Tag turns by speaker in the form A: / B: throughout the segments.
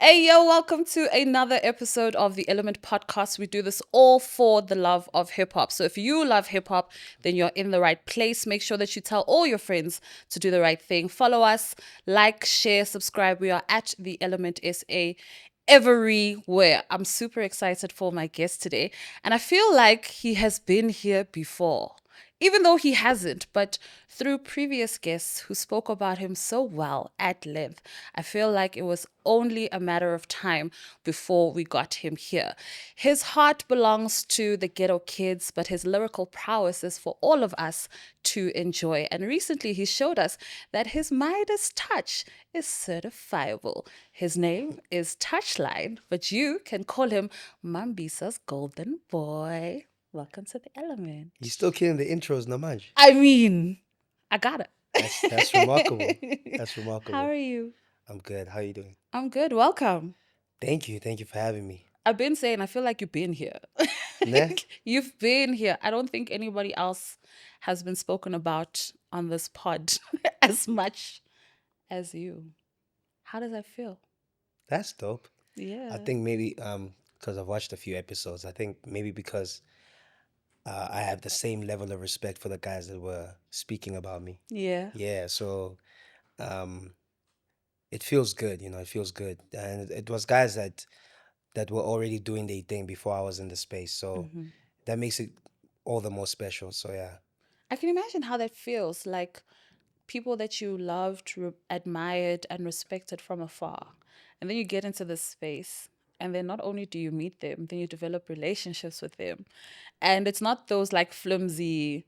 A: Hey, yo, welcome to another episode of the Element Podcast. We do this all for the love of hip hop. So if you love hip hop, then you're in the right place. Make sure that you tell all your friends to do the right thing. Follow us, like, share, subscribe. We are at the Element SA everywhere. I'm super excited for my guest today. And I feel like he has been here before, even though he hasn't, but through previous guests who spoke about him so well at length, I feel like it was only a matter of time before we got him here. His heart belongs to the ghetto kids, but his lyrical prowess is for all of us to enjoy. And recently he showed us that his Midas touch is certifiable. His name is Touchline, but you can call him Mambisa's Golden Boy. Welcome to the Element.
B: You still killing the intros, Namaj.
A: I mean, I got it.
B: That's remarkable. That's
A: How
B: remarkable.
A: are you?
B: I'm good. How you doing?
A: I'm good. Welcome.
B: Thank you. Thank you for having me.
A: I've been saying, I feel like you've been here.
B: Nah?
A: You've been here. I don't think anybody else has been spoken about on this pod as much as you. How does that feel?
B: That's dope.
A: Yeah.
B: I think maybe because I've watched a few episodes, I think maybe because I have the same level of respect for the guys that were speaking about me.
A: Yeah.
B: Yeah, so um it feels good, it feels good. And it was guys that were already doing their thing before I was in the space. So
A: Mhm.
B: that makes it all the more special. So yeah.
A: I can imagine how that feels like people that you loved, admired, and respected from afar. And then you get into this space. And then not only do you meet them, then you develop relationships with them. And it's not those like flimsy,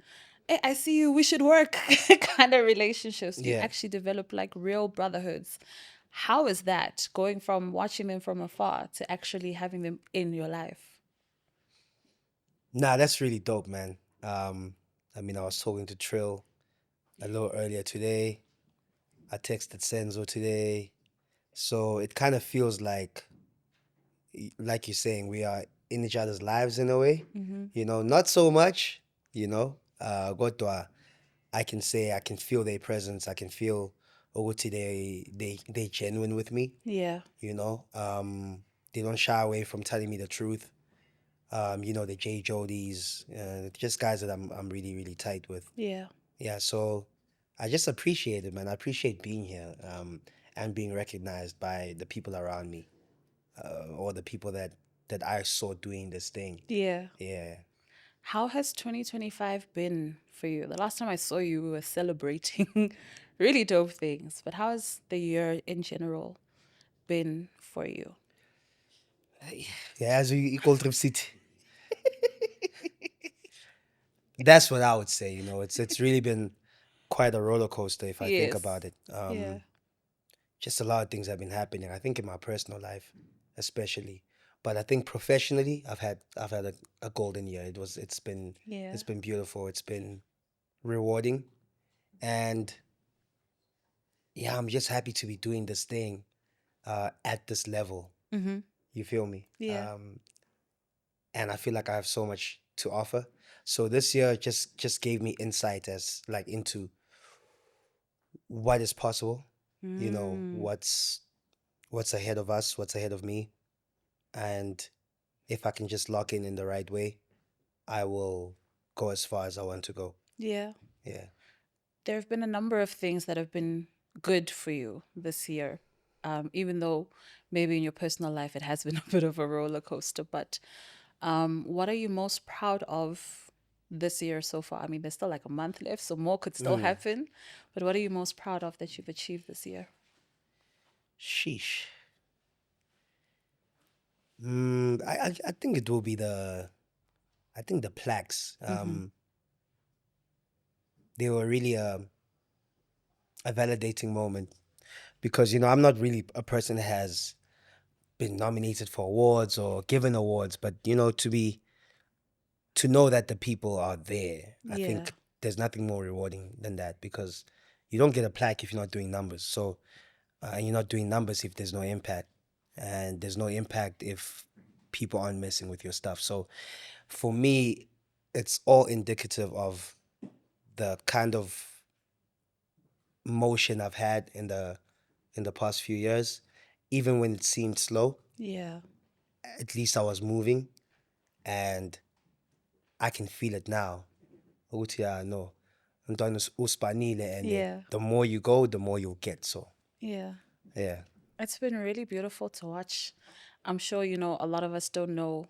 A: hey, I see you, we should work kind of relationships. You
B: Yeah.
A: actually develop like real brotherhoods. How is that going from watching them from afar to actually having them in your life?
B: Nah, that's really dope, man. I was talking to Trill a little earlier today. I texted Senzo today. So it kind of feels like you're saying, we are in each other's lives in a way.
A: Mm-hmm.
B: Not so much, Gotwa, I can say I can feel their presence. I can feel Oguti, they genuine with me,
A: Yeah.
B: you know. They don't shy away from telling me the truth. The J Jodies, just guys that I'm really, really tight with.
A: Yeah.
B: Yeah, so I just appreciate it, man. I appreciate being here, and being recognized by the people around me, or the people that I saw doing this thing.
A: Yeah.
B: Yeah.
A: How has 2025 been for you? The last time I saw you, we were celebrating really dope things. But how has the year in general been for you?
B: Yeah, as you equal Trip City. That's what I would say. It's really been quite a roller coaster if I think
A: Yes.
B: about it.
A: Yeah.
B: Just a lot of things have been happening. I think in my personal life, especially, but I think professionally, I've had a golden year.
A: Yeah.
B: It's been beautiful. It's been rewarding, and yeah, I'm just happy to be doing this thing at this level.
A: Mm-hmm.
B: You feel me?
A: Yeah.
B: And I feel like I have so much to offer. So this year just gave me insight as like into what is possible.
A: Mm.
B: What's ahead of us, what's ahead of me, and if I can just lock in the right way, I will go as far as I want to go.
A: Yeah.
B: Yeah.
A: There have been a number of things that have been good for you this year. Even though maybe in your personal life it has been a bit of a roller coaster, but what are you most proud of this year so far? I mean, there's still like a month left, so more could still
B: Mm.
A: happen. But what are you most proud of that you've achieved this year?
B: Sheesh. I think it will be I think the plaques.
A: Mm-hmm.
B: They were really a validating moment because I'm not really a person that has been nominated for awards or given awards, but to know that the people are there, I
A: Yeah.
B: think there's nothing more rewarding than that, because you don't get a plaque if you're not doing numbers. So and you're not doing numbers if there's no impact, and there's no impact if people aren't messing with your stuff. So for me, it's all indicative of the kind of motion I've had in the past few years, even when it seemed slow,
A: Yeah.
B: at least I was moving, and I can feel it now. Ukuthi, yeah, no. Umntwana uspanile, and
A: Yeah.
B: the more you go, the more you'll get. So,
A: Yeah.
B: yeah.
A: It's been really beautiful to watch. I'm sure, a lot of us don't know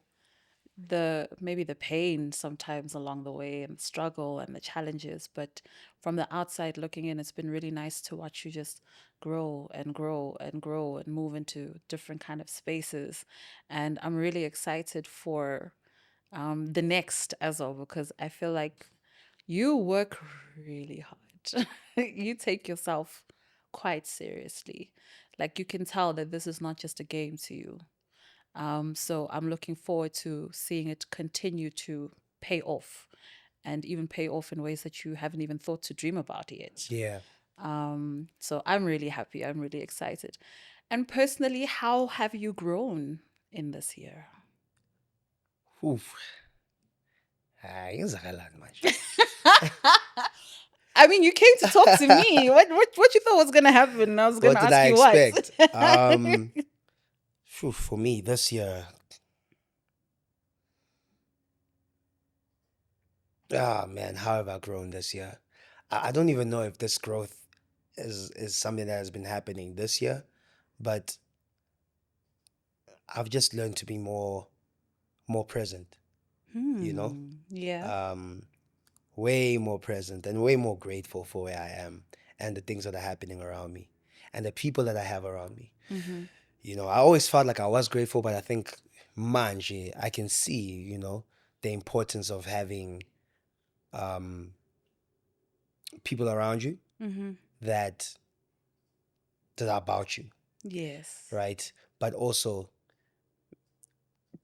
A: maybe the pain sometimes along the way and the struggle and the challenges, but from the outside looking in, it's been really nice to watch you just grow and grow and grow and move into different kind of spaces. And I'm really excited for the next as well, because I feel like you work really hard. You take yourself quite seriously. Like you can tell that this is not just a game to you. So I'm looking forward to seeing it continue to pay off, and even pay off in ways that you haven't even thought to dream about yet.
B: Yeah.
A: So I'm really happy. I'm really excited. And personally, how have you grown in this year?
B: Oof. Yenzakalani manje?
A: I mean, you came to talk to me. What you thought was gonna happen? I was gonna
B: What did
A: ask
B: I
A: you what.
B: expect? For me, this year, man, how have I grown this year? I don't even know if this growth is something that has been happening this year, but I've just learned to be more present, you know?
A: Yeah.
B: Um, Way more present and way more grateful for where I am and the things that are happening around me and the people that I have around me.
A: Mm-hmm.
B: I always felt like I was grateful, but I think manje, I can see, the importance of having um, people around you
A: Mm-hmm.
B: that are about you,
A: Yes.
B: right? But also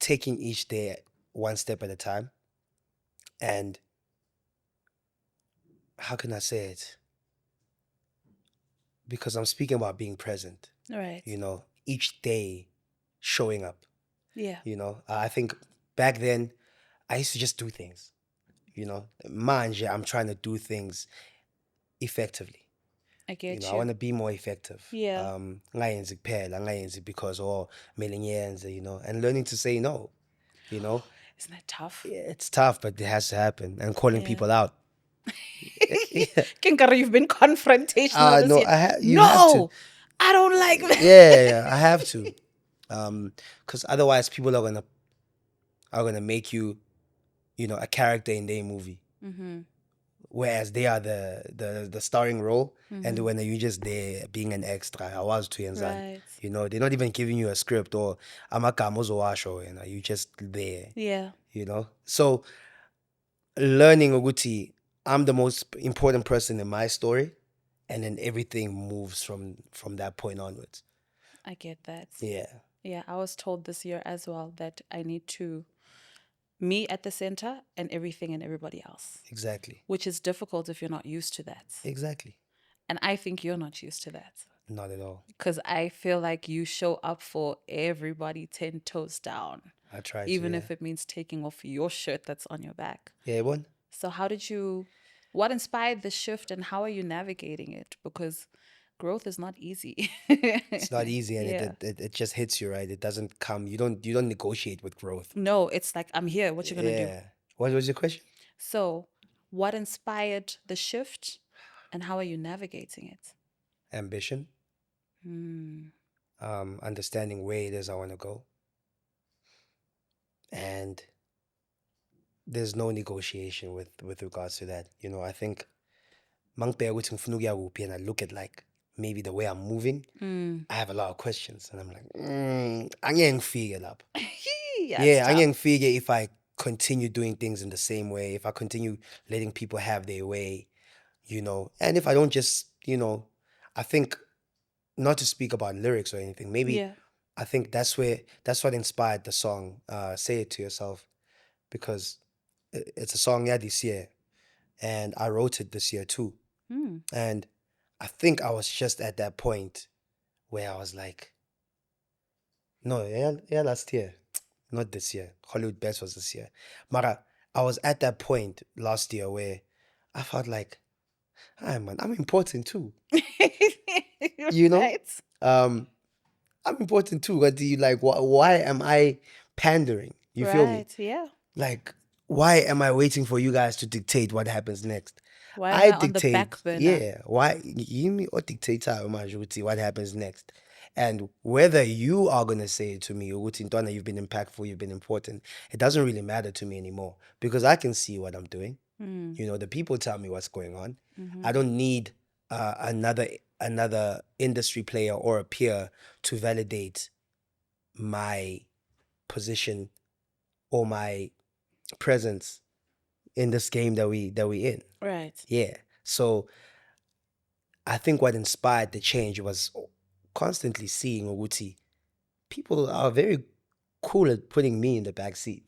B: taking each day one step at a time. And how can I say it? Because I'm speaking about being present,
A: Right.
B: each day showing up.
A: Yeah.
B: I think back then I used to just do things. Manje, I'm trying to do things effectively.
A: I get
B: I
A: you.
B: want to be more effective.
A: Yeah.
B: Ngayenzi kuphela, ngayenzi because kumele ngiyenze, and learning to say no.
A: Isn't that tough?
B: Yeah, it's tough, but it has to happen. And calling
A: Yeah.
B: people out.
A: Kinkara, you've been confrontational this
B: No,
A: year.
B: you have to.
A: No, I don't like that.
B: Yeah, I have to. Because otherwise people are gonna make you, a character in their movie.
A: Mm-hmm.
B: Whereas they are the starring role, and
A: Mm-hmm.
B: when you just there being an extra, I was to
A: Right.
B: they're not even giving you a script or amagama ozowasho, you just there.
A: Yeah.
B: So learning ukuthi I'm the most important person in my story, and then everything moves from that point onwards.
A: I get that.
B: Yeah,
A: Yeah, I was told this year as well that I need to me at the center and everything and everybody else,
B: exactly.
A: which is difficult if you're not used to that.
B: Exactly.
A: And I think you're not used to that.
B: Not at all.
A: Because I feel like you show up for everybody 10 toes down,
B: I try to,
A: even
B: yeah.
A: if it means taking off your shirt that's on your back.
B: Yeah, one.
A: So, what inspired the shift and how are you navigating it? Because growth is not easy.
B: It's not easy, and
A: Yeah.
B: it just hits you, right? It doesn't come. You don't negotiate with growth.
A: No, it's like, I'm here. What you going to do?
B: Yeah. What was your question?
A: So, what inspired the shift and how are you navigating it?
B: Ambition.
A: Hmm.
B: Understanding where it is I want to go, and there's no negotiation with regards to that. I think mangibheka ukuthi ngifuna ukuya kuphi and I look at like maybe the way I'm moving, I have a lot of questions and I'm like, angeke ngifike lapho. Yeah, angeke ngifike if I continue doing things in the same way, if I continue letting people have their way, and if I don't just, I think, not to speak about lyrics or anything, maybe
A: Yeah.
B: I think that's what inspired the song, Say It To Yourself, because it's a song, yeah, this year, and I wrote it this year too.
A: Hmm.
B: And I think I was just at that point where I was like, no, yeah, last year, not this year. Hollywood Best was this year. Mara, I was at that point last year where I felt like, hi man, I'm important too.
A: Right.
B: Um, I'm important too. What do you like? Why am I pandering? You feel me?
A: Right. Yeah.
B: Like, why am I waiting for you guys to dictate what happens next?
A: Why am
B: I
A: I on the
B: dictate,
A: back burner?
B: yeah. Why you me or dictator Umajuti what happens next? And whether you are gonna say it to me, Uguti Ntwana, you've been impactful, you've been important, it doesn't really matter to me anymore because I can see what I'm doing. You know, the people tell me what's going on. I don't need another industry player or a peer to validate my position or my presence in this game that we in.
A: Right.
B: Yeah. So I think what inspired the change was constantly seeing Uguti. People are very cool at putting me in the back seat.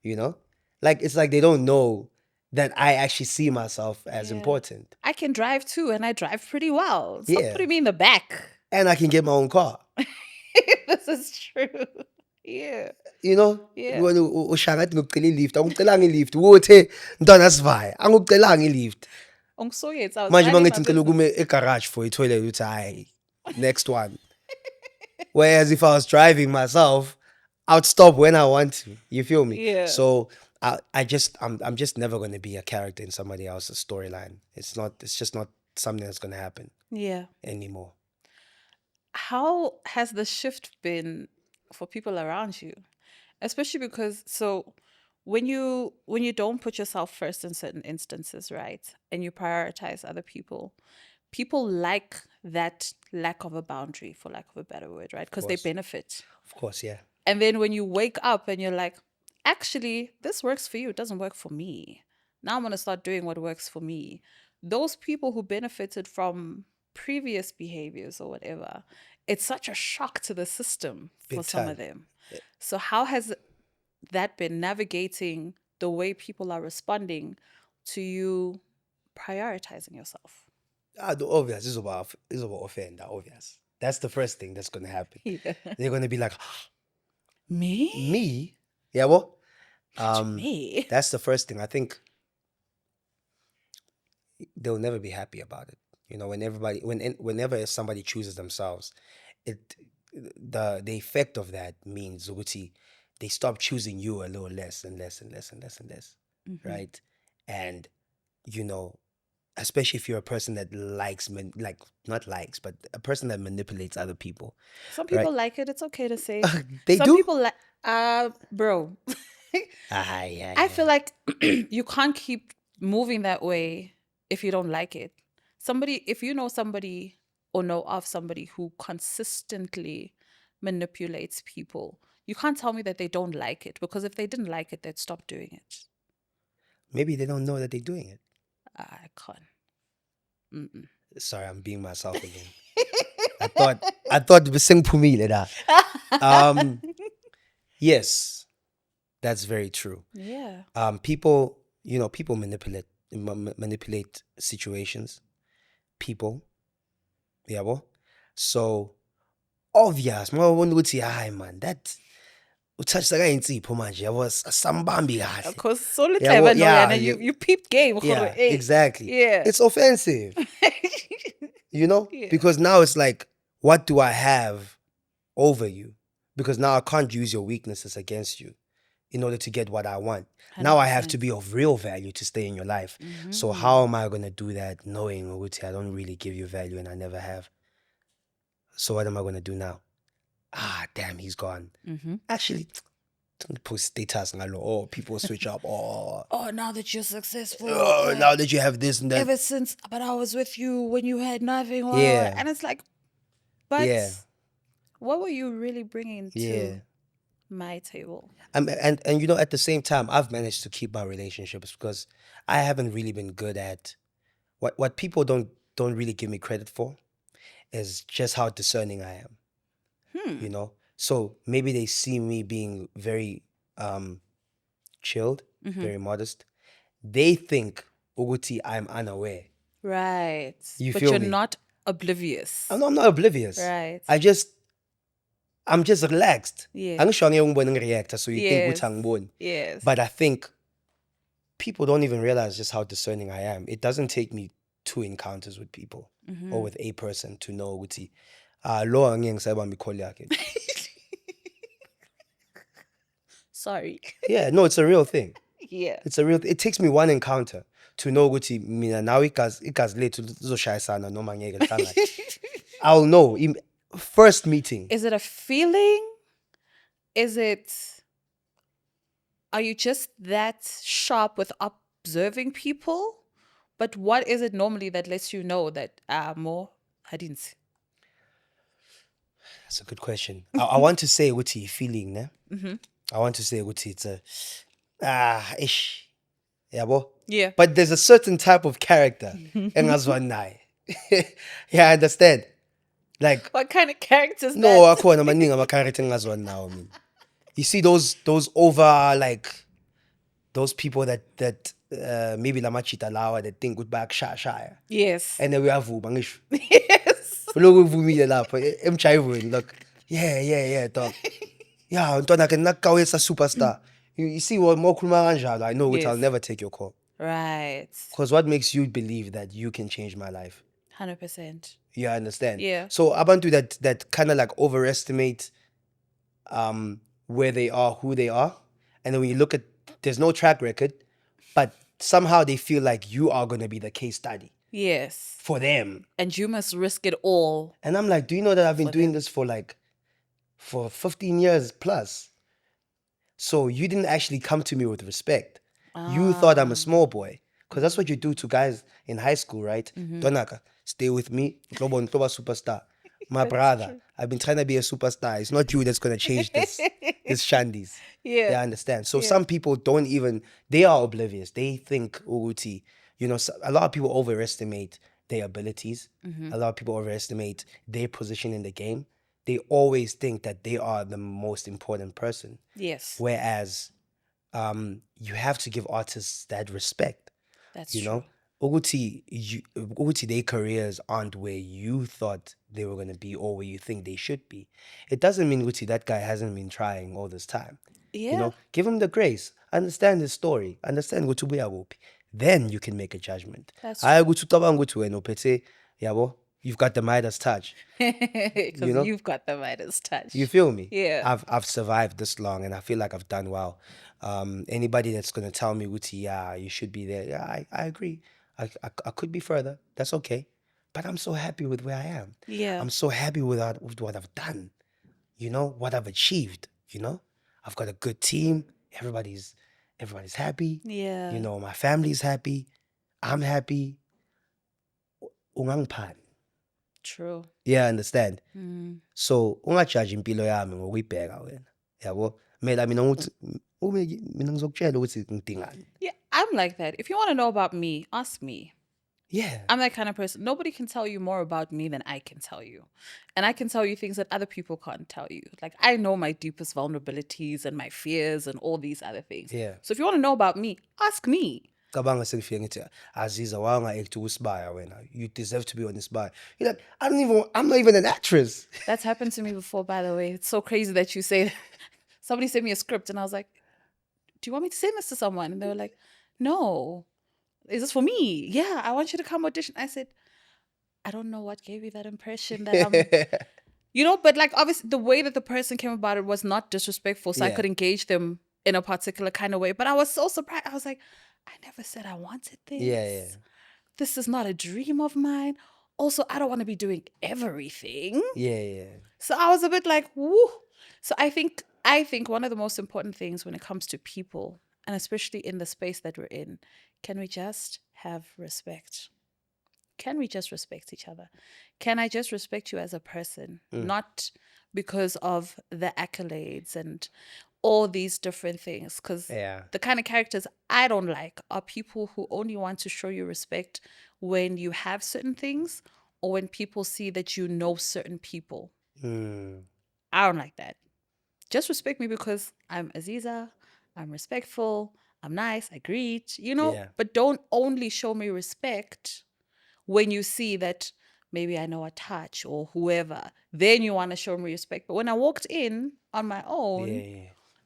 B: You know, like it's like they don't know that I actually see myself as
A: Yeah.
B: important.
A: I can drive too, and I drive pretty well. Stop
B: Yeah.
A: putting me in the back.
B: And I can get my own car.
A: This is true. Yeah.
B: You know,
A: Yeah.
B: when ushangathi ngikucela ilift, angicelanga ilift. Wothe ntwana sivaya, angicelanga ilift.
A: Ungisoyethu, I was
B: Manje
A: minding my
B: mangithi ngicela
A: business.
B: ukume egarage for i-toilet uthi hayi, next one. Whereas if I was driving myself, I'd stop when I want to. You feel me?
A: Yeah.
B: So I'm just never going to be a character in somebody else's storyline. It's just not something that's going to happen
A: Yeah.
B: anymore.
A: How has the shift been for people around you? Especially because when you don't put yourself first in certain instances, right? And you prioritize other people like that lack of a boundary, for lack of a better word, right? Because they
B: course.
A: benefit.
B: Of course, yeah.
A: And then when you wake up and you're like, actually, this works for you, it doesn't work for me. Now I'm going to start doing what works for me. Those people who benefited from previous behaviors or whatever, it's such a shock to the system for
B: Big
A: some
B: time.
A: of them. So, how has that been navigating the way people are responding to you prioritizing yourself?
B: The obvious is about offend. Obvious. That's the first thing that's going to happen.
A: Yeah.
B: They're going to be like,
A: Me?
B: me? Yeah, well,
A: Me?
B: that's the first thing. I think they'll never be happy about it. You know, whenever somebody chooses themselves, the effect of that means Uguti, they stop choosing you a little less and less and less and less and less, right? And you know, especially if you're a person that likes not likes, but a person that manipulates other people.
A: Some people
B: Right.
A: like it. It's okay to say.
B: They
A: Some
B: do?
A: people like, bro.
B: Yeah.
A: I feel like you can't keep moving that way if you don't like it. If you know somebody or know of somebody who consistently manipulates people, you can't tell me that they don't like it, because if they didn't like it, they'd stop doing it.
B: Maybe they don't know that they're doing it.
A: I can't.
B: Sorry, I'm being myself again. I thought it was sing pumile da. Yes, that's very true.
A: Yeah.
B: People manipulate situations, people. Yeah, well. So obvious. Mawabona ukuthi hayi man, that uthatha kayintsipho manje yabo asambambi kahle.
A: Of course, so little
B: Yeah, well,
A: clever,
B: yeah,
A: and you peeped game.
B: Yeah,
A: Hey.
B: exactly.
A: Yeah.
B: It's offensive. You know?
A: Yeah.
B: Because now it's like, what do I have over you? Because now I can't use your weaknesses against you in order to get what I want. Now I have to be of real value to stay in your life. So how am I going to do that knowing Uguti, I don't really give you value and I never have? So what am I going to do now? Damn, he's gone. Actually, post status or people switch up.
A: Oh, now that you're successful.
B: Now that you have this and that.
A: Ever since, but I was with you when you had nothing.
B: Yeah.
A: And it's like, but
B: Yeah.
A: what were you really bringing to
B: Yeah.
A: my table?
B: And you know, at the same time, I've managed to keep my relationships because I haven't really been good at what people don't really give me credit for is just how discerning I am. You know, so maybe they see me being very chilled, very modest. They think Uguti, I'm unaware.
A: Right.
B: You
A: but
B: feel
A: you're
B: me?
A: not oblivious.
B: I'm not oblivious.
A: Right.
B: I'm just relaxed.
A: Yeah.
B: Angisho ngeke ngibone ngireactor, so you think
A: Yes.
B: ukuthi angiboni.
A: Yes.
B: But I think people don't even realize just how discerning I am. It doesn't take me 2 encounters with people or with a person to know Uguti, lo angeke ngisayibamba i-call yakhe.
A: Sorry.
B: Yeah, no, it's a real thing.
A: Yeah.
B: It's a real it takes me one encounter to know ukuthi mina nawe igazi lethu lizoshayisana noma ngeke lihlangane. I'll know. First meeting.
A: Is it a feeling? Are you just that sharp with observing people? But what is it normally that lets you know that more hadins?
B: That's a good question. I want to say ukuthi feeling, ne? I want to say ukuthi it's a ish. Yabo?
A: Yeah.
B: But there's a certain type of character engazwani naye. Yeah, I understand. Like
A: What kind of characters?
B: no, akhona amaningi ama-character engazwani nawo mina. You see those over like those people that maybe lamachita lawa that think ukuthi bayakushaya.
A: Yes.
B: And then uyavuma ngisho.
A: Yes.
B: Loku uvumile lapho emjayivweni look. Yeah, dog. Yeah, ntwana ke nakawesa superstar. You see what mokhuluma kanjalo, I know which I'll never take your call.
A: Right.
B: Because what makes you believe that you can change my life?
A: 100%.
B: You understand?
A: Yeah.
B: So abantu that kind of like overestimate where they are, who they are. And then when you look at, there's no track record, but somehow they feel like you are going to be the case study.
A: Yes.
B: For them.
A: And you must risk it all.
B: And I'm like, do you know that I've been doing this for 15 years plus? So you didn't actually come to me with respect. You thought I'm a small boy. Because that's what you do to guys in high school, right? Donaka, stay with me. Global superstar. My brother, I've been trying to be a superstar. It's not you that's going to change this shandies.
A: Yeah.
B: You understand? So some people don't even, they are oblivious. They think, Uguti, a lot of people overestimate their abilities. A lot of people overestimate their position in the game. They always think that they are the most important person.
A: Yes.
B: Whereas you have to give artists that respect.
A: That's
B: you
A: true.
B: know, Uguti, their careers aren't where you thought they were going to be or where you think they should be. It doesn't mean Uguti, that guy hasn't been trying all this time.
A: Yeah.
B: Give him the grace. Understand his story. Understand what to. Then you can make a judgment.
A: That's
B: true. You've got the Midas touch.
A: Because you've got the Midas touch.
B: You feel me?
A: Yeah.
B: I've survived this long and I feel like I've done well. Anybody that's gonna tell me, Uti, yeah, you should be there. Yeah, I agree. I could be further. That's okay. But I'm so happy with where I am.
A: Yeah.
B: I'm so happy with what I've done. What I've achieved. I've got a good team. Everybody's happy.
A: Yeah.
B: My family's happy. I'm happy. Ungangiphan.
A: True.
B: Yeah, I understand. So, ungajaji impilo yami ngokuyibheka wena. Yabo? Mina ngizokutshela ukuthi ngidingani.
A: Yeah, I'm like that. If you want to know about me, ask me.
B: Yeah.
A: I'm that kind of person. Nobody can tell you more about me than I can tell you. And I can tell you things that other people can't tell you. Like, I know my deepest vulnerabilities and my fears and all these other things.
B: Yeah.
A: So if you want to know about me, ask me.
B: Cabanga sekufika ngithi Azizzar wanga-act uSibaya wena. You deserve to be on this bar. You're like, I'm not even an actress.
A: That's happened to me before, by the way. It's so crazy that you say that. Somebody sent me a script and I was like, do you want me to send this to someone? And they were like, no. Is this for me? Yeah, I want you to come audition. I said, I don't know what gave you that impression that I'm... but like obviously the way that the person came about it was not disrespectful. So I could engage them in a particular kind of way. But I was so surprised. I was like, I never said I wanted this.
B: Yeah.
A: This is not a dream of mine. Also, I don't want to be doing everything.
B: Yeah.
A: So I was a bit like, woo. So I think one of the most important things when it comes to people, and especially in the space that we're in, can we just have respect? Can we just respect each other? Can I just respect you as a person? Not because of the accolades and all these different things. Because the kind of characters I don't like are people who only want to show you respect when you have certain things or when people see that you know certain people. I don't like that. Just respect me because I'm Azizzar, I'm respectful, I'm nice, I greet, but don't only show me respect when you see that maybe I know a touch or whoever, then you want to show me respect. But when I walked in on my own,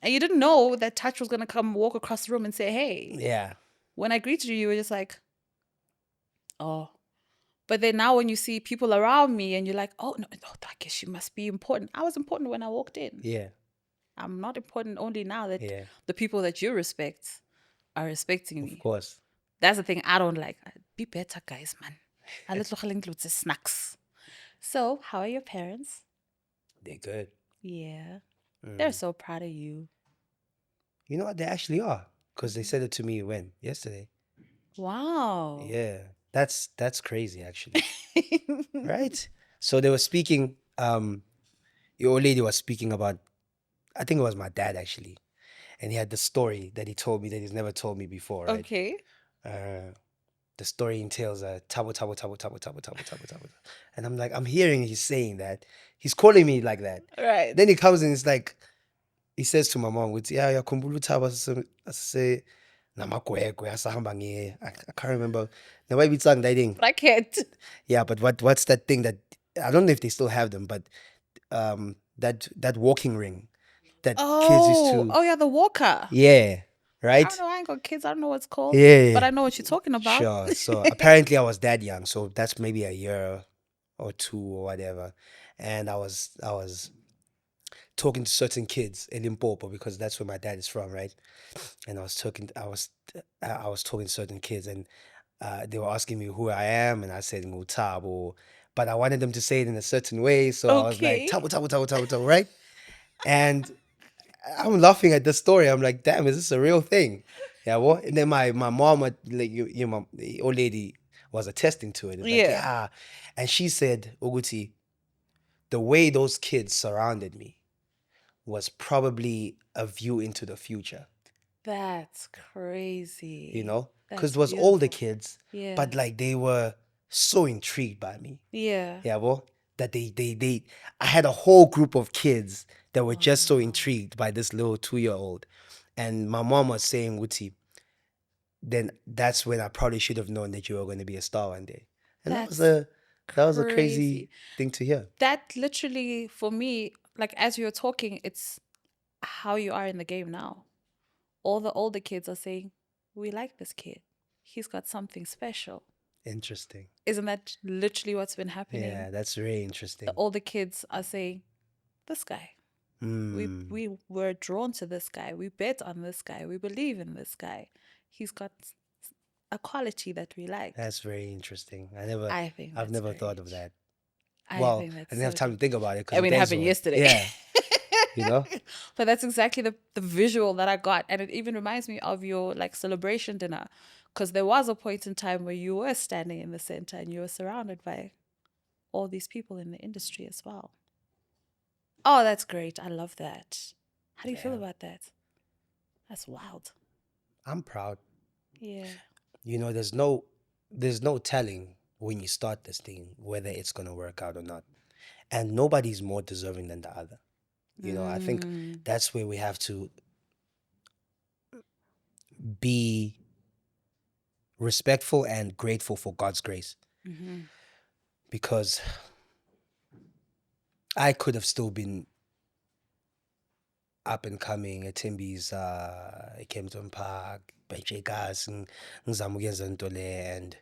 A: and you didn't know that touch was going to come walk across the room and say, hey.
B: Yeah.
A: When I greeted you, you were just like, oh, But then now when you see people around me and you're like, oh, no, I guess you must be important. I was important when I walked in.
B: Yeah.
A: I'm not important only now that
B: Yeah.
A: the people that you respect are respecting
B: Of
A: me.
B: course.
A: That's the thing I don't like. Be better, guys, man. A little snacks. So, how are your parents?
B: They're good.
A: Yeah. They're
B: Mm.
A: so proud of you.
B: You know what? They actually are. Because they said it to me when? Yesterday.
A: Wow.
B: Yeah. That's crazy actually. Right? So they were speaking, your old lady was speaking about, I think it was my dad actually. And he had the story that he told me that he's never told me before, right?
A: Okay.
B: The story entails a tabo tabo tabo tabo tabo tabo tabo tabo. And I'm like, I'm hearing he's saying that. He's calling me like that.
A: Right.
B: Then he comes and it's like, he says to my mom, yeah, yakhumbula uThabo say namagwegwe asahamba nge. I can't remember. Now why we sung that thing?
A: But I can't.
B: Yeah, but what's that thing that I don't know if they still have them, but that walking ring that kids used to.
A: Oh yeah, the walker.
B: Yeah,
A: I
B: right?
A: don't know. I ain't got kids. I don't know what it's called.
B: Yeah.
A: But I know what you're talking about.
B: Sure. So apparently I was that young, so that's maybe a year or two or whatever. And I was talking to certain kids in Limpopo because that's where my dad is from, right? And I was talking to certain kids, and they were asking me who I am, and I said Ngutabo, but I wanted them to say it in a certain way, so I was like
A: Okay.
B: Tabo Tabo Tabo Tabo Tabo, right? And I'm laughing at the story. I'm like, damn, is this a real thing? Yeah, what? And then my mom, like the old lady was attesting to it. It's like,
A: Yeah.
B: yeah, and she said, Uguti, the way those kids surrounded me was probably a view into the future.
A: That's crazy.
B: You know,
A: That's
B: because it was older
A: beautiful.
B: kids,
A: Yeah.
B: but like they were so intrigued by me.
A: Yeah.
B: Yeah, well, that I had a whole group of kids that were just so
A: Wow.
B: intrigued by this little 2-year-old. And my mom was saying, Wuti, then that's when I probably should have known that you were going to be a star one day. And
A: That's
B: that was a
A: crazy.
B: crazy thing to hear.
A: That literally, for me, like as you're talking, it's how you are in the game now. All the older kids are saying, we like this kid. He's got something special.
B: Interesting.
A: Isn't that literally what's been happening?
B: Yeah, that's very interesting.
A: The older kids are saying, this guy.
B: Mm,
A: We were drawn to this guy. We bet on this guy. We believe in this guy. He's got a quality that we like.
B: that's very interesting. I've never thought of that.
A: I
B: Well,
A: think
B: I
A: that's
B: didn't have
A: so
B: time
A: deep.
B: to think about it
A: I
B: because
A: mean, it happened yesterday.
B: Yeah. You know?
A: But that's exactly the visual that I got. And it even reminds me of your like celebration dinner. Because there was a point in time where you were standing in the center and you were surrounded by all these people in the industry as well. Oh, that's great. I love that. How do you feel
B: Yeah.
A: about that? That's wild.
B: I'm proud.
A: Yeah.
B: You know, there's no telling when you start this thing whether it's gonna work out or not. And nobody's more deserving than the other. You know, I think that's where we have to be respectful and grateful for God's grace. Because I could have still been up and coming at Timby's Kempton Park, Bechekas, and and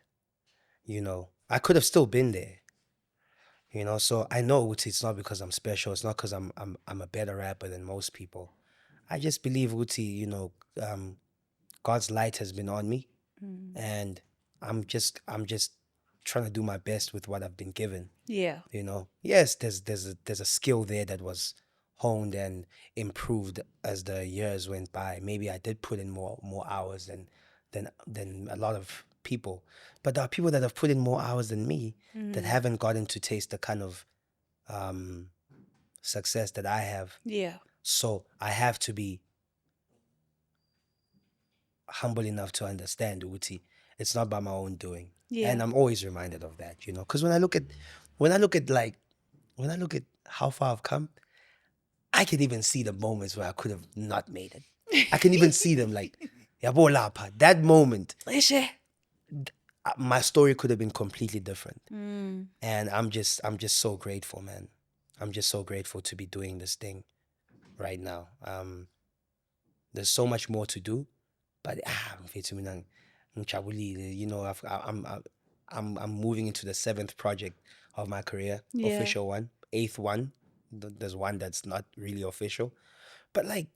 B: you know, I could have still been there. You know, so I know it's not because I'm special. It's not because I'm a better rapper than most people. I just believe Uti, you know, God's light has been on me, and I'm just trying to do my best with what I've been given.
A: Yeah.
B: You know, yes, there's a skill there that was honed and improved as the years went by. Maybe I did put in more hours than a lot of people, but there are people that have put in more hours than me that haven't gotten to taste the kind of success that I have.
A: Yeah.
B: So I have to be humble enough to understand, Uti, it's not by my own doing.
A: Yeah.
B: And I'm always reminded of that, you know, because when I look at how far I've come, I can even see the moments where I could have not made it. I can even see them like, yabo lapha. That moment, my story could have been completely different. And I'm just so grateful, man. I'm just so grateful to be doing this thing right now. There's so much more to do, but you know, I'm moving into the 7th project of my career,
A: Yeah.
B: official one, 8th one. There's one that's not really official, but like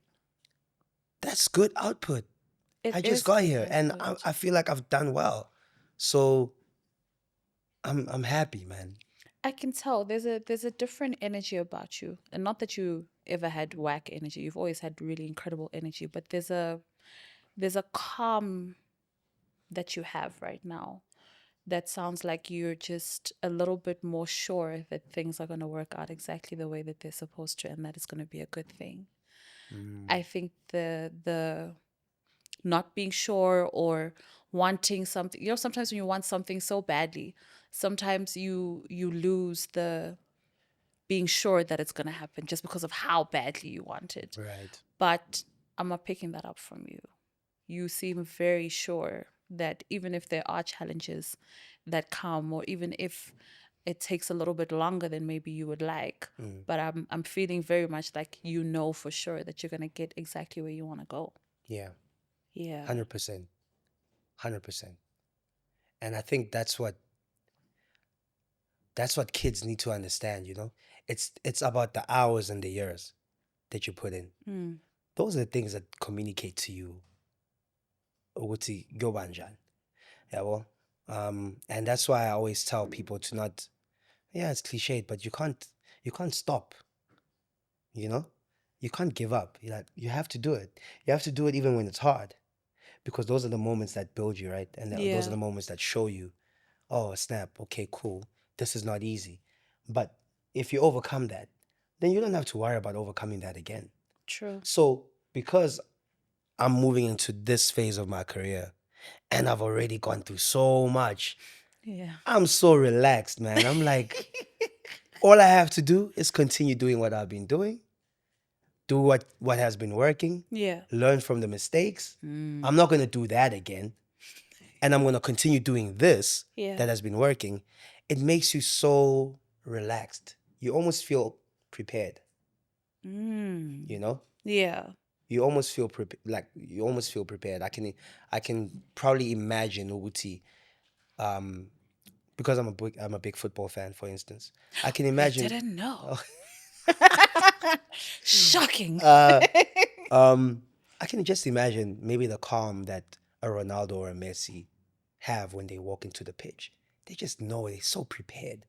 B: that's good output.
A: It
B: I just
A: is
B: got
A: good
B: here, and
A: output.
B: I feel like I've done well, so I'm happy, man.
A: I can tell there's a different energy about you, and not that you ever had whack energy. You've always had really incredible energy, but there's a calm that you have right now that sounds like you're just a little bit more sure that things are going to work out exactly the way that they're supposed to, and that it's going to be a good thing. I think the not being sure or wanting something, sometimes when you want something so badly, sometimes you lose the being sure that it's going to happen just because of how badly you want it.
B: Right.
A: But I'm not picking that up from you. You seem very sure that even if there are challenges that come, or even if it takes a little bit longer than maybe you would like, but I'm feeling very much like you know for sure that you're gonna get exactly where you want to go.
B: Yeah.
A: Yeah.
B: 100%. 100%. And I think that's what kids need to understand, It's about the hours and the years that you put in.
A: Mm.
B: Those are the things that communicate to you ukuthi kuyoba njani. Yabo? And that's why I always tell people to not, yeah, it's cliched, but you can't stop, you know? You can't give up. You have to do it. You have to do it even when it's hard, because those are the moments that build you, right? And those are
A: Yeah.
B: the moments that show you, oh, snap, okay, cool. This is not easy. But if you overcome that, then you don't have to worry about overcoming that again.
A: True.
B: So, because I'm moving into this phase of my career and I've already gone through so much,
A: Yeah.
B: I'm so relaxed, man. I'm like, all I have to do is continue doing what I've been doing, do what has been working,
A: Yeah.
B: learn from the mistakes. I'm not going to do that again. And I'm going to continue doing this
A: Yeah.
B: that has been working. It makes you so relaxed. You almost feel prepared,
A: Mm.
B: you know?
A: Yeah.
B: You almost feel prepared. I can probably imagine Uguti, because I'm a big football fan, for instance. I can
A: I
B: imagine.
A: didn't know. Shocking.
B: I can just imagine maybe the calm that a Ronaldo or a Messi have when they walk into the pitch. They just know they're so prepared.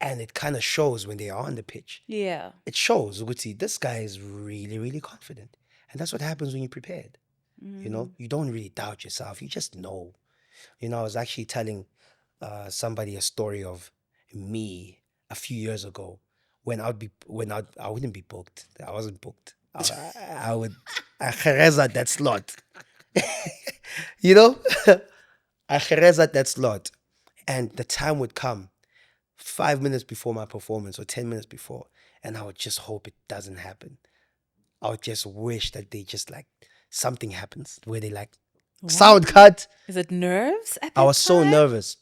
B: And it kind of shows when they are on the pitch.
A: Yeah.
B: It shows, Uguti, this guy is really, really confident. And that's what happens when you're prepared. You don't really doubt yourself. You just know. I was actually telling somebody a story of me a few years ago when I wouldn't be booked. I wasn't booked. I would reserve that slot. you know, I reserve that slot, and the time would come 5 minutes before my performance or 10 minutes before, and I would just hope it doesn't happen. I would just wish that they just like something happens where they like sound cut.
A: Is it nerves at that
B: I was so
A: time?
B: nervous.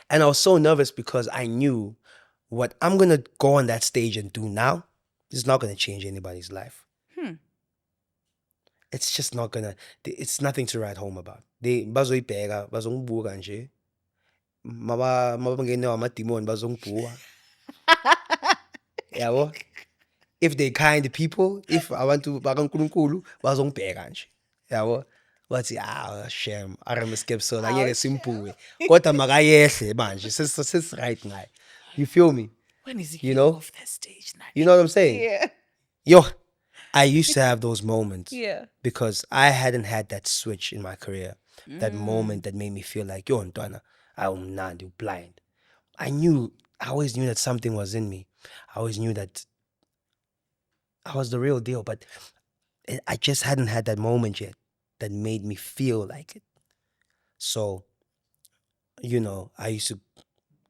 B: And I was so nervous because I knew what I'm going to go on that stage and do now is not going to change anybody's life. It's just not going to, it's nothing to write home about. They bazoyibheka, bazongibuka nje. Mabangene amademon bazongibuka. Yabo? If they kind people, if I want to bakaNkulunkulu, bazongibheka nje. Yabo? Bathi shame, skip so angeke simpuwe. Kodwa makayehle manje, right ngayo. You feel me?
A: When is he
B: You
A: getting
B: know?
A: off that stage now?
B: You know what I'm saying?
A: Yeah.
B: Yo, I used to have those moments.
A: Yeah.
B: Because I hadn't had that switch in my career. That moment that made me feel like, yo, Ntwana, I'm not blind. I always knew that something was in me. I always knew that I was the real deal, but I just hadn't had that moment yet that made me feel like it. So, I used to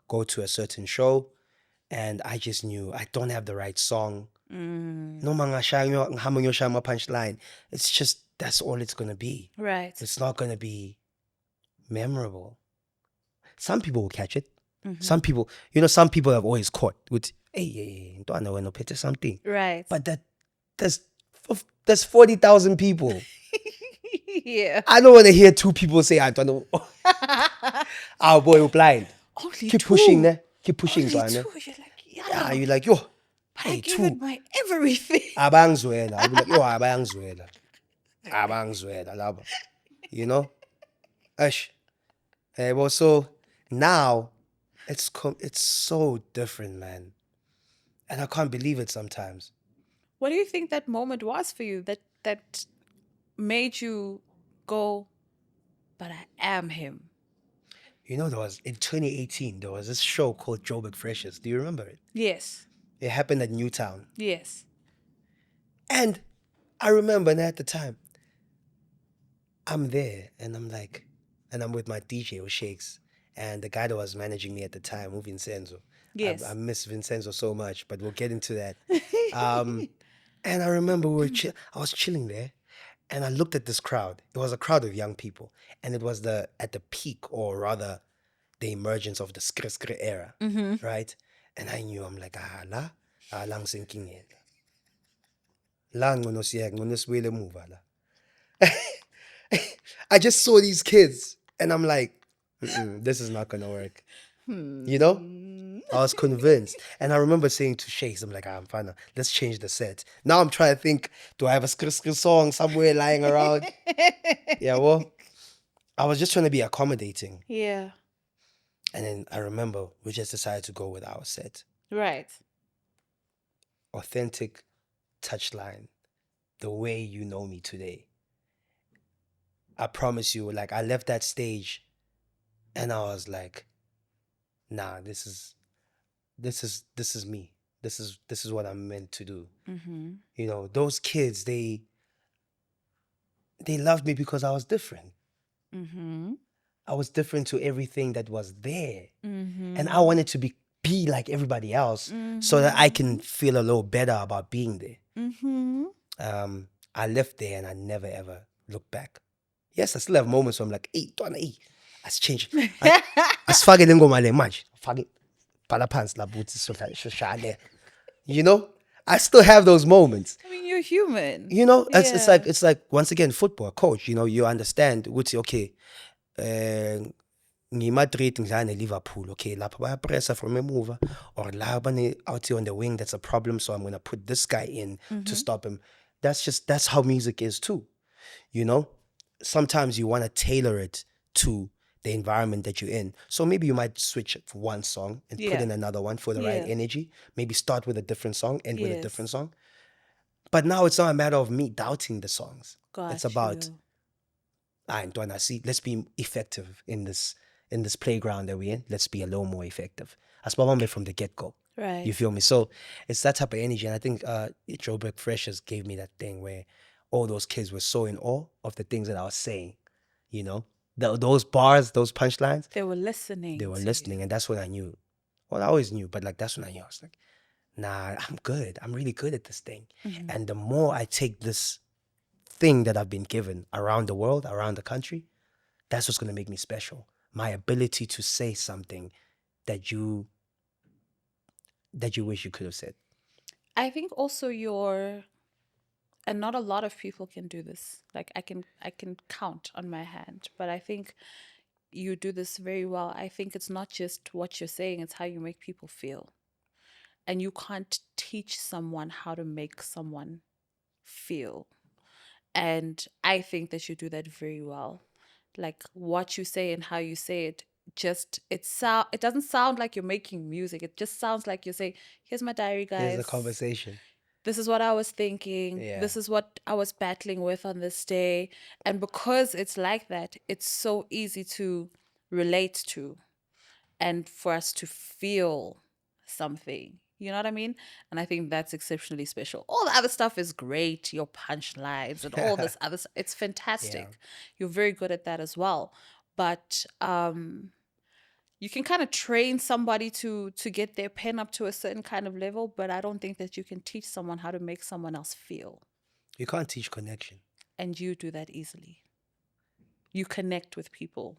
B: go to a certain show and I just knew I don't have the right song. No mga punchline. It's just, that's all it's going to be.
A: Right.
B: It's not going to be memorable. Some people will catch it. Some people, some people have always caught with, hey, don't know when to pitch something.
A: Right.
B: But there's 40,000 people.
A: Yeah.
B: I don't want to hear two people say, I don't know. Our boy will blind.
A: Only
B: Keep
A: two.
B: pushing there. Keep pushing,
A: Only
B: Dwane.
A: two. You're like, yeah.
B: Yeah, you're like, yo,
A: But I
B: hey,
A: gave it
B: two.
A: my everything.
B: Abangzwela. I'll be like, yo, abangzwela. Abangzwela, laba. You know? Ash. Hey, well, so now it's so different, man. And I can't believe it sometimes.
A: What do you think that moment was for you that made you go, but I am him?
B: You know, there was in 2018, there was this show called Joburg Freshers. Do you remember it?
A: Yes.
B: It happened at Newtown.
A: Yes.
B: And I remember at the time, I'm there and I'm like, and I'm with my DJ with Shakes. And the guy that was managing me at the time, Vincenzo.
A: Yes.
B: I miss Vincenzo so much, but we'll get into that. And I remember I was chilling there and I looked at this crowd. It was a crowd of young people. And it was at the peak, or rather the emergence of the skr era, right? And I knew, I'm like, lang sinking in. La ngono siya, ngono sibuyele emuva la. I just saw these kids and I'm like, this is not going to work. You know? I was convinced. And I remember saying to Shakes, I'm like, I'm fine. Let's change the set. Now I'm trying to think, do I have a skr song somewhere lying around? Yeah, well, I was just trying to be accommodating.
A: Yeah.
B: And then I remember we just decided to go with our set.
A: Right.
B: Authentic Touchline. The way you know me today. I promise you, like, I left that stage and I was like, nah, this is me. This is what I'm meant to do.
A: Mm-hmm.
B: You know, those kids, they loved me because I was different.
A: Mm-hmm.
B: I was different to everything that was there.
A: Mm-hmm.
B: And I wanted to be like everybody else, so that I can feel a little better about being there.
A: Mm-hmm.
B: I left there and I never ever looked back. Yes, I still have moments where I'm like, hey, Dwana, hey, that's changed. Asifake le ngoma le manje. Fake phala phansi la buthi soshale. You know? I still have those moments.
A: I mean, you're human.
B: You know,
A: Yeah.
B: it's like once again, football coach, you know, you understand ukuthi okay, ngi-Madrid ngidlala ne-Liverpool, okay, lapha bayapressa from emuva, or la out here on the wing, that's a problem, so I'm going to put this guy in to stop him. That's how music is too. You know, sometimes you want to tailor it to the environment that you're in. So maybe you might switch it for one song and put in another one for the right energy. Maybe start with a different song, end with a different song. But now it's not a matter of me doubting the songs. It's about, let's be effective in this playground that we're in. Let's be a little more effective. As from the get-go.
A: Right.
B: You feel me? So it's that type of energy. And I think Joburg Freshers gave me that thing where all those kids were so in awe of the things that I was saying. You know? Those bars, those punchlines.
A: They were listening.
B: They were listening. And that's when I knew. Well, I always knew, but like that's when I knew. I was like, nah, I'm good. I'm really good at this thing. And the more I take this thing that I've been given around the world, around the country, that's what's going to make me special. My ability to say something that you wish you could have said.
A: I think also and not a lot of people can do this. Like I can count on my hand, but I think you do this very well. I think it's not just what you're saying, it's how you make people feel. And you can't teach someone how to make someone feel. And I think that you do that very well. Like what you say and how you say it, it doesn't sound like you're making music. It just sounds like you're saying, here's my diary, guys.
B: Here's a conversation.
A: This is what I was thinking.
B: Yeah.
A: This is what I was battling with on this day. And because it's like that, it's so easy to relate to and for us to feel something. You know what I mean? And I think that's exceptionally special. All the other stuff is great, your punchlines and all this other stuff. It's fantastic.
B: Yeah.
A: You're very good at that as well. But you can kind of train somebody to get their pen up to a certain kind of level, but I don't think that you can teach someone how to make someone else feel.
B: You can't teach connection.
A: And you do that easily. You connect with people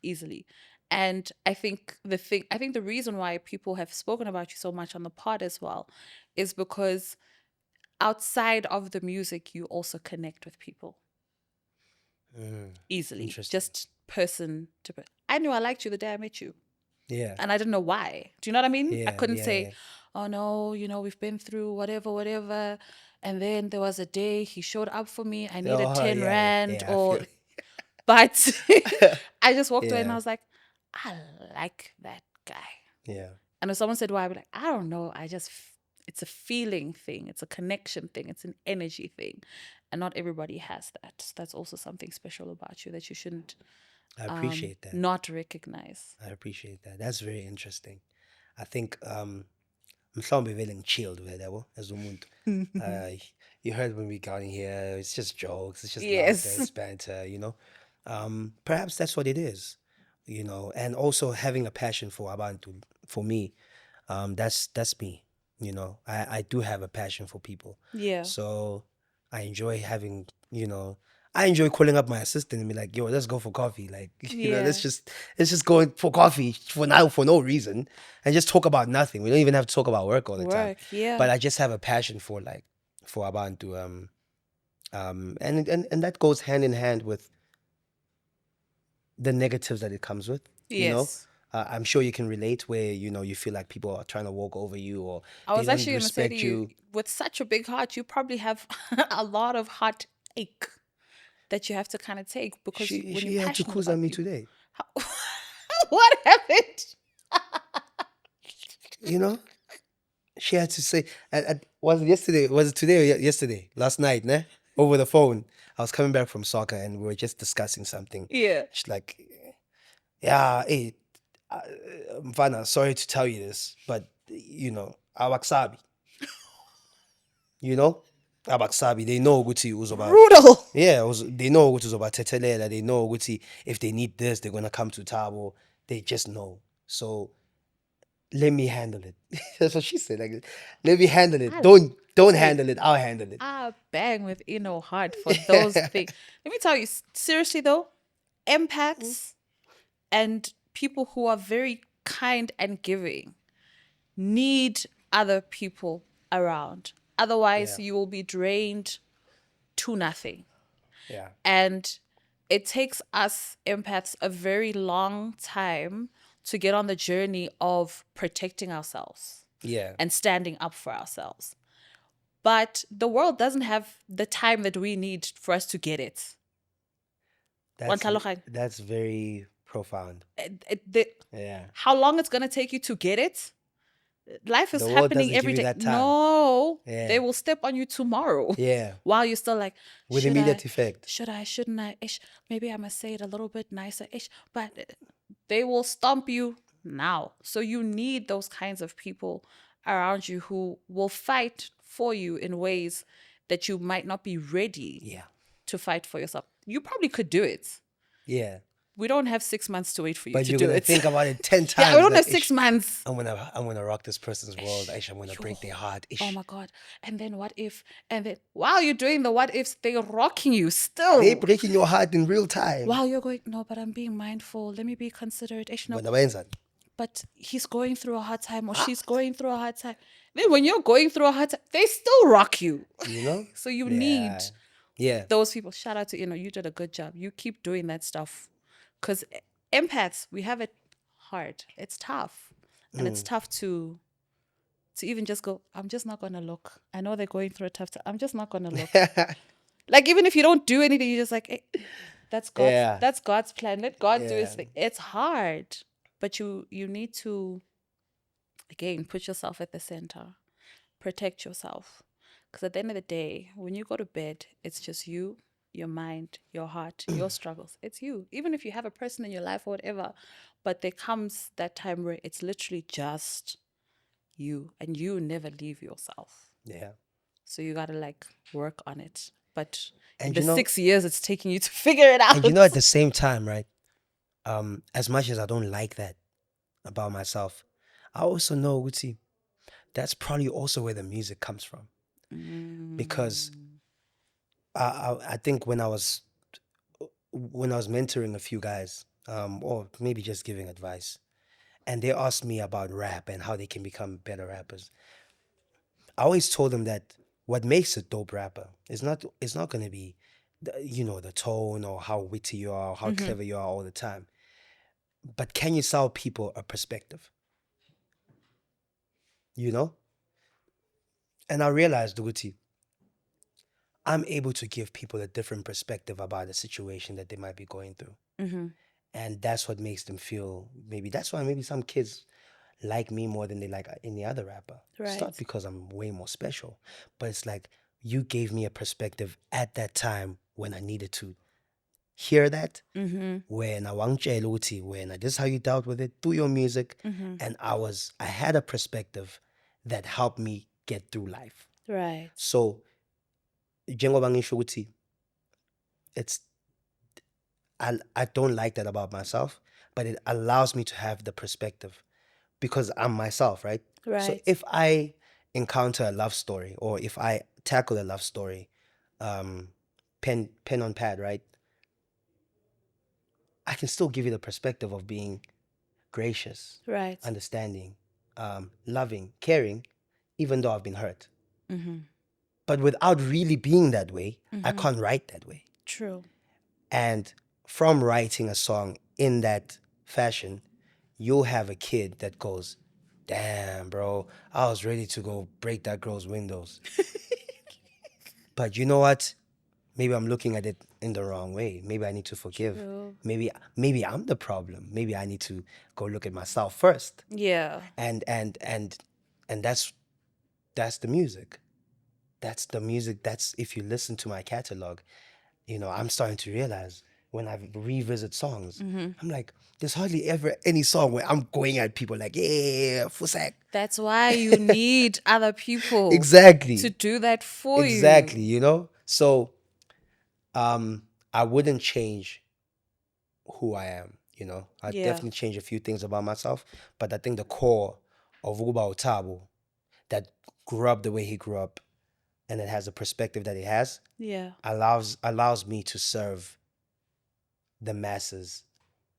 A: easily. And I think the reason why people have spoken about you so much on the pod as well is because outside of the music, you also connect with people easily. Just person to person. I knew I liked you the day I met you.
B: Yeah.
A: And I didn't know why. Do you know what I mean? I
B: Yeah.
A: couldn't
B: Yeah.
A: say,
B: Yeah.
A: oh no, we've been through whatever. And then there was a day he showed up for me. I needed
B: Oh
A: 10
B: yeah. Yeah.
A: rand
B: Yeah. I
A: or,
B: feel.
A: but I just walked away and I
B: Yeah.
A: was like, I like that guy.
B: Yeah.
A: And if someone said why, I'd be like, I don't know. It's a feeling thing. It's a connection thing. It's an energy thing. And not everybody has that. That's also something special about you that you shouldn't
B: I appreciate that.
A: not recognize.
B: I appreciate that. That's very interesting. I think mhlawumbe vele ngichilled with yabo as umuntu. You heard when we got in here, it's just jokes, it's just laughter,
A: Yes.
B: it's banter, you know. Perhaps that's what it is, you know, and also having a passion for abantu for me, that's me, you know. I do have a passion for people.
A: Yeah.
B: So I enjoy having, you know, I enjoy calling up my assistant and be like, yo, let's go for coffee. Like, you know,
A: Yeah.
B: let's just go for coffee for now for no reason and just talk about nothing. We don't even have to talk about work all the time.
A: Work, yeah.
B: But I just have a passion for like for abantu. And that goes hand in hand with the negatives that it comes with. You know?
A: Yes.
B: I'm sure you can relate where, you know, you feel like people are trying to walk over you or
A: I
B: they
A: was
B: don't
A: actually going to say to
B: respect
A: you, with such a big heart, you probably have a lot of heartache that you have to kind of take because when
B: She
A: you're
B: had to
A: passionate
B: cruise
A: about
B: on me
A: people.
B: today.
A: What happened?
B: You know? She had to say, was it yesterday? Was it today or yesterday? Last night, ne? Over the phone. I was coming back from soccer and we were just discussing something.
A: Yeah.
B: She's like, yeah, hey, Mfana, sorry to tell you this, but, you know, Awaksabi. You know? Awaksabi, they know Guti was about.
A: Brutal.
B: Yeah, they know Guti was about Tetelela. They know Guti, if they need this, they're going to come to Tabo. They just know. So, let me handle it. That's what she said. Like, let me handle it. Don't handle it. I'll handle it.
A: I bang with inner heart for those things. Let me tell you, seriously though, empaths and people who are very kind and giving need other people around. Otherwise,
B: Yeah.
A: you will be drained to nothing.
B: Yeah.
A: And it takes us empaths a very long time to get on the journey of protecting ourselves
B: Yeah.
A: and standing up for ourselves. But the world doesn't have the time that we need for us to get it.
B: That's very profound. Yeah.
A: How long it's going to take you to get it? Life is
B: The world
A: happening
B: doesn't
A: every
B: give you
A: day.
B: that time.
A: No,
B: Yeah.
A: they will step on you tomorrow.
B: Yeah.
A: While you're still like,
B: With
A: should
B: immediate
A: I,
B: effect.
A: should I, shouldn't I? Ish, maybe I must say it a little bit nicer. Ish, but they will stomp you now. So you need those kinds of people around you who will fight for you in ways that you might not be ready
B: Yeah.
A: to fight for yourself. You probably could do it.
B: Yeah.
A: We don't have 6 months to wait for you
B: But
A: to
B: you're
A: do
B: gonna
A: it.
B: think about it 10 times.
A: Yeah, we don't
B: like,
A: have 6 months.
B: I'm gonna rock this person's world. I'm gonna break their heart.
A: Oh my God. And then what if? And then while you're doing the what ifs, they're rocking you still.
B: They breaking your heart in real time.
A: While you're going, no, but I'm being mindful. Let me be considerate. No,
B: But
A: but he's going through a hard time or she's going through a hard time. Then when you're going through a hard time, they still rock you.
B: you know?
A: So you need
B: Yeah.
A: those people. Shout out to, you did a good job. You keep doing that stuff. Because empaths, we have it hard. It's tough. And it's tough to even just go, I'm just not going to look. I know they're going through a tough time. I'm just not going to look. Like, even if you don't do anything, you're just like, hey, that's God's plan. Let God do his thing. It's hard. But you need to, again, put yourself at the center. Protect yourself. Because at the end of the day, when you go to bed, it's just you, your mind, your heart, your struggles. It's you. Even if you have a person in your life or whatever, but there comes that time where it's literally just you and you never leave yourself.
B: Yeah.
A: So you got to like work on it. But
B: And
A: the 6 years it's taking you to figure it out.
B: And at the same time, right? As much as I don't like that about myself, I also know, Uti, that's probably also where the music comes from. Because I think when I was mentoring a few guys, or maybe just giving advice, and they asked me about rap and how they can become better rappers, I always told them that what makes a dope rapper is not going to be, the tone or how witty you are, or how clever you are all the time. But can you sell people a perspective? You know? And I realized, Duguti, I'm able to give people a different perspective about the situation that they might be going through.
A: Mm-hmm.
B: And that's what makes them feel, maybe that's why maybe some kids like me more than they like any other rapper. It's
A: Right.
B: not because I'm way more special, but it's like you gave me a perspective at that time when I needed to hear that.
A: Mm-hmm.
B: When I want when this is how you dealt with it through your music,
A: Mm-hmm.
B: and I had a perspective that helped me get through life.
A: Right.
B: So njengoba ngisho ukuthi it's I don't like that about myself, but it allows me to have the perspective because I'm myself, right? So
A: Right.
B: if I encounter a love story or if I tackle a love story, pen on pad, right? I can still give you the perspective of being gracious,
A: Right.
B: understanding, loving, caring, even though I've been hurt.
A: Mm-hmm.
B: But without really being that way, I
A: Mm-hmm.
B: can't write that way.
A: True.
B: And from writing a song in that fashion, you'll have a kid that goes, damn, bro, I was ready to go break that girl's windows. But you know what? Maybe I'm looking at it in the wrong way. Maybe I need to forgive.
A: True.
B: Maybe I'm the problem. Maybe I need to go look at myself first.
A: Yeah.
B: And that's the music. That's the music. That's, if you listen to my catalog, you know, I'm starting to realize when I revisit songs, I'm like, there's hardly ever any song where I'm going at people like, yeah, fusak.
A: That's why you need other people
B: Exactly.
A: to do that for
B: Exactly,
A: you.
B: you know? So I wouldn't change who I am, you know? I'd
A: Yeah.
B: definitely change a few things about myself, but I think the core of Uba Otabo, that grew up the way he grew up and that has a perspective that he has,
A: Yeah.
B: allows me to serve the masses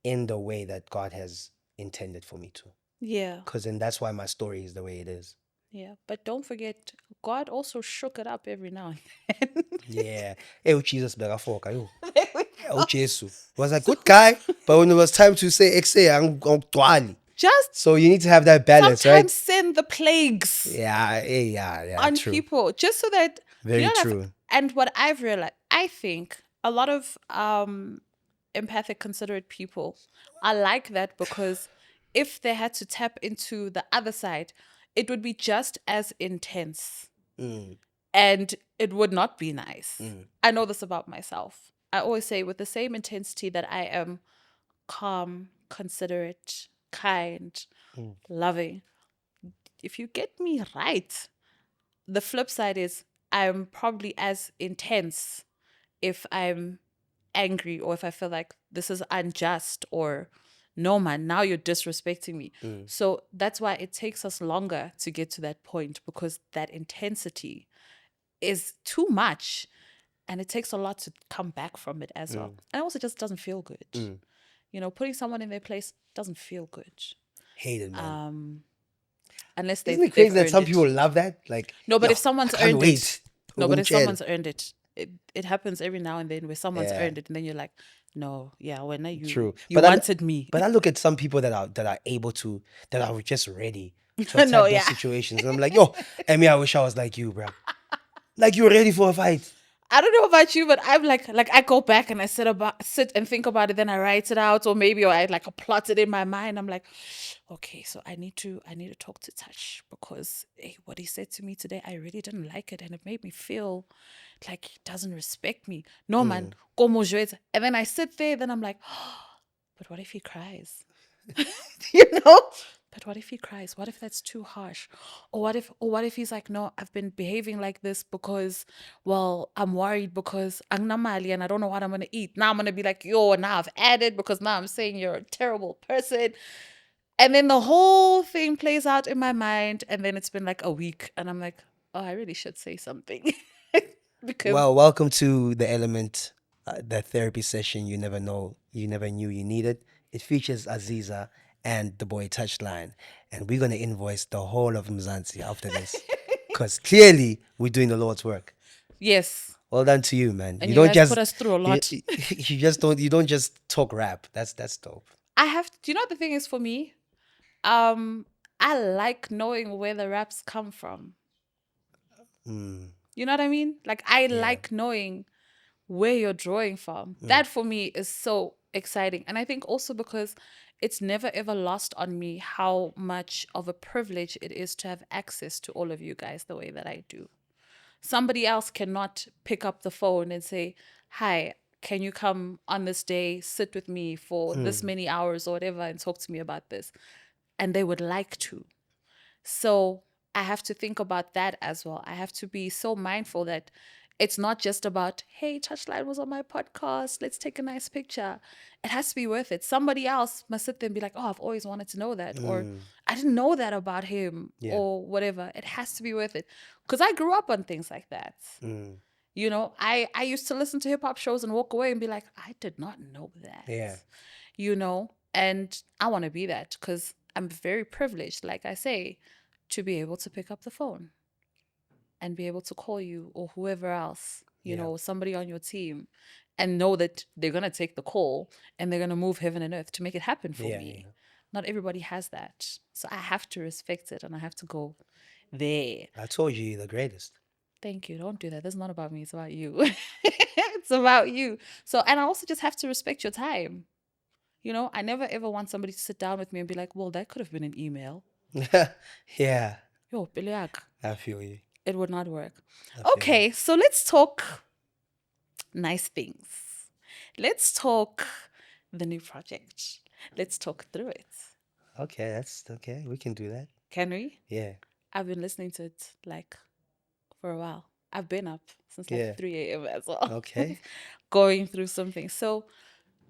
B: in the way that God has intended for me to.
A: Yeah.
B: Because then that's why my story is the way it is.
A: Yeah. But don't forget, God also shook it up every now and then.
B: Yeah. Hey, Jesus Begafoka, yo. Oh, Jesus was a good guy, but when it was time to say XA, I'm twali.
A: Just
B: So you need to have that balance,
A: sometimes
B: right?
A: send the plagues
B: Yeah,
A: on
B: true.
A: people just so that
B: Very
A: you don't have.
B: true.
A: And what I've realized, I think a lot of empathic, considerate people are like that because if they had to tap into the other side, it would be just as intense
B: Mm,
A: and it would not be nice.
B: mm,
A: I know this about myself. I always say, with the same intensity that I am calm, considerate, kind,
B: mm.
A: loving, if you get me right, the flip side is I'm probably as intense if I'm angry or if I feel like this is unjust or no, man, now you're disrespecting me. So that's why it takes us longer to get to that point, because that intensity is too much and it takes a lot to come back from it as well. And also just doesn't feel good. You know, putting someone in their place doesn't feel good.
B: Hate it, man.
A: Unless
B: Isn't it
A: they've
B: crazy that
A: earned
B: some
A: it.
B: people love that? Like,
A: No, but
B: yo,
A: if someone's
B: I can't
A: earned
B: wait.
A: it. No, but if
B: Ugumtshela.
A: someone's earned it, it happens every now and then where someone's
B: Yeah.
A: earned it, and then you're like, no, yeah, when
B: True.
A: you
B: But
A: wanted me.
B: But I look at some people that are able to, that are just ready to
A: No,
B: attack those
A: yeah.
B: situations. And I'm like, yo, Emmy, I wish I was like you, bro. Like you're ready for a fight.
A: I don't know about you, but I'm like I go back and I sit and think about it, then I write it out, or maybe I plot it in my mind. I'm like, okay, so I need to talk to Touch because what he said to me today, I really didn't like it, and it made me feel like he doesn't respect me. No man, como joeta. And then I sit there, then I'm like, but what if he cries? You know? But what if he cries? What if that's too harsh? Or what if he's like, no, I've been behaving like this because, well, I'm worried because I'm namali and I don't know what I'm gonna eat. Now I'm gonna be like, yo, now I've added because now I'm saying you're a terrible person. And then the whole thing plays out in my mind, and then it's been like a week, and I'm like, oh, I really should say something. Because
B: Well, welcome to the Element, the therapy session you never knew you needed. It features Azizzar and the boy Touchline, and we're gonna invoice the whole of Mzansi after this, because clearly we're doing the Lord's work.
A: yes.
B: Well done to you, man.
A: And
B: You
A: you
B: don't
A: guys
B: just
A: put us through a lot.
B: you don't just talk rap. That's dope.
A: do you know what the thing is for me? Um, I like knowing where the raps come from.
B: Mm,
A: You know what I mean? Like I
B: yeah.
A: like knowing where you're drawing from.
B: Mm,
A: That for me is so exciting. And I think also because it's never ever lost on me how much of a privilege it is to have access to all of you guys the way that I do. Somebody else cannot pick up the phone and say, "Hi, can you come on this day, sit with me for this
B: mm,
A: many hours or whatever and talk to me about this?" And they would like to. So I have to think about that as well. I have to be so mindful that it's not just about, hey, Touchline was on my podcast. Let's take a nice picture. It has to be worth it. Somebody else must sit there and be like, oh, I've always wanted to know that. Or
B: mm,
A: I didn't know that about him
B: yeah.
A: or whatever. It has to be worth it. Because I grew up on things like that.
B: Mm,
A: You know, I used to listen to hip hop shows and walk away and be like, I did not know that.
B: yeah.
A: You know, and I want to be that because I'm very privileged, like I say, to be able to pick up the phone and be able to call you or whoever else, you
B: Yeah.
A: know, somebody on your team and know that they're going to take the call and they're going to move heaven and earth to make it happen for
B: Yeah.
A: me.
B: Yeah.
A: Not everybody has that. So I have to respect it and I have to go there.
B: I told you you're the greatest.
A: Thank you. Don't do that. That's not about me. It's about you. It's about you. So, and I also just have to respect your time. You know, I never ever want somebody to sit down with me and be like, well, that could have been an email.
B: Yeah.
A: Yo, Biliak.
B: I feel you.
A: It would not work.
B: I feel you.
A: Okay, so let's talk nice things. Let's talk the new project. Let's talk through it.
B: Okay, that's okay. We can do that.
A: Can we?
B: Yeah.
A: I've been listening to it like for a while. I've been up since like
B: Yeah.
A: 3 a.m. as well,
B: Okay.
A: going through something. So,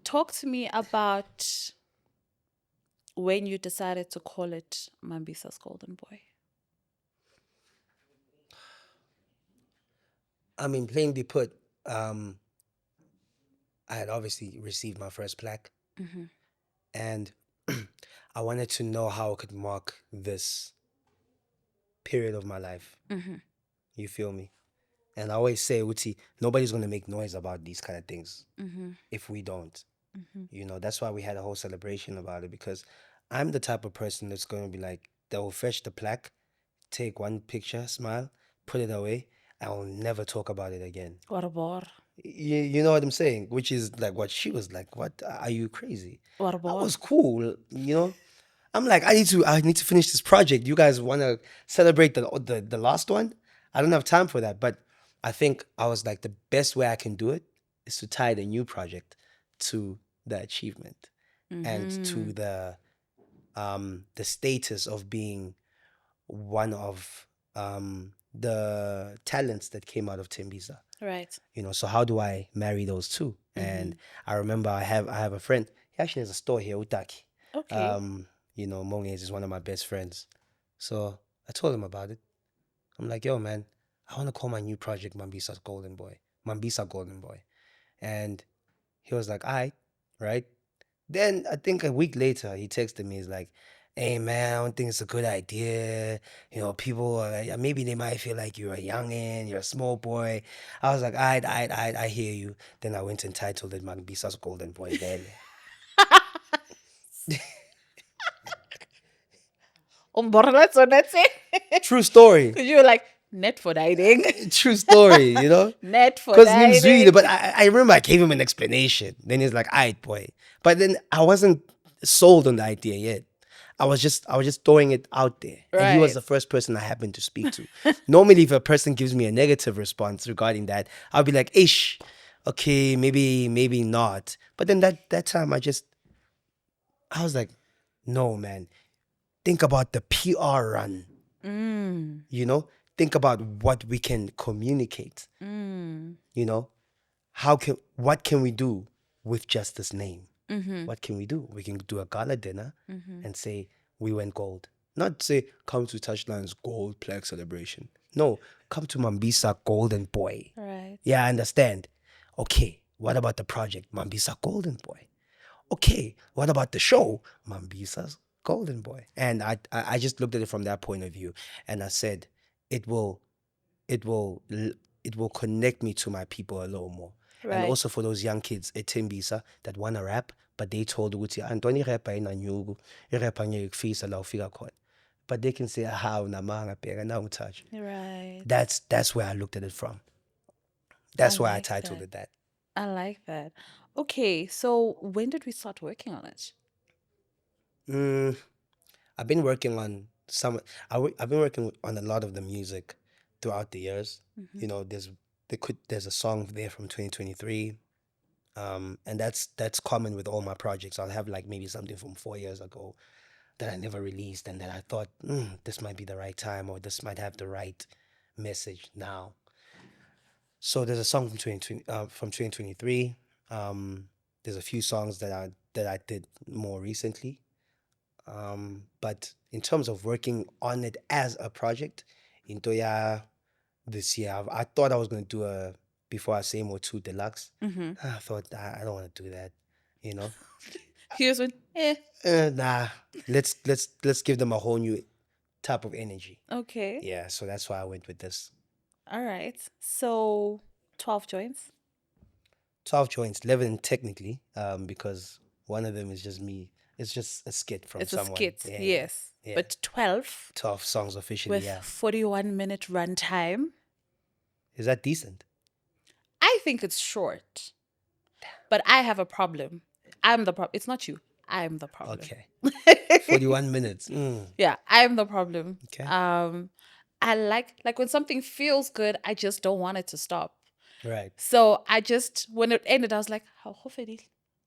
A: talk to me about when you decided to call it Mambisa's Golden Boy.
B: I mean, plainly put, I had obviously received my first plaque,
A: Mm-hmm.
B: and I wanted to know how I could mark this period of my life.
A: Mm-hmm.
B: You feel me? And I always say, Uti, nobody's gonna make noise about these kind of things
A: Mm-hmm.
B: if we don't.
A: Mm-hmm.
B: You know, that's why we had a whole celebration about it, because I'm the type of person that's gonna be like, they'll fetch the plaque, take one picture, smile, put it away, and I'll never talk about it again.
A: What a bore.
B: You know what I'm saying? Which is like what she was like. What are you crazy?
A: What a
B: That
A: bore.
B: was cool, you know. I'm like, I need to finish this project. You guys want to celebrate the last one? I don't have time for that. But I think I was like, the best way I can do it is to tie the new project to the achievement and
A: Mm-hmm.
B: to the status of being one of the talents that came out of Timbisa.
A: Right.
B: You know, so how do I marry those two? And I remember I have a friend. He actually has a store here, Utaki.
A: Okay.
B: You know, Monges is one of my best friends. So I told him about it. I'm like, yo, man, I want to call my new project Mambisa Golden Boy. Mambisa Golden Boy. And he was like, all right. Then I think a week later, he texted me. He's like, hey, man, I don't think it's a good idea. You know, people, maybe they might feel like you're a youngin', you're a small boy. I was like, I hear you. Then I went and titled it Mambisa's Golden Boy. Then
A: So that's it.
B: true story.
A: Because you were like, net for dieting.
B: True story, you know?
A: Net for
B: Because Nimzui,
A: dieting.
B: but I remember I gave him an explanation. Then he's like, "Aight, boy." But then I wasn't sold on the idea yet. I was just throwing it out there. And he was
A: Right.
B: the first person I happened to speak to. Normally, if a person gives me a negative response regarding that, I'll be like, ish, okay, maybe not. But then that time I was like, no, man. Think about the PR run.
A: Mm.
B: You know? Think about what we can communicate.
A: Mm.
B: You know? What can we do with just this name?
A: Mm-hmm.
B: What can we do? We can do a gala dinner
A: Mm-hmm.
B: and say we went gold. Not say come to Touchline's gold plaque celebration. No, come to Mambisa Golden Boy.
A: Right.
B: Yeah, I understand. Okay, what about the project Mambisa Golden Boy? Okay, what about the show Mambisa's Golden Boy? And I just looked at it from that point of view, and I said it will it will connect me to my people a little more. And
A: Right.
B: also for those young kids at Mambisa that want to rap, but they told ukuthi Antoni rapper inanyuku, irapper ngekufisa la ufika khona. But they can say how namanga bheka na touch.
A: Right.
B: That's where I looked at it from.
A: I
B: That's why I
A: like
B: titled
A: that.
B: it that.
A: I like that. Okay, so when did we start working on it?
B: Mm, I've been working on I've been working on a lot of the music throughout the years. You know, there's a song there from 2023. And that's common with all my projects. I'll have like maybe something from 4 years ago that I never released, and that I thought this might be the right time, or this might have the right message now. So there's a song from 2023. There's a few songs that I did more recently. But in terms of working on it as a project, into this year, I thought I was going to do a Before I Say More 2 Deluxe. I thought I don't want to do that, you know.
A: Here's when,
B: Nah, let's give them a whole new type of energy.
A: okay.
B: Yeah, so that's why I went with this.
A: All right. So 12 joints.
B: 12 joints, 11 technically, because one of them is just me. It's just a skit from
A: It's a
B: someone.
A: skit,
B: Yeah,
A: yes.
B: yeah.
A: But 12
B: 12 songs officially,
A: with
B: yeah.
A: 41-minute runtime.
B: Is that decent?
A: I think it's short. But I have a problem. I'm the problem. It's not you. I'm the problem.
B: Okay. 41 minutes.
A: Yeah, I'm the problem.
B: Okay.
A: I like when something feels good, I just don't want it to stop.
B: Right.
A: So I just, when it ended, I was like, how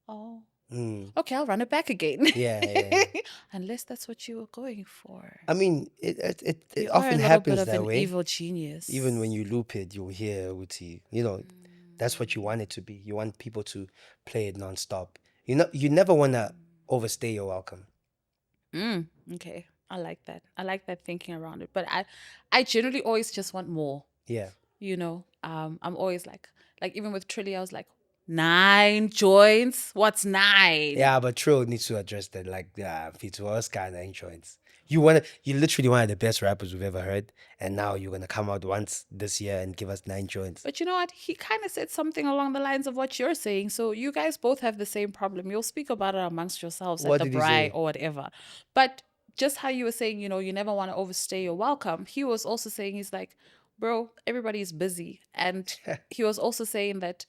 A: oh,
B: Mm.
A: okay, I'll run it back again.
B: Yeah.
A: Unless that's what you were going for.
B: I mean, it
A: You are a
B: often
A: little
B: happens
A: bit of
B: that
A: an
B: way.
A: evil genius.
B: Even when you loop it, you'll hear Uti. You know, that's what you want it to be. You want people to play it nonstop. You never want to overstay your welcome.
A: Okay, I like that. I like that thinking around it. But I generally always just want more.
B: Yeah.
A: You know, I'm always like even with Trilly, I was like, 9 joints. What's 9?
B: Yeah, but Trill needs to address that. Like, yeah, Fitu Oscar 9 joints. You literally one of the best rappers we've ever heard, and now you're gonna come out once this year and give us 9 joints.
A: But you know what? He kind of said something along the lines of what you're saying. So you guys both have the same problem. You'll speak about it amongst yourselves
B: What
A: at the
B: did he say?
A: braai or whatever. But just how you were saying, you know, you never want to overstay your welcome. He was also saying, he's like, bro, everybody's busy. And he was also saying that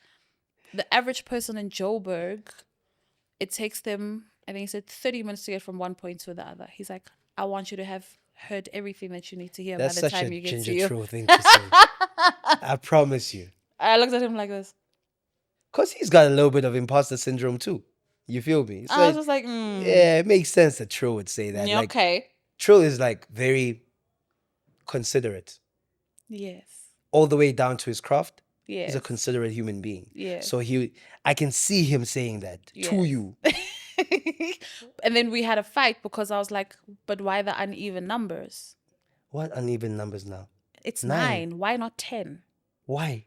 A: the average person in Joburg, it takes them, I think he said 30 minutes to get from one point to the other. He's like, I want you to have heard everything that you need to hear
B: That's
A: by the
B: such
A: time
B: a
A: you get
B: ginger
A: to you.
B: Trill thing to say. I promise you.
A: I looked at him like this.
B: Because he's got a little bit of imposter syndrome too. You feel me?
A: I was just like,
B: yeah, it makes sense that Trill would say that.
A: yeah,
B: Like,
A: okay.
B: Trill is like very considerate.
A: Yes.
B: All the way down to his craft.
A: Yes.
B: He's a considerate human being.
A: Yes.
B: So I can see him saying that to
A: Yes.
B: you.
A: And then we had a fight because I was like, but why the uneven numbers?
B: What uneven numbers now?
A: It's
B: 9.
A: 9. Why not 10?
B: Why?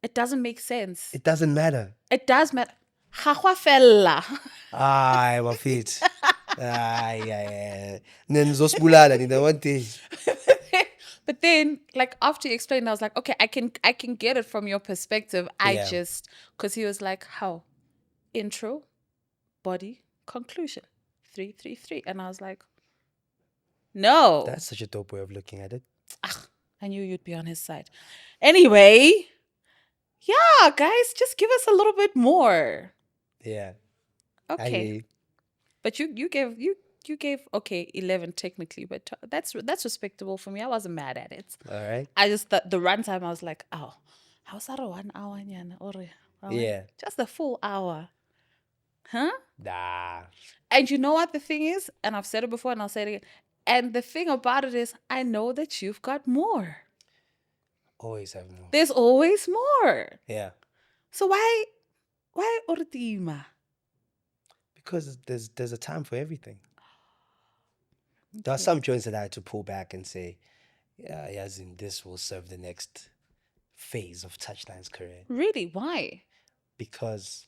A: It doesn't make sense.
B: It doesn't matter.
A: It does matter. Gagwa fella.
B: Ay, mafit. Ay, yeah. Nenzosbulala nina one thing.
A: But then, like after you explained, I was like, okay, I can get it from your perspective.
B: Yeah.
A: Because he was like, how? Intro, body, conclusion. 3, 3, 3. And I was like, no.
B: That's such a dope way of looking at it.
A: I knew you'd be on his side. Anyway, yeah, guys, just give us a little bit more.
B: Yeah.
A: Okay. But you gave okay 11 technically, but that's respectable for me. I wasn't mad at it.
B: All right.
A: I just thought the runtime, I was like, oh, how's that a 1 hour?
B: Yeah.
A: Just a full hour. Huh?
B: Nah.
A: And you know what the thing is? And I've said it before and I'll say it again. And the thing about it is, I know that you've got more.
B: Always have more.
A: There's always more.
B: Yeah.
A: So why Ortima?
B: Because there's a time for everything. There are some joints that I had to pull back and say, yeah, as in this will serve the next phase of Touchline's career.
A: Really? Why?
B: Because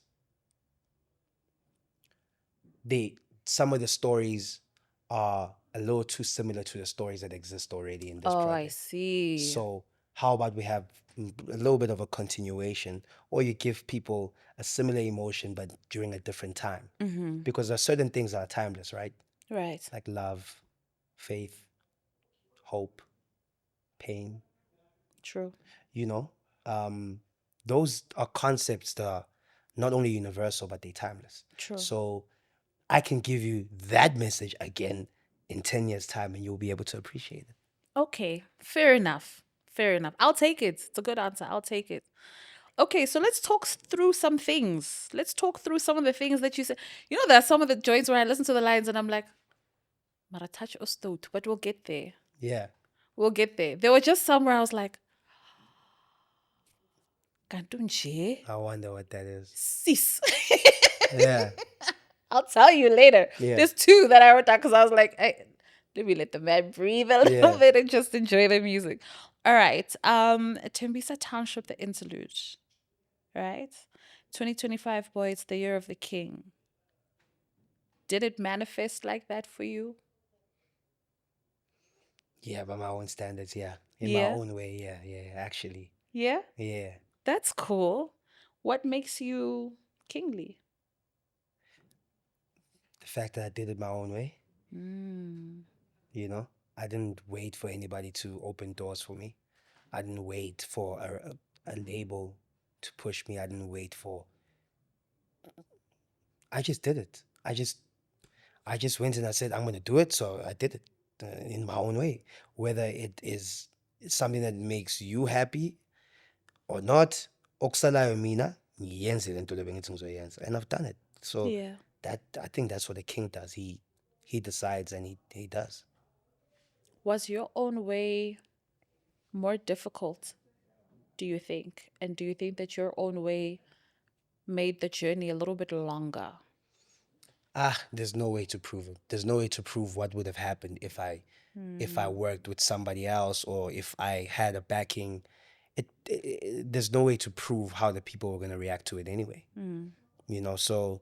B: some of the stories are a little too similar to the stories that exist already in this project.
A: I see.
B: So how about we have a little bit of a continuation, or you give people a similar emotion but during a different time? Because there are certain things that are timeless, right?
A: Right.
B: Like love, faith, hope, pain,
A: True.
B: you know? Those are concepts that are not only universal, but they're timeless.
A: True.
B: So I can give you that message again in 10 years' time and you'll be able to appreciate it.
A: Okay. Fair enough. Fair enough. I'll take it. It's a good answer. I'll take it. Okay, so let's talk through some things. Let's talk through some of the things that you said. You know, there are some of the joints where I listen to the lines and I'm like, Mara touch or stout, but we'll get there.
B: Yeah.
A: We'll get there. There were just some where I was like, Kantunche,
B: I wonder what that is.
A: sis.
B: Yeah.
A: I'll tell you later.
B: Yeah.
A: There's two that I wrote down because I was like, hey, let me let the man breathe a little
B: Yeah.
A: bit and just enjoy the music. All right. Tembisa Township, the interlude. Right? 2025, boy, it's the year of the king. Did it manifest like that for you?
B: Yeah, by my own standards, yeah. In my
A: Yeah.
B: own way, yeah, actually.
A: Yeah?
B: Yeah.
A: That's cool. What makes you kingly?
B: The fact that I did it my own way,
A: Mm.
B: you know, I didn't wait for anybody to open doors for me. I didn't wait for a label to push me. I didn't wait for. I just did it. I just went and I said I'm going to do it, so I did it in my own way. Whether it is something that makes you happy or not, okusalayo mina ngiyenze lento le bengithi ngizoyenza, and I've done it. So
A: Yeah.
B: that I think that's what a king does. He decides and he does.
A: Was your own way more difficult, do you think? And do you think that your own way made the journey a little bit longer?
B: There's no way to prove it. There's no way to prove what would have happened if I worked with somebody else or if I had a backing. There's no way to prove how the people were going to react to it anyway. You know, so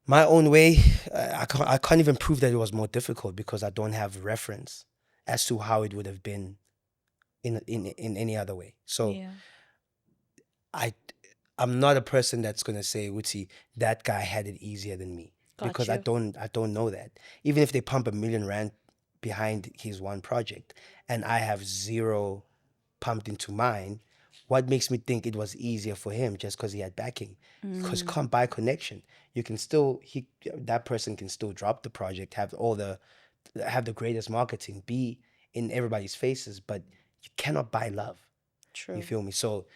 B: my own way, I can't even prove that it was more difficult because I don't have reference as to how it would have been in any other way. So
A: Yeah.
B: I'm not a person that's gonna say, Uti, that guy had it easier than me.
A: Got
B: Because
A: you.
B: I don't know that. Even if they pump R1 million behind his one project and I have zero pumped into mine, what makes me think it was easier for him just because he had backing? Because you can't buy connection. You can still that person can still drop the project, have the greatest marketing, be in everybody's faces, but you cannot buy love.
A: True.
B: You feel me? So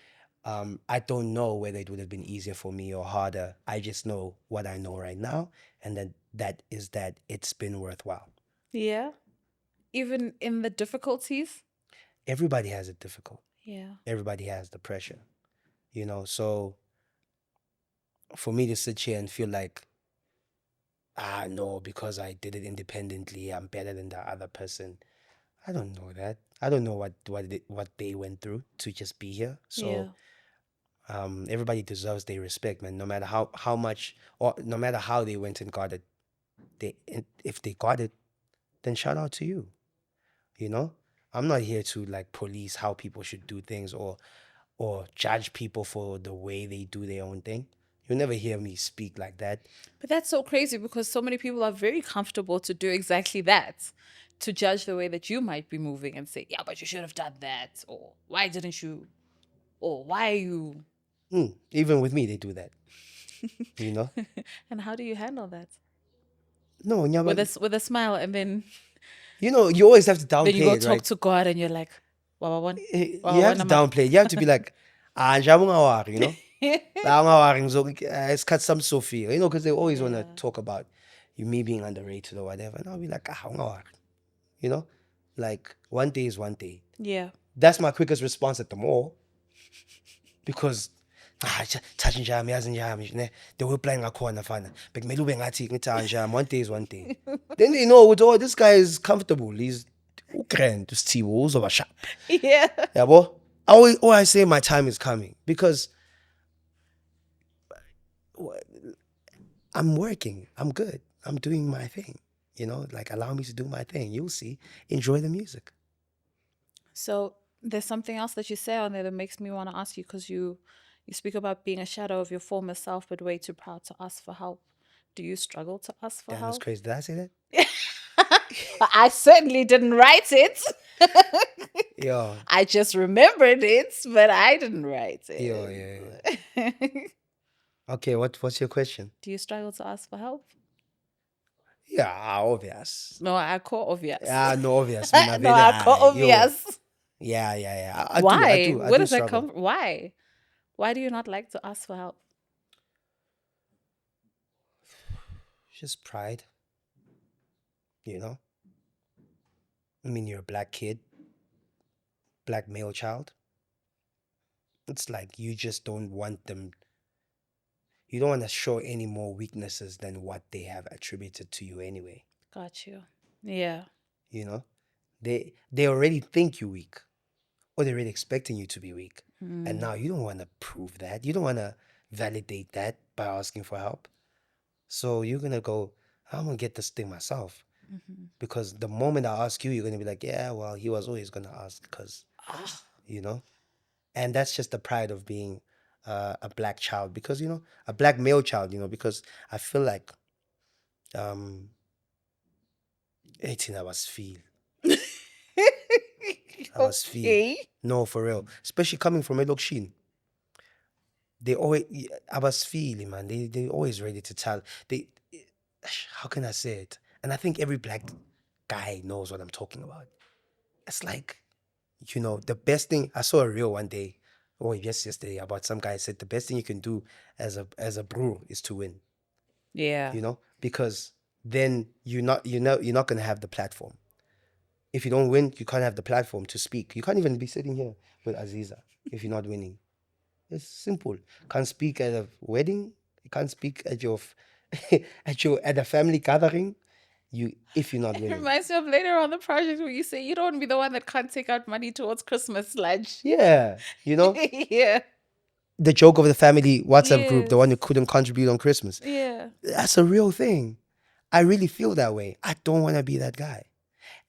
B: I don't know whether it would have been easier for me or harder. I just know what I know right now, and then that is that it's been worthwhile.
A: Yeah. Even in the difficulties?
B: Everybody has it difficult.
A: Yeah.
B: Everybody has the pressure, you know. So for me to sit here and feel like, no, because I did it independently, I'm better than the other person. I don't know that. I don't know what they went through to just be here. So everybody deserves their respect, man. No matter how much or no matter how they went and got it, if they got it, then shout out to you. You know, I'm not here to like police how people should do things or judge people for the way they do their own thing. You'll never hear me speak like that.
A: But that's so crazy because so many people are very comfortable to do exactly that, to judge the way that you might be moving and say, yeah, but you should have done that, or why didn't you, or why are you?
B: Even with me, they do that. You know?
A: And how do you handle that?
B: No,
A: With a smile, and then
B: you know, you always have to
A: then you
B: downplay
A: go
B: it,
A: talk
B: right?
A: to God, and you're like,
B: You have to downplay it. You have to be like, njabu ungawari, you know? La ungawari isikhathi sami sofika. You know, because they always want to talk about me being underrated or whatever. And I'll be like, ungawari. You know? Like, one day is one day.
A: Yeah.
B: That's my quickest response at the mall. Because thatha njami yazi njami ne the way playing ngakhona fana bekumele ube ngathi ngithi njami one day is one day. Then they know oh, this guy is comfortable, he's grand, usithibo uzoba sharp.
A: Yeah.
B: Yabo, I say my time is coming because I'm working, I'm good, I'm doing my thing, you know, like allow me to do my thing. You'll see, enjoy the music.
A: So There's something else that you say on there that makes me want to ask you, because you speak about being a shadow of your former self, but way too proud to ask for help. Do you struggle to ask for
B: Damn, that's
A: help?
B: crazy. Did I say that?
A: I certainly didn't write it.
B: Yo,
A: I just remembered it, but I didn't write
B: yo,
A: it.
B: yeah. Okay, what's your question?
A: Do you struggle to ask for help?
B: Yeah, obvious.
A: No, I call obvious.
B: Yeah, no, obvious. Me na
A: No,
B: vele,
A: I call
B: yo.
A: obvious.
B: Yeah. I
A: Why?
B: do
A: Where does that
B: struggle.
A: come from? Why? Why do you not like to ask for help?
B: Just pride, you know? I mean, you're a black kid, black male child. It's like you just don't want them, you don't want to show any more weaknesses than what they have attributed to you anyway,
A: Got you. Yeah.
B: you know? They already think you weak, or they're already expecting you to be weak. And now you don't want to prove that. You don't want to validate that by asking for help. So you're going to go, I'm going to get this thing myself. Because the moment I ask you, you're going to be like, yeah, well, he was always going to ask because, you know? And that's just the pride of being a black child. Because, you know, a black male child, you know, because I feel like 18 I was feel. I was feel. No, for real. Especially coming from Edok Sheen. They always, I was feeling, man. They always ready to tell. How can I say it? And I think every black guy knows what I'm talking about. It's like, you know, the best thing, I saw a reel one day, or yes, yesterday, about some guy said the best thing you can do as a bro is to win.
A: Yeah.
B: You know, because then you're not gonna have the platform. If you don't win, you can't have the platform to speak. You can't even be sitting here with Azizzar if you're not winning. It's simple. Can't speak at a wedding. You can't speak at your at a family gathering. If you're not
A: It
B: winning.
A: reminds me of later on the project where you say you don't want to be the one that can't take out money towards Christmas lunch.
B: Yeah, you know
A: Yeah.
B: the joke of the family WhatsApp group, the one who
A: Yes.
B: couldn't contribute on Christmas.
A: Yeah.
B: That's a real thing. I really feel that way. I don't want to be that guy.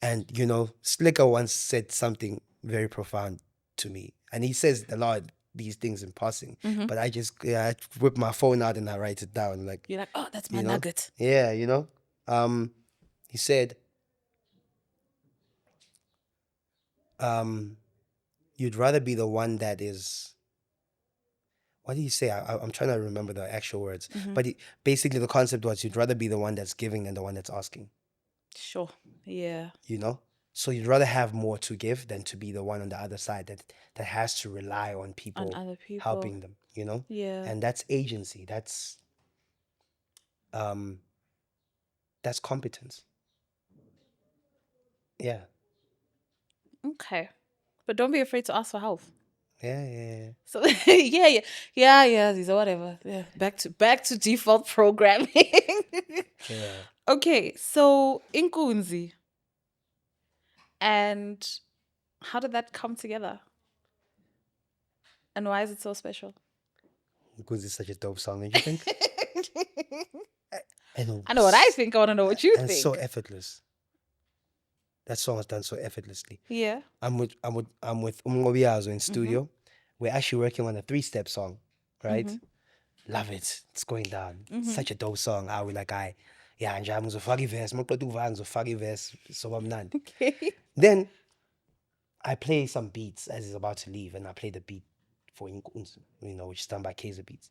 B: And you know, Slicker once said something very profound to me, and he says a lot of these things in passing. But I whip my phone out and I write it down. Like,
A: You're like, oh, that's my
B: you know,
A: nugget.
B: yeah, you know. He said, you'd rather be the one that is. What did he say? I'm trying to remember the actual words. But basically, the concept was you'd rather be the one that's giving than the one that's asking.
A: Sure. Yeah.
B: You know? So you'd rather have more to give than to be the one on the other side that has to rely on people,
A: On other people.
B: helping them, you know?
A: Yeah.
B: And that's agency. That's competence. Yeah.
A: Okay. But don't be afraid to ask for help.
B: Yeah.
A: So yeah, these are whatever. Yeah. Back to default programming.
B: Yeah.
A: Okay, so Inkunzi. And how did that come together? And why is it so special?
B: Because it's such a dope song, don't you think?
A: I know what I think. I want to know what you
B: And
A: think.
B: it's so effortless. That song is done so effortlessly.
A: Yeah.
B: I'm with Umgobiazo in studio. We're actually working on a 3-step song, right? Love it. It's going down. Such a dope song. I was like, yeah, nje ngizofaka i-verse. Maqeda ukuvala ngizofaka i-verse. Soba mnandi.
A: Okay.
B: Then I play some beats as he's about to leave, and I play the beat for Inkunzi, you know, which is done by Kaiser Beats.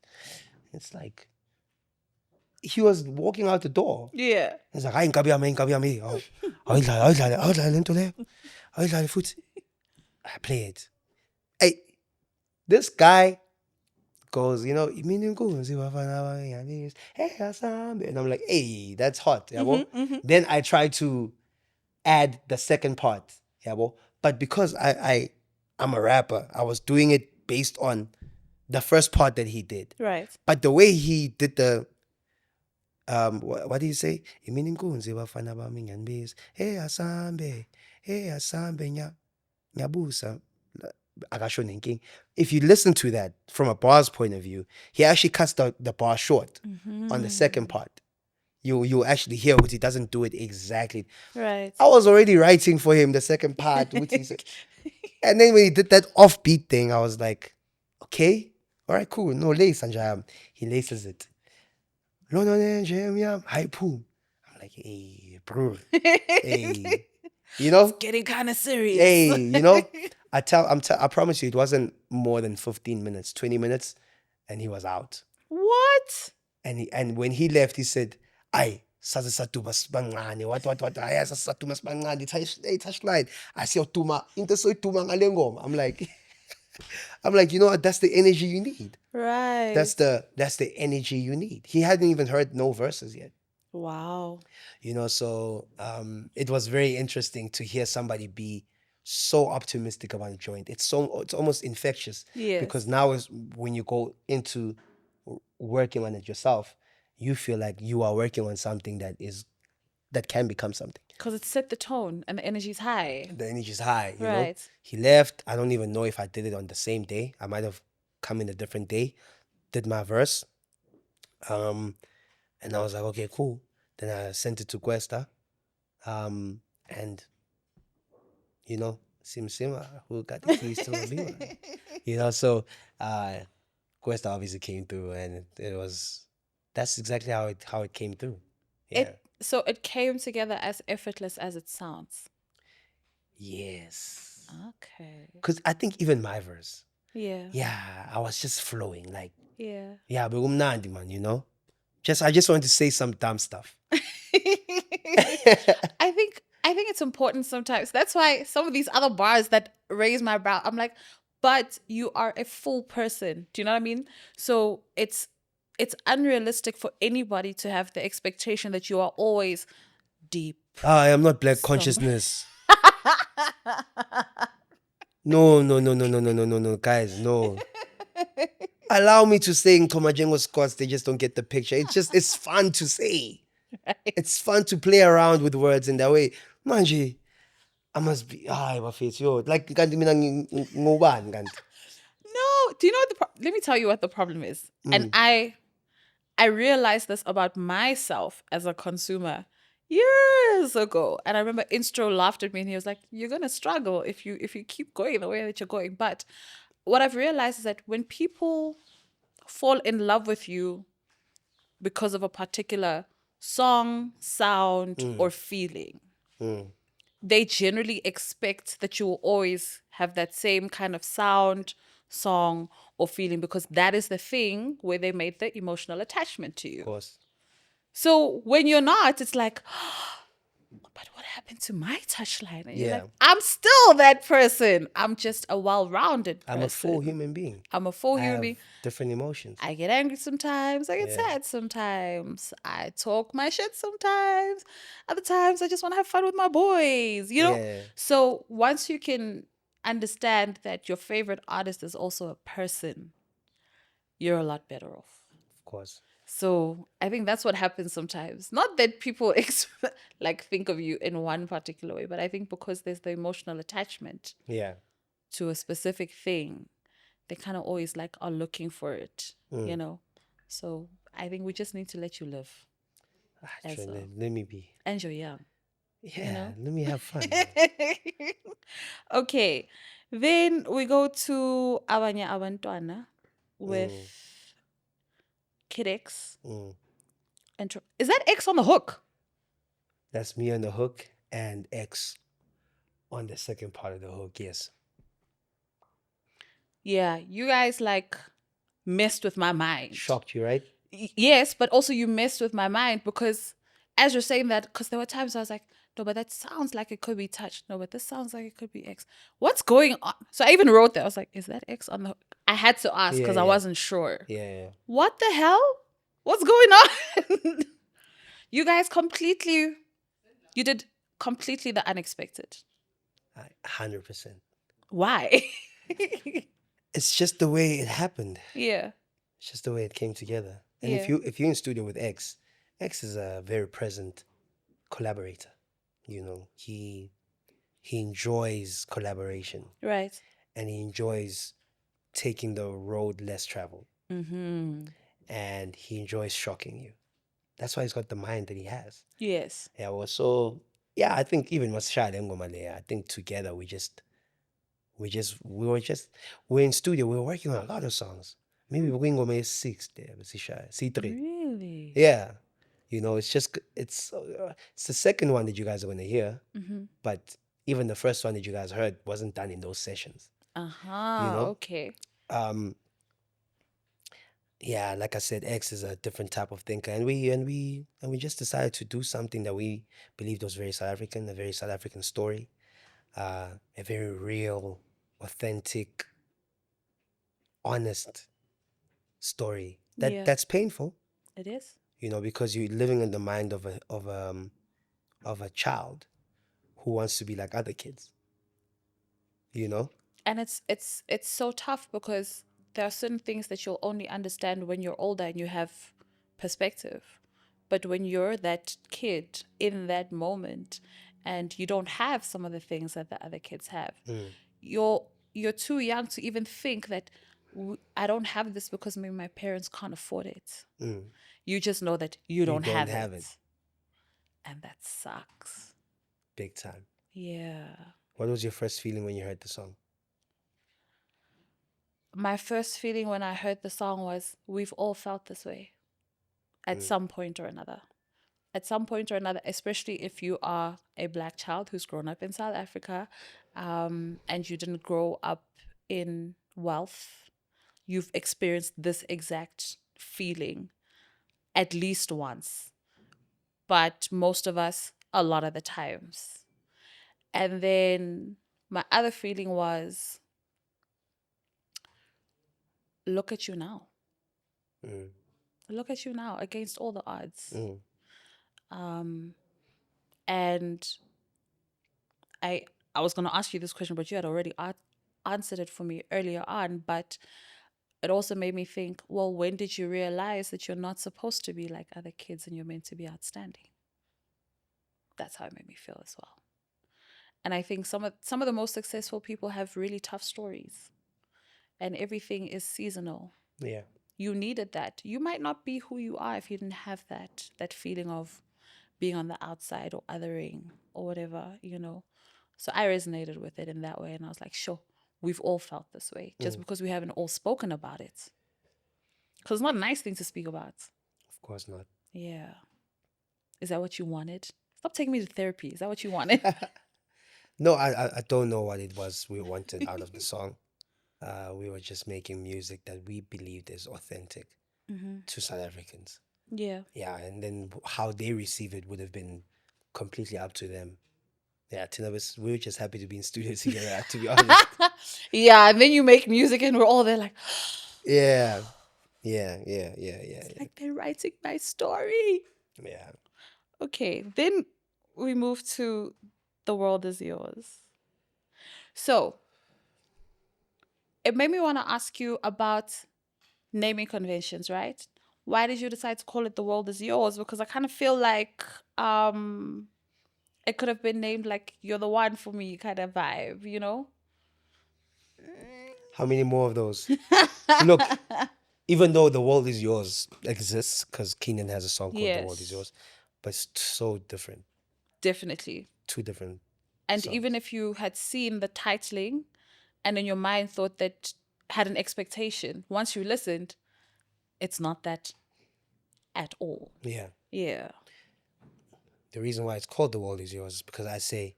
B: It's like he was walking out the door.
A: Yeah.
B: He's like, hayi inkabi yami. Awuyidlale lento leyo. Awuyidlale futhi. I play it. Hey, this guy goes, you know, "Mina inkunzi bafana bami, hey asambe," and I'm like, hey, that's hot, yabo. Then I try to add the second part, yabo. But because I'm a rapper, I was doing it based on the first part that he did.
A: Right.
B: But the way he did the what did he say? "Mina inkunzi bafana bami ngiyanibisa, hey asambe nyabusa." Akasho nenking. If you listen to that from a bar's point of view, he actually cuts the bar short on the second part. You actually hear what he doesn't do it exactly.
A: Right.
B: I was already writing for him the second part, which he said. And then when he did that offbeat thing, I was like, okay, all right, cool. No lace, and he laces it. No, no, no, jam, hi poo. I'm like, hey, bro, hey, you know,
A: Getting kind of serious.
B: hey, you know. I promise you, it wasn't more than 15 minutes, 20 minutes, and he was out.
A: What?
B: And when he left, he said, "Ay, saze satuma sibangane, what, ay, satuma sibangane, touchline. I see tuma, into so tuma ngale ngoma." I'm like, you know what? That's the energy you need.
A: Right.
B: That's the energy you need. He hadn't even heard no verses yet.
A: Wow.
B: You know, so it was very interesting to hear somebody be so optimistic about a joint. It's almost infectious.
A: Yes.
B: Because now is when you go into working on it yourself, you feel like you are working on something that can become something.
A: Because it set the tone and the energy's high.
B: The energy's high, you know.
A: Right.
B: He left. I don't even know if I did it on the same day. I might have come in a different day, did my verse. And I was like, okay, cool. Then I sent it to Cuesta. And you know, Sima, who got the keys to Mambisa. You know, so Cuesta obviously came through, and that's exactly how it came through. Yeah.
A: So it came together as effortless as it sounds.
B: Yes.
A: Okay.
B: Because I think even my verse,
A: yeah,
B: I was just flowing like,
A: yeah.
B: but umnandi, man, you know. I just wanted to say some dumb stuff.
A: I think it's important sometimes. That's why some of these other bars that raise my brow, I'm like, but you are a full person. Do you know what I mean? So it's unrealistic for anybody to have the expectation that you are always deep.
B: I am not black consciousness. No, guys, no. Allow me to say in Komajengo Scots, they just don't get the picture. It's fun to say. Right. It's fun to play around with words in that way. Manje, I must be, bafethu, yo. Like, kanti mina ngubani kanti?
A: No, do you know what let me tell you what the problem is. And I realized this about myself as a consumer years ago. And I remember Instro laughed at me and he was like, "You're gonna struggle if you keep going the way that you're going." But what I've realized is that when people fall in love with you because of a particular song, sound, or feeling, they generally expect that you will always have that same kind of sound, song, or feeling, because that is the thing where they made the emotional attachment to you.
B: Of course.
A: So when you're not, it's like, but what happened to my touchline? And you're like, I'm still that person. I'm just a well-rounded person.
B: I'm a full human being.
A: I'm a full human being.
B: Different emotions.
A: I get angry sometimes. I get sad sometimes. I talk my shit sometimes. Other times I just want to have fun with my boys, you know? Yeah. So once you can understand that your favorite artist is also a person, you're a lot better off.
B: Of course.
A: So I think that's what happens sometimes. Not that people like think of you in one particular way, but I think because there's the emotional attachment to a specific thing, they kind of always like are looking for it, you know? So I think we just need to let you live.
B: Let me be.
A: And you're young.
B: Yeah, you know? Let me have fun.
A: Okay. Then we go to Abanye Abantwana with Kid X. Is that X on the hook?
B: That's me on the hook and X on the second part of the hook, yes.
A: Yeah, you guys like messed with my mind.
B: Shocked you, right?
A: Yes, but also you messed with my mind because as you're saying that, because there were times I was like, no, but that sounds like it could be touched. No, but this sounds like it could be X. What's going on? So I even wrote that. I was like, is that X on the hook? I had to ask because I wasn't sure.
B: Yeah.
A: What the hell? What's going on? You guys you did completely the unexpected.
B: 100%.
A: Why?
B: It's just the way it happened.
A: Yeah.
B: It's just the way it came together. And if you're in studio with X is a very present collaborator. You know, he enjoys collaboration.
A: Right.
B: And he enjoys taking the road less traveled.
A: Mm-hmm.
B: And he enjoys shocking you. That's why he's got the mind that he has.
A: Yes.
B: Yeah, well, so I think even Masha Ngoma, I think together we we're in studio. We're working on a lot of songs. Maybe we're going to make 6 there, but C3.
A: Really?
B: Yeah, it's the second one that you guys are gonna hear, but even the first one that you guys heard wasn't done in those sessions. You know,
A: Okay.
B: yeah, like I said, X is a different type of thinker, and we just decided to do something that we believed was very South African, a very South African story, a very real, authentic, honest story.
A: Yeah,
B: That's painful,
A: it is.
B: because you're living in the mind of a child who wants to be like other kids, you know?
A: And it's so tough because there are certain things that you'll only understand when you're older and you have perspective. But when you're that kid in that moment and you don't have some of the things that the other kids have, you're you're too young to even think that I don't have this because maybe my parents can't afford it. You just know that you
B: You
A: don't
B: don't
A: have
B: have
A: it.
B: it.
A: And that sucks.
B: Big time.
A: Yeah.
B: What was your first feeling when you heard the song?
A: My first feeling when I heard the song was we've all felt this way at some point or another. At some point or another, especially if you are a black child who's grown up in South Africa, and you didn't grow up in wealth, you've experienced this exact feeling at least once, but most of us a lot of the times. And then my other feeling was, look at you now. Look at you now against all the odds. And I I was going to ask you this question, but you had already answered it for me earlier on. But it also made me think, well, when did you realize that you're not supposed to be like other kids and you're meant to be outstanding? That's how it made me feel as well. And I think some of the most successful people have really tough stories, and everything is seasonal.
B: Yeah.
A: You needed that. You might not be who you are if you didn't have that feeling of being on the outside or othering or whatever. So I resonated with it in that way, and I was like, sure, we've all felt this way, just because we haven't all spoken about it. Because it's not a nice thing to speak about.
B: Of course not.
A: Yeah. Is that what you wanted? Stop taking me to therapy. Is that what you wanted?
B: No, I don't know what it was we wanted out of the song. We were just making music that we believed is authentic to South Africans.
A: Yeah.
B: Yeah, and then how they receive it would have been completely up to them. Yeah, Tina we were just happy to be in studio together, to be honest.
A: Yeah, and then you make music and we're all there like,
B: Yeah. Yeah, yeah, yeah, yeah,
A: it's like they're writing my story.
B: yeah.
A: Okay, then we move to The World Is Yours. So it made me want to ask you about naming conventions, right? Why did you decide to call it The World Is Yours? Because I kind of feel like it could have been named like You're the One for Me kind of vibe.
B: How many more of those? Look, even though The World Is Yours exists, because Keenan has a song called The World Is
A: Yes,
B: Yours, but it's so different.
A: definitely.
B: Two different
A: And
B: songs.
A: even if you had seen the titling and in your mind thought that, had an expectation, once you listened, it's not that at all.
B: Yeah.
A: Yeah.
B: The reason why it's called The World Is Yours is because I say,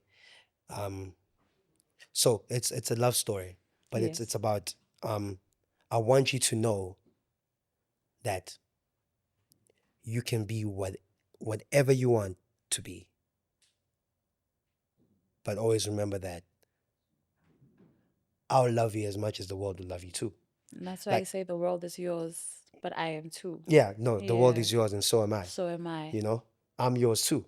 B: so it's a love story, but
A: Yes.
B: it's about I want you to know that you can be whatever you want to be. But always remember that I'll love you as much as the world will love you too.
A: And that's why I say the world is yours, but I am too.
B: Yeah, no, the world
A: Yeah.
B: is yours and so am I.
A: So am I.
B: You know, I'm yours too.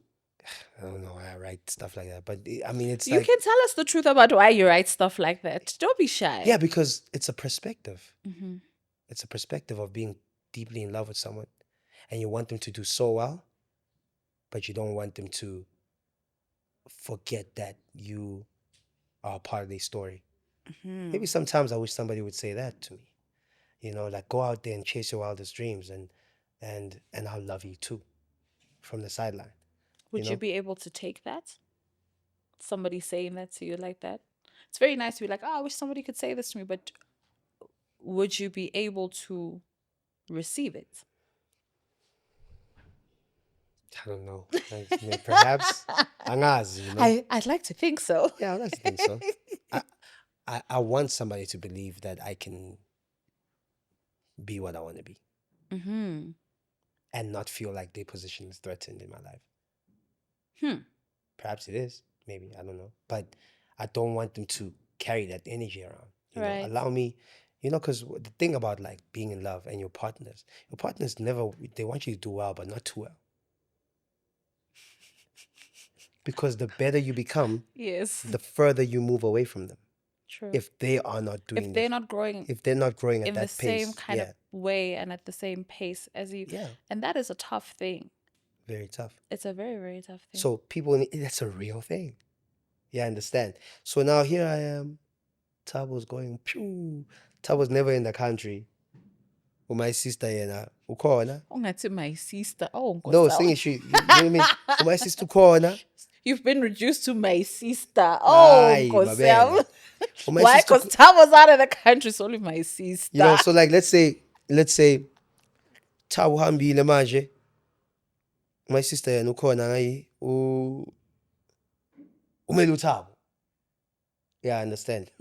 B: I don't know why I write stuff like that, but I mean, it's
A: You
B: like,
A: can tell us the truth about why you write stuff like that. Don't be shy.
B: yeah, because it's a perspective. It's a perspective of being deeply in love with someone and you want them to do so well, but you don't want them to forget that you are a part of their story. Maybe sometimes I wish somebody would say that to me. Like go out there and chase your wildest dreams and I'll love you too from the sideline.
A: Would you be able to take that? Somebody saying that to you like that? It's very nice to be like, oh, I wish somebody could say this to me, but would you be able to receive it?
B: I don't know. Perhaps angazi, you know.
A: I'd like to think so.
B: Yeah, I'd like to think so. I want somebody to believe that I can be what I want to be
A: Mm-hmm.
B: and not feel like their position is threatened in my life.
A: Hmm.
B: Perhaps it is, maybe, I don't know. But I don't want them to carry that energy around. You know,
A: Right.
B: allow me, you know, because the thing about like being in love and your partners never, they want you to do well, but not too well. Because the better you become,
A: Yes.
B: the further you move away from them.
A: True.
B: If they are not doing
A: If they're not growing
B: if they're not growing at
A: in the
B: that
A: same
B: pace,
A: kind of way and at the same pace as you,
B: yeah,
A: and that is a tough thing.
B: very tough.
A: It's a very, very tough thing.
B: So people, that's a real thing. Yeah, I understand. So now here I am. Tabo's going, pew. Tabo's never in the country. With my sister, ukhona.
A: Ungathi my sister. Oh,
B: No,
A: Nkosi
B: sing
A: wami.
B: it. You know what I mean? My sister ukhona.
A: You've been reduced to my sister. Oh,
B: Hayi,
A: Nkosi
B: babena.
A: wami.
B: My
A: Why?
B: sister
A: Because Tabo's out of the country. It's only my sister.
B: You know, so like let's say Thabo uhambile manje. My sister yena ukhona ngayi umele uThabo. Yeah, I understand.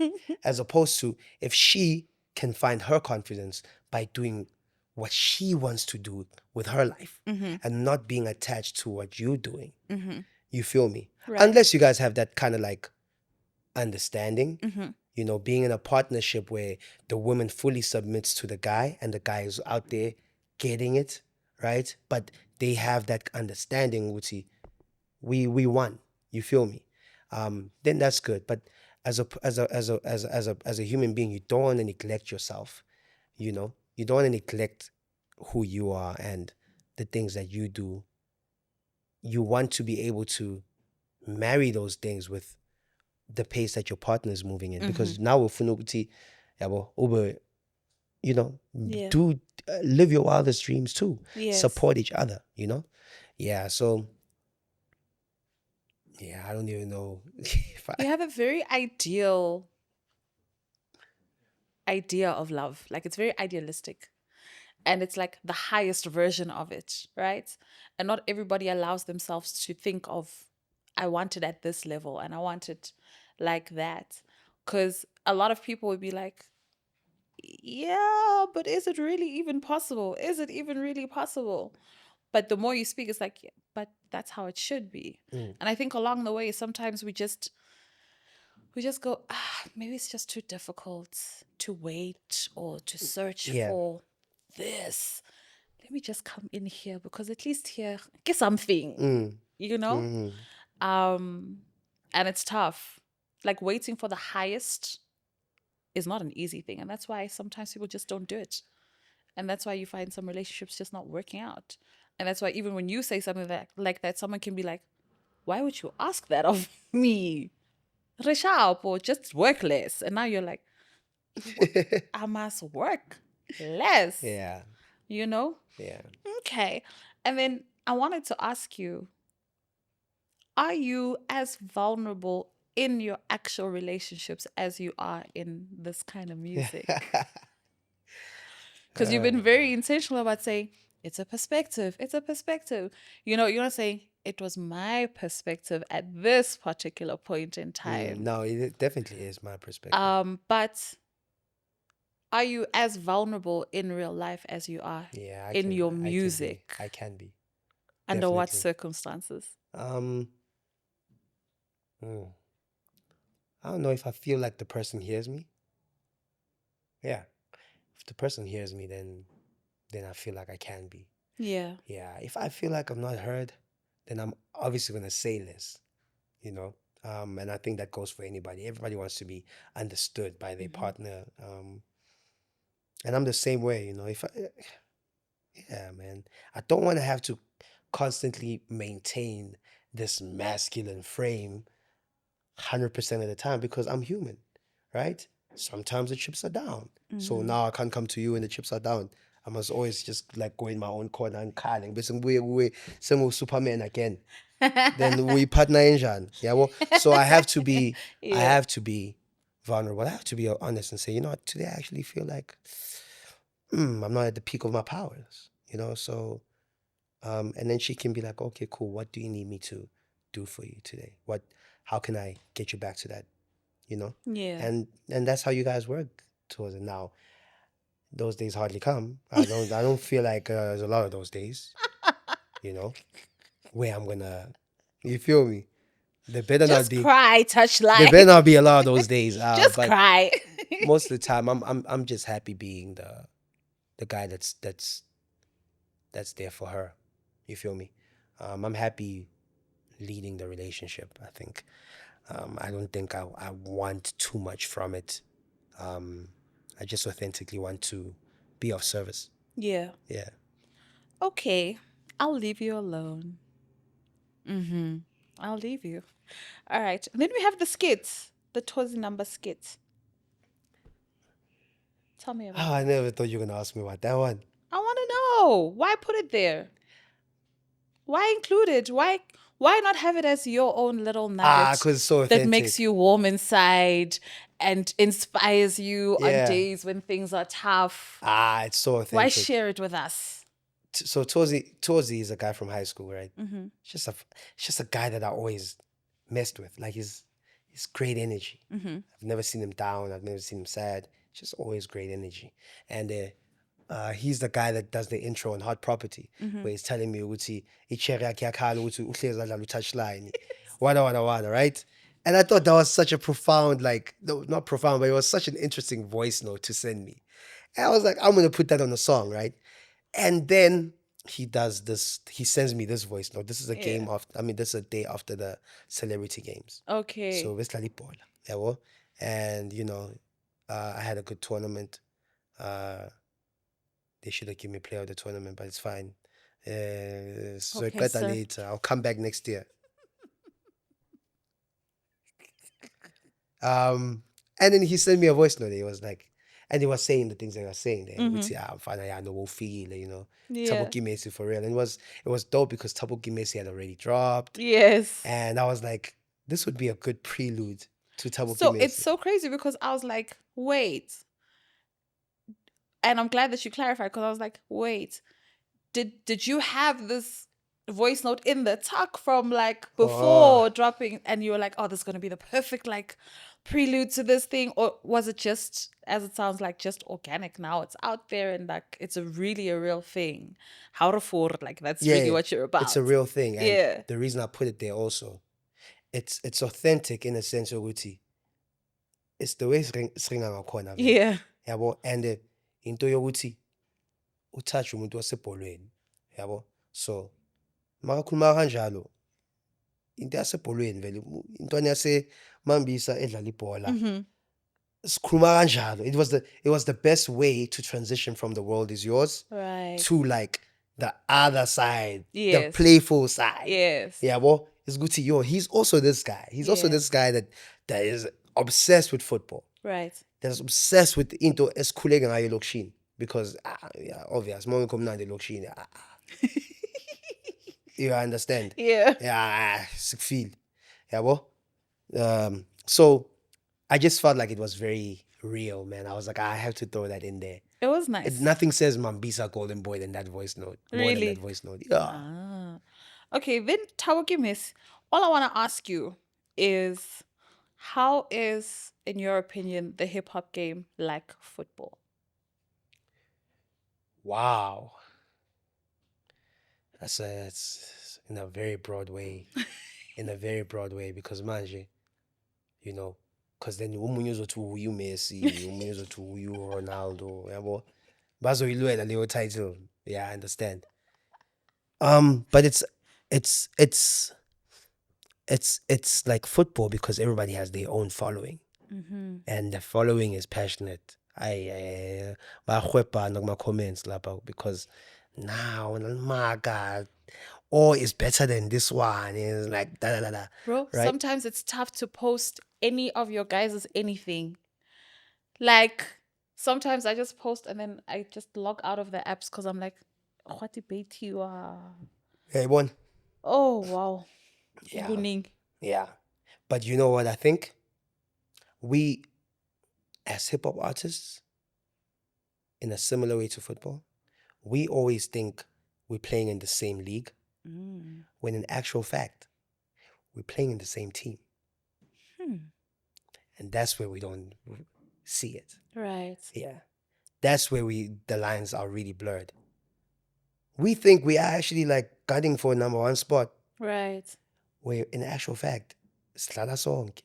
B: As opposed to if she can find her confidence by doing what she wants to do with her life and not being attached to what you're doing. You feel me?
A: Right.
B: Unless you guys have that kind of like understanding, you know, being in a partnership where the woman fully submits to the guy and the guy is out there getting it, right? But they have that understanding, Wuti. We won. You feel me? Then that's good. But as a human being, you don't want to neglect yourself. You know, you don't want to neglect who you are and the things that you do. You want to be able to marry those things with the pace that your partner is moving in, because now we're funukuti, you know,
A: Yeah.
B: do live your wildest dreams too.
A: Yes.
B: Support each other, you know. Yeah. So yeah, I don't even know if
A: You have a very ideal idea of love. Like it's very idealistic. And it's like the highest version of it, right? And not everybody allows themselves to think of, I want it at this level and I want it like that. Because a lot of people would be like, yeah, but is it really even possible? Is it even really possible? But the more you speak, it's like, yeah, but that's how it should be. And I think along the way, sometimes we just go, maybe it's just too difficult to wait or to search for this. Let me just come in here because at least here get something, you know. And it's tough. Like waiting for the highest is not an easy thing, and that's why sometimes people just don't do it. And that's why you find some relationships just not working out. And that's why even when you say something like that, someone can be like, why would you ask that of me? Reach out or just work less. And now you're like, I must work less.
B: yeah.
A: You know?
B: Yeah.
A: Okay. And then I wanted to ask you, are you as vulnerable in your actual relationships as you are in this kind of music? Because you've been very intentional about saying, it's a perspective. It's a perspective. You know, you're not saying, it was my perspective at this particular point in time.
B: No, it definitely is my perspective.
A: But are you as vulnerable in real life as you are in your music?
B: I can be.
A: Under what
B: Definitely.
A: circumstances?
B: I don't know if I feel like the person hears me. Yeah. If the person hears me, then I feel like I can be.
A: Yeah.
B: Yeah. If I feel like I'm not heard, then I'm obviously gonna say less, you know. And I think that goes for anybody. Everybody wants to be understood by their partner. And I'm the same way, you know. Yeah, man. I don't want to have to constantly maintain this masculine frame 100% of the time because I'm human, right? Sometimes the chips are down. So now I can't come to you when the chips are down. I must always just like go in my own corner and calling. But we Superman again. Then we partner engine. Yeah. Well, so I have to be vulnerable. I have to be honest and say, you know what, today I actually feel like I'm not at the peak of my powers, you know? So, and then she can be like, okay, cool. What do you need me to do for you today? How can I get you back to that, you know?
A: Yeah.
B: And that's how you guys work towards it. Now, those days hardly come. I don't feel like there's a lot of those days, you know, where I'm gonna, you feel me? There better not
A: Just
B: be.
A: cry,
B: There
A: Touchline.
B: better not be a lot of those days.
A: Just
B: But
A: cry.
B: most of the time, I'm just happy being the guy that's there for her. You feel me? I'm happy leading the relationship. I think. I don't think I want too much from it. I just authentically want to be of service.
A: Yeah.
B: Yeah.
A: Okay. I'll leave you alone. I'll leave you. All right. And then we have the skits, the Tozi number skits. Tell me about
B: Oh, I
A: it.
B: never thought you were gonna ask me about that one.
A: I want to know why put it there. Why include it? Why not have it as your own little nugget
B: Because it's so
A: that
B: authentic.
A: makes you warm inside and inspires you on
B: Yeah.
A: days when things are tough?
B: It's so authentic.
A: Why share it with us?
B: So Tozi is a guy from high school, right?
A: Mm-hmm.
B: It's just a guy that I always messed with. Like he's great energy.
A: Mm-hmm.
B: I've never seen him down. I've never seen him sad. Just always great energy. And he's the guy that does the intro on Hot Property, where he's telling me ukuthi icherry yakhe yakhala ukuthi uhlezi adlala touchline. Wada, right? And I thought that was such a profound, like, no, not profound, but it was such an interesting voice note to send me. And I was like, I'm gonna put that on the song, right? And then he does this, he sends me this voice note. This is a game this is a day after the celebrity games.
A: Okay.
B: So besidlala ibhola, yabo? And you know, I had a good tournament. They should have given me player of the tournament, but it's fine. So
A: Okay,
B: better
A: sir.
B: later. I'll come back next year. And then he sent me a voice note. He was like, and he was saying the things that I was saying there. I'm fine. I know we'll feel, you know.
A: Yeah.
B: Tabuki Messi for real. And it was dope because Tabuki Messi had already dropped.
A: Yes.
B: And I was like, this would be a good prelude to Tabuki
A: So
B: Messi.
A: it's so crazy because I was like, wait. And I'm glad that you clarified because I was like, wait, did you have this voice note in the tuck from like before dropping and you were like, oh, this is gonna be the perfect like prelude to this thing? Or was it just, as it sounds like, just organic now? It's out there and like it's really a real thing. How to afford, like that's really what you're about.
B: It's a real thing. And
A: Yeah.
B: the reason I put it there also, it's authentic in a sense of ukuthi it's the way sringa ngakhona.
A: Yeah.
B: Yabo? And into yokuthi utouch umuntu wasebholweni. Yabo? So makakhuluma kanjalo into yasebholweni vele intwana yase Mambisa edlala ibhola. Sikhuluma kanjalo. It was the best way to transition from the world is yours to like the other side, the playful side.
A: Yes.
B: Yabo? It's good to yo. He's also this guy. He's also this guy that is obsessed with football.
A: Right.
B: That's obsessed with into esikhuleke ngayo elokishini because obvious uma ngomnandi elokishini. You understand?
A: Yeah.
B: Yeah, sikufeel. Yabo? So I just felt like it was very real, man. I was like, I have to throw that in there.
A: It was nice.
B: Nothing says Mambisa Golden Boy than that voice note. More than that voice note. Yeah.
A: Okay, then Tawoki Miss, all I want to ask you is, how is, in your opinion, the hip hop game like football?
B: Wow. That's in a very broad way. In a very broad way because manje, you know, because then umunye uzothi uyu Messi, umunye uzothi uyu Ronaldo, yabo. Bazoyilwela leyo title. Yeah, I understand. But it's like football because everybody has their own following. And the following is passionate. Bayahwepa nakuma comments lapha because now my God, is better than this one. It's like da da da da.
A: Bro,
B: right?
A: Sometimes it's tough to post any of your guys' anything. Like sometimes I just post and then I just log out of the apps because I'm like, what debate you are?
B: Hey, one.
A: Oh wow.
B: Yeah.
A: Guning.
B: Yeah. But you know what I think? We as hip hop artists, in a similar way to football, we always think we're playing in the same league, when in actual fact, we're playing in the same team. And that's where we don't see it.
A: Right.
B: Yeah. That's where the lines are really blurred. We think we are actually like gunning for number one spot,
A: Right.
B: where in actual fact, sihlala sonke.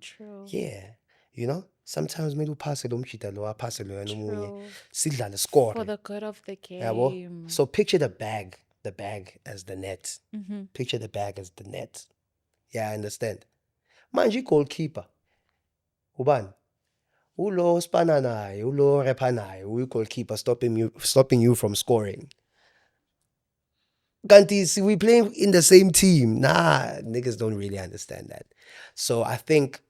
A: True.
B: Yeah. You know, sometimes maybe uphase lo mjida lo aphase lo yena omunye
A: True.
B: sidlale score.
A: For the good of the
B: Yabo?
A: game.
B: So picture the bag as the net. Picture the bag as the net. Yeah, I understand. Manje goalkeeper. Ubani? Ulo spana naye, ulo repa naye, goalkeeper stopping you from scoring. Kanti, see, we playing in the same team. Nah, niggas don't really understand that. So I think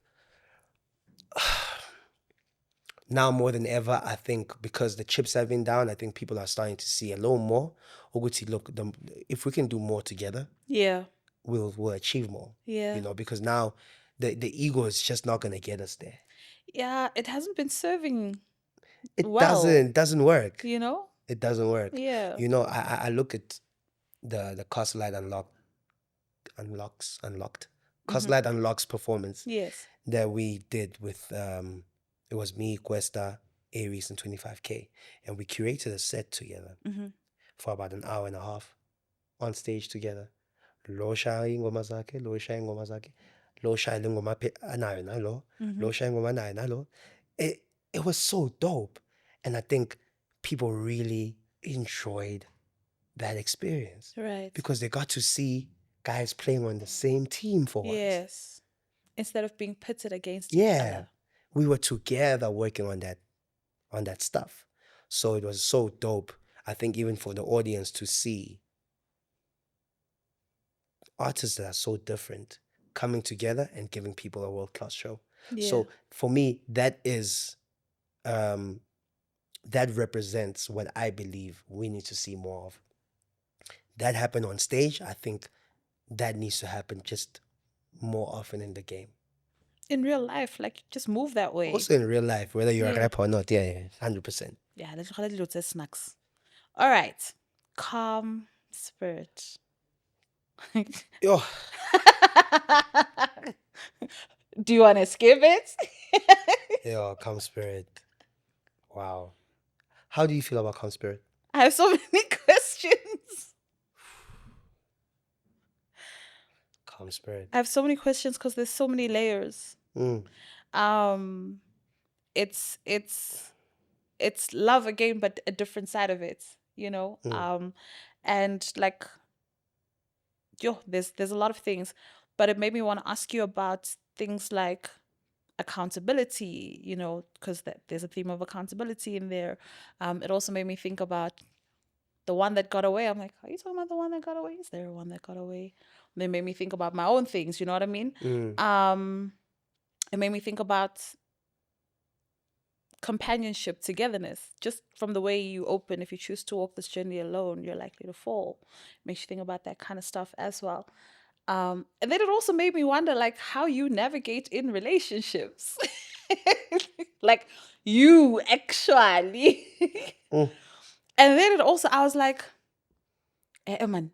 B: now more than ever, I think because the chips have been down, I think people are starting to see a little more. Uguti, look, if we can do more together,
A: Yeah.
B: we'll achieve more.
A: Yeah.
B: You know, because now the ego is just not gonna get us there.
A: Yeah, it hasn't been serving
B: It
A: well.
B: doesn't work.
A: You know?
B: It doesn't work.
A: Yeah.
B: You know, I look at the Castle Light Unlocked. Castle Light Unlocks performance
A: Yes.
B: that we did with it was me, Cuesta, Aries, and 25K, and we curated a set together for about an hour and a half on stage together. Lo shaya ingoma zakhe, lo shaya ingoma zakhe, lo shaya le ngoma anayo nalo, lo shaya ingoma anayo nalo. It was so dope, and I think people really enjoyed that experience.
A: Right.
B: Because they got to see guys playing on the same team for once.
A: Yes. Instead of being pitted against each
B: Yeah.
A: other.
B: We were together working on that stuff. So it was so dope. I think even for the audience to see artists that are so different coming together and giving people a world-class show.
A: Yeah.
B: So for me, that is that represents what I believe we need to see more of. That happened on stage. I think that needs to happen just more often in the game.
A: In real life, like, just move that way.
B: Also in real life, whether you're a
A: Yeah.
B: rapper or not, yeah, 100%.
A: Yeah, let's do snacks. All right. Calm spirit.
B: Yo,
A: Do you want to skip it?
B: yo, Calm Spirit. Wow. How do you feel about Calm Spirit?
A: I have so many questions.
B: Calm Spirit.
A: I have so many questions because there's so many layers. It's love again, but a different side of it, you know. And like, there's a lot of things, but it made me want to ask you about things like accountability, you know, because there's a theme of accountability in there. It also made me think about the one that got away. I'm like, are you talking about the one that got away? Is there one that got away? And it made me think about my own things, you know what I mean? It made me think about companionship, togetherness, just from the way you open. If you choose to walk this journey alone, you're likely to fall. Makes you think about that kind of stuff as well. And then it also made me wonder, like, how you navigate in relationships. Like, you actually. And then I was like, man,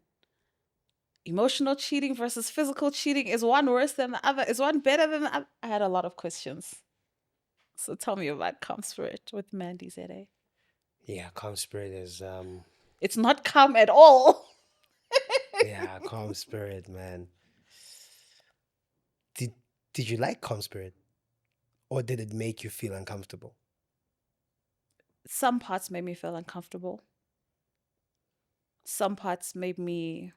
A: emotional cheating versus physical cheating, is one worse than the other? Is one better than the other? I had a lot of questions. So tell me about Calm Spirit with Mandy Zere.
B: Yeah, Calm Spirit is
A: It's not calm at all.
B: yeah, Calm Spirit, man. Did you like Calm Spirit? Or did it make you feel uncomfortable?
A: Some parts made me feel uncomfortable. Some parts made me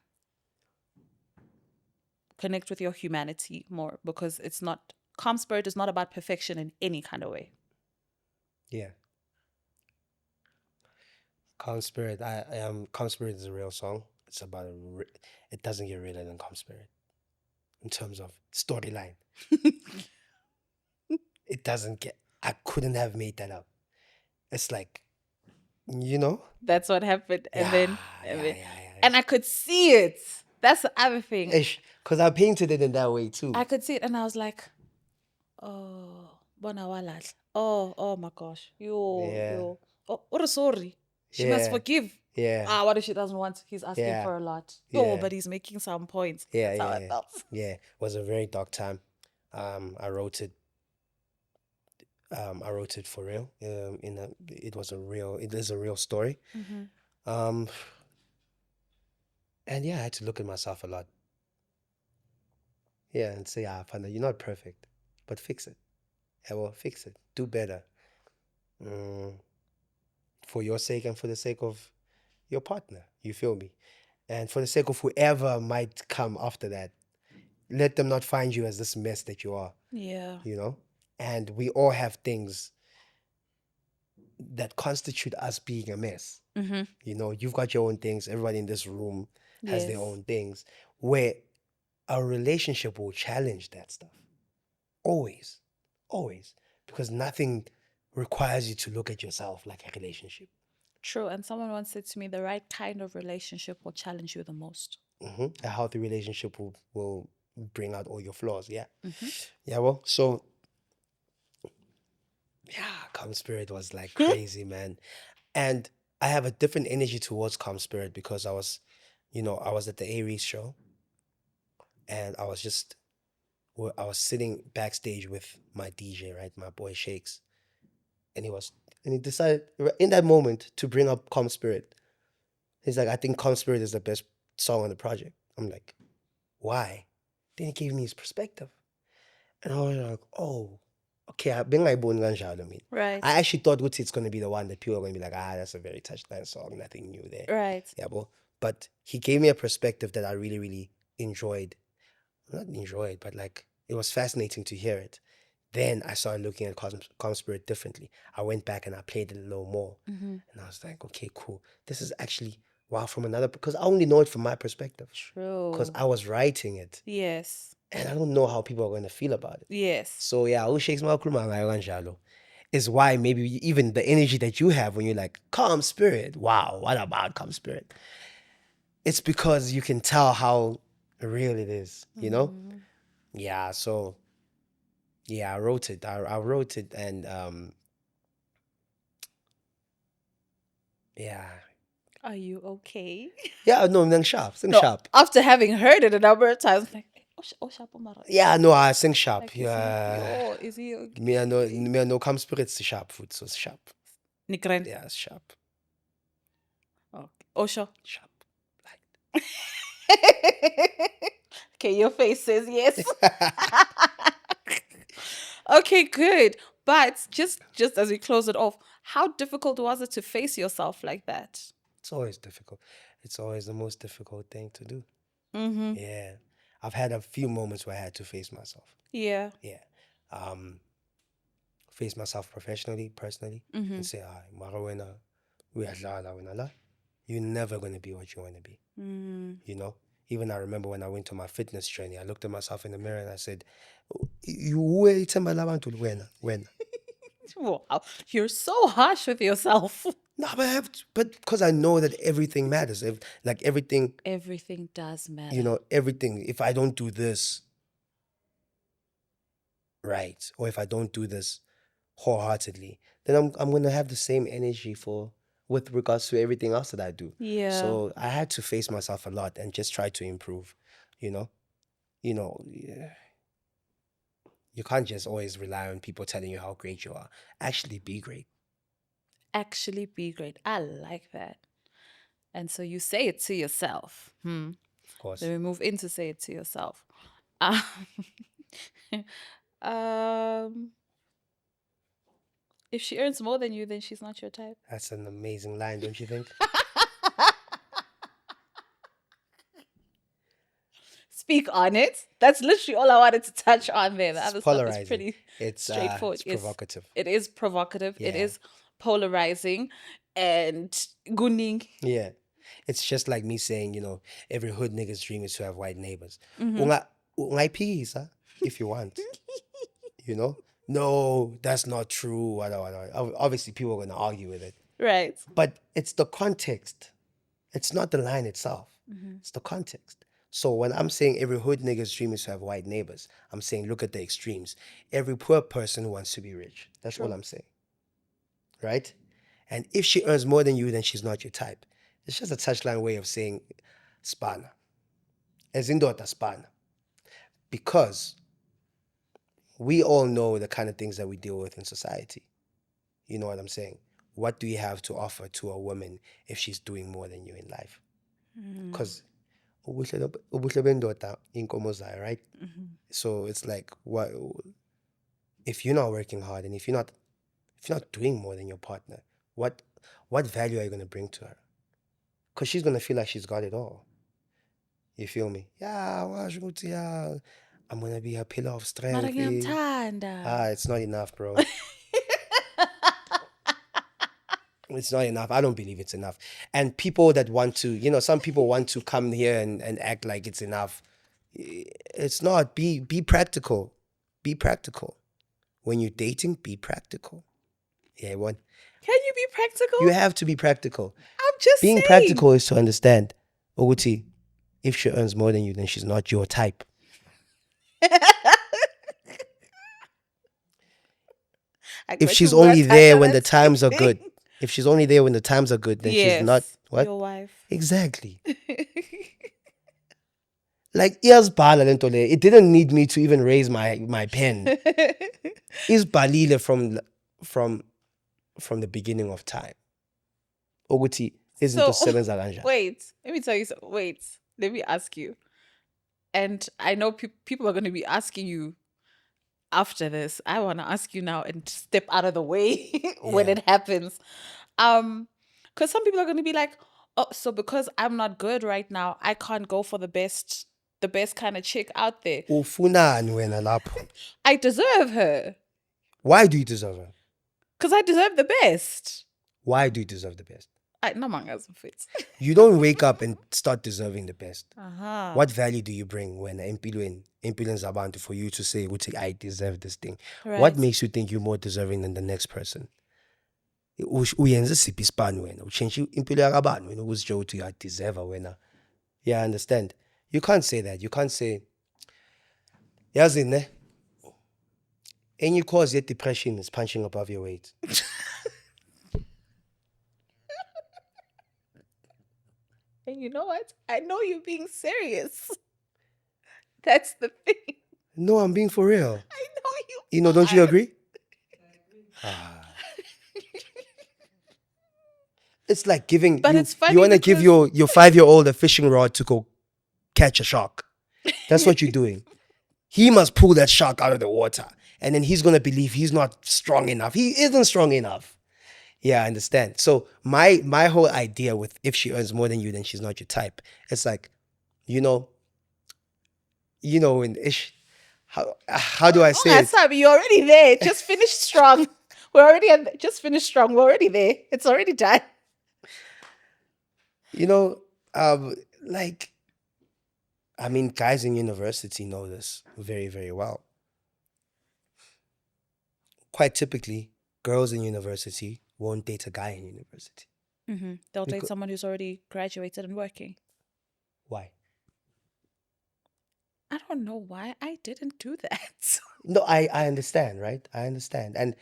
A: connect with your humanity more, because it's not, Calm Spirit is not about perfection in any kind of way.
B: Yeah. Calm Spirit, Calm Spirit is a real song. It's about it doesn't get realer than Calm Spirit in terms of storyline. It doesn't get. I couldn't have made that up. It's like, you know,
A: that's what happened, and
B: yeah.
A: and I could see it. That's the other thing.
B: Because I painted it in that way too.
A: I could see it, and I was like, oh, Bona walahla. Oh my gosh.
B: Yeah.
A: Yo. Oh, what sorry. She must
B: Yeah.
A: forgive.
B: Yeah.
A: What if she doesn't want? He's asking
B: Yeah.
A: for a lot.
B: Yeah.
A: But he's making some points.
B: Yeah,
A: That's how I
B: yeah,
A: felt.
B: yeah. It was a very dark time. I wrote it. I wrote it for real. It is a real story. Um, and yeah, I had to look at myself a lot. Yeah, and say, Fana, you're not perfect, but fix it. Yeah, well, fix it. Do better. For your sake and for the sake of your partner. You feel me? And for the sake of whoever might come after that, let them not find you as this mess that you are.
A: Yeah.
B: You know? And we all have things that constitute us being a mess. You know, you've got your own things. Everybody in this room has their
A: Yes.
B: own things where a relationship will challenge that stuff. Always. Always. Because nothing requires you to look at yourself like a relationship.
A: True. And someone once said to me, the right kind of relationship will challenge you the most.
B: A healthy relationship will bring out all your flaws. Yeah. Yeah, well, so yeah, Calm Spirit was like crazy, man. And I have a different energy towards Calm Spirit because I was at the Aries show and I was sitting backstage with my DJ, right? My boy Shakes. And he decided in that moment to bring up Calm Spirit. He's like, I think Calm Spirit is the best song on the project. I'm like, why? Then he gave me his perspective. And I was like, oh, okay, I've been like born I mean.
A: Right.
B: I actually thought it's going to be the one that people are going to be like, that's a very Touchline song, nothing new there.
A: Right.
B: Yeah, but he gave me a perspective that I really, really enjoyed. Not enjoyed, but like, it was fascinating to hear it. Then I started looking at Calm Spirit differently. I went back and I played it a little more. And I was like, okay, cool. This is actually, wow, from another, because I only know it from my perspective.
A: True.
B: Because I was writing it.
A: Yes.
B: And I don't know how people are going to feel about it.
A: Yes.
B: So yeah, Shakes is why maybe even the energy that you have when you're like, Calm Spirit, wow, what about Calm Spirit? It's because you can tell how real it is, you know? Yeah, so yeah, I wrote it. I wrote it and yeah.
A: Are you okay?
B: Yeah, no, sing sharp. Sing sharp.
A: After having heard it a number of times, like, sharp,
B: Yeah, no, I sing sharp.
A: like,
B: Yeah.
A: is he okay?
B: Me I know Calm Spirit's sharp food, so it's sharp.
A: Nikren.
B: Yeah, it's sharp.
A: Okay. Osho.
B: Sharp.
A: Okay, your face says yes. Okay, good. But just as we close it off, how difficult was it to face yourself like that?
B: It's always difficult. It's always the most difficult thing to do.
A: Mm-hmm.
B: Yeah. I've had a few moments where I had to face myself.
A: Yeah.
B: Yeah. Face myself professionally, personally, and say, you're never going to be what you want to be. You know? Even I remember when I went to my fitness journey, I looked at myself in the mirror and I said,
A: Wow. You're so harsh with yourself.
B: No, but because I know that everything matters. Everything
A: does matter.
B: you know, everything. If I don't do this right, or if I don't do this wholeheartedly, then I'm gonna have the same energy with regards to everything else that I do.
A: Yeah.
B: So I had to face myself a lot and just try to improve. Yeah. You can't just always rely on people telling you how great you are. Actually be great.
A: Actually be great. I like that. And so you say it to yourself.
B: Of course.
A: Then we move in to say it to yourself. If she earns more than you, then she's not your type.
B: That's an amazing line, don't you think?
A: Speak on it. That's literally all I wanted to touch on there. The
B: It's
A: other stuff
B: polarizing.
A: is pretty straightforward.
B: It's provocative.
A: It is provocative. It
B: Yeah.
A: is polarizing and gunning.
B: Yeah. It's just like me saying, every hood nigga's dream is to have white neighbors. If you want. No, that's not true. Obviously, people are going to argue with it.
A: Right.
B: But it's the context. It's not the line itself. It's the context. So when I'm saying every hood nigga's dream is to have white neighbors, I'm saying look at the extremes. Every poor person wants to be rich. That's all I'm saying. Right? And if she earns more than you, then she's not your type. It's just a touchline way of saying spana. As in daughter spana. Because we all know the kind of things that we deal with in society. You know what I'm saying? What do you have to offer to a woman if she's doing more than you in life? Because ubuhle bendoda inkomo zayo, right? So it's like, what if you're not working hard and if you're not doing more than your partner, what value are you gonna bring to her? Because she's gonna feel like she's got it all. You feel me? Yeah, I'm gonna be a pillar of strength. It's not enough, bro. It's not enough. I don't believe it's enough. And people that want to, some people want to come here and act like it's enough. It's not. Be practical. Be practical. When you're dating, be practical. Yeah, what?
A: Can you be practical?
B: You have to be practical.
A: I'm just
B: Being
A: saying.
B: practical is to understand, Oguti, if she earns more than you, then she's not your type. If she's only there when the times are good. If she's only there when the times are good, then she's not what?
A: Your wife.
B: Exactly. Like iyazibhala lento le. It didn't need me to even raise my pen. Izibhalile from the beginning of time. Ukuthi izinto zisebenza kanjani.
A: Wait, let me tell you something. Wait, let me ask you. And I know people are going to be asking you after this. I want to ask you now and step out of the way when it happens. Because some people are going to be like, oh, so because I'm not good right now, I can't go for the best kind of chick out there.
B: Ufunani wena lapho?
A: I deserve her.
B: Why do you deserve her?
A: Because I deserve the best.
B: Why do you deserve the best? You don't wake up and start deserving the best.
A: Uh-huh.
B: What value do you bring when empilweni zabantu for you to say, I deserve this thing?
A: Right.
B: What makes you think you're more deserving than the next person? Uyenze siphi isipani wena? Uchenje impilo yakabani wena ukuzitsho ukuthi I deserve wena? Yeah, I understand. You can't say that. You can't say, yazi ne? Any cause yet depression is punching above your weight.
A: And you know what? I know you're being serious. That's the thing.
B: No, I'm being for real.
A: I know you.
B: Don't you agree? It's like giving.
A: But it's funny.
B: You want to give your 5-year-old a fishing rod to go catch a shark. That's what you're doing. He must pull that shark out of the water. And then he's going to believe he's not strong enough. He isn't strong enough. Yeah, I understand. So my whole idea with if she earns more than you, then she's not your type. It's like, in ish, how do I say it?
A: Sabi, you're already there. Just finish strong. Just finish strong. We're already there. It's already done.
B: Guys in university know this very, very well. Quite typically, girls in university won't date a guy in university.
A: Mm-hmm. They'll date someone who's already graduated and working.
B: Why?
A: I don't know why. I didn't do that.
B: No, I understand, right? I understand. And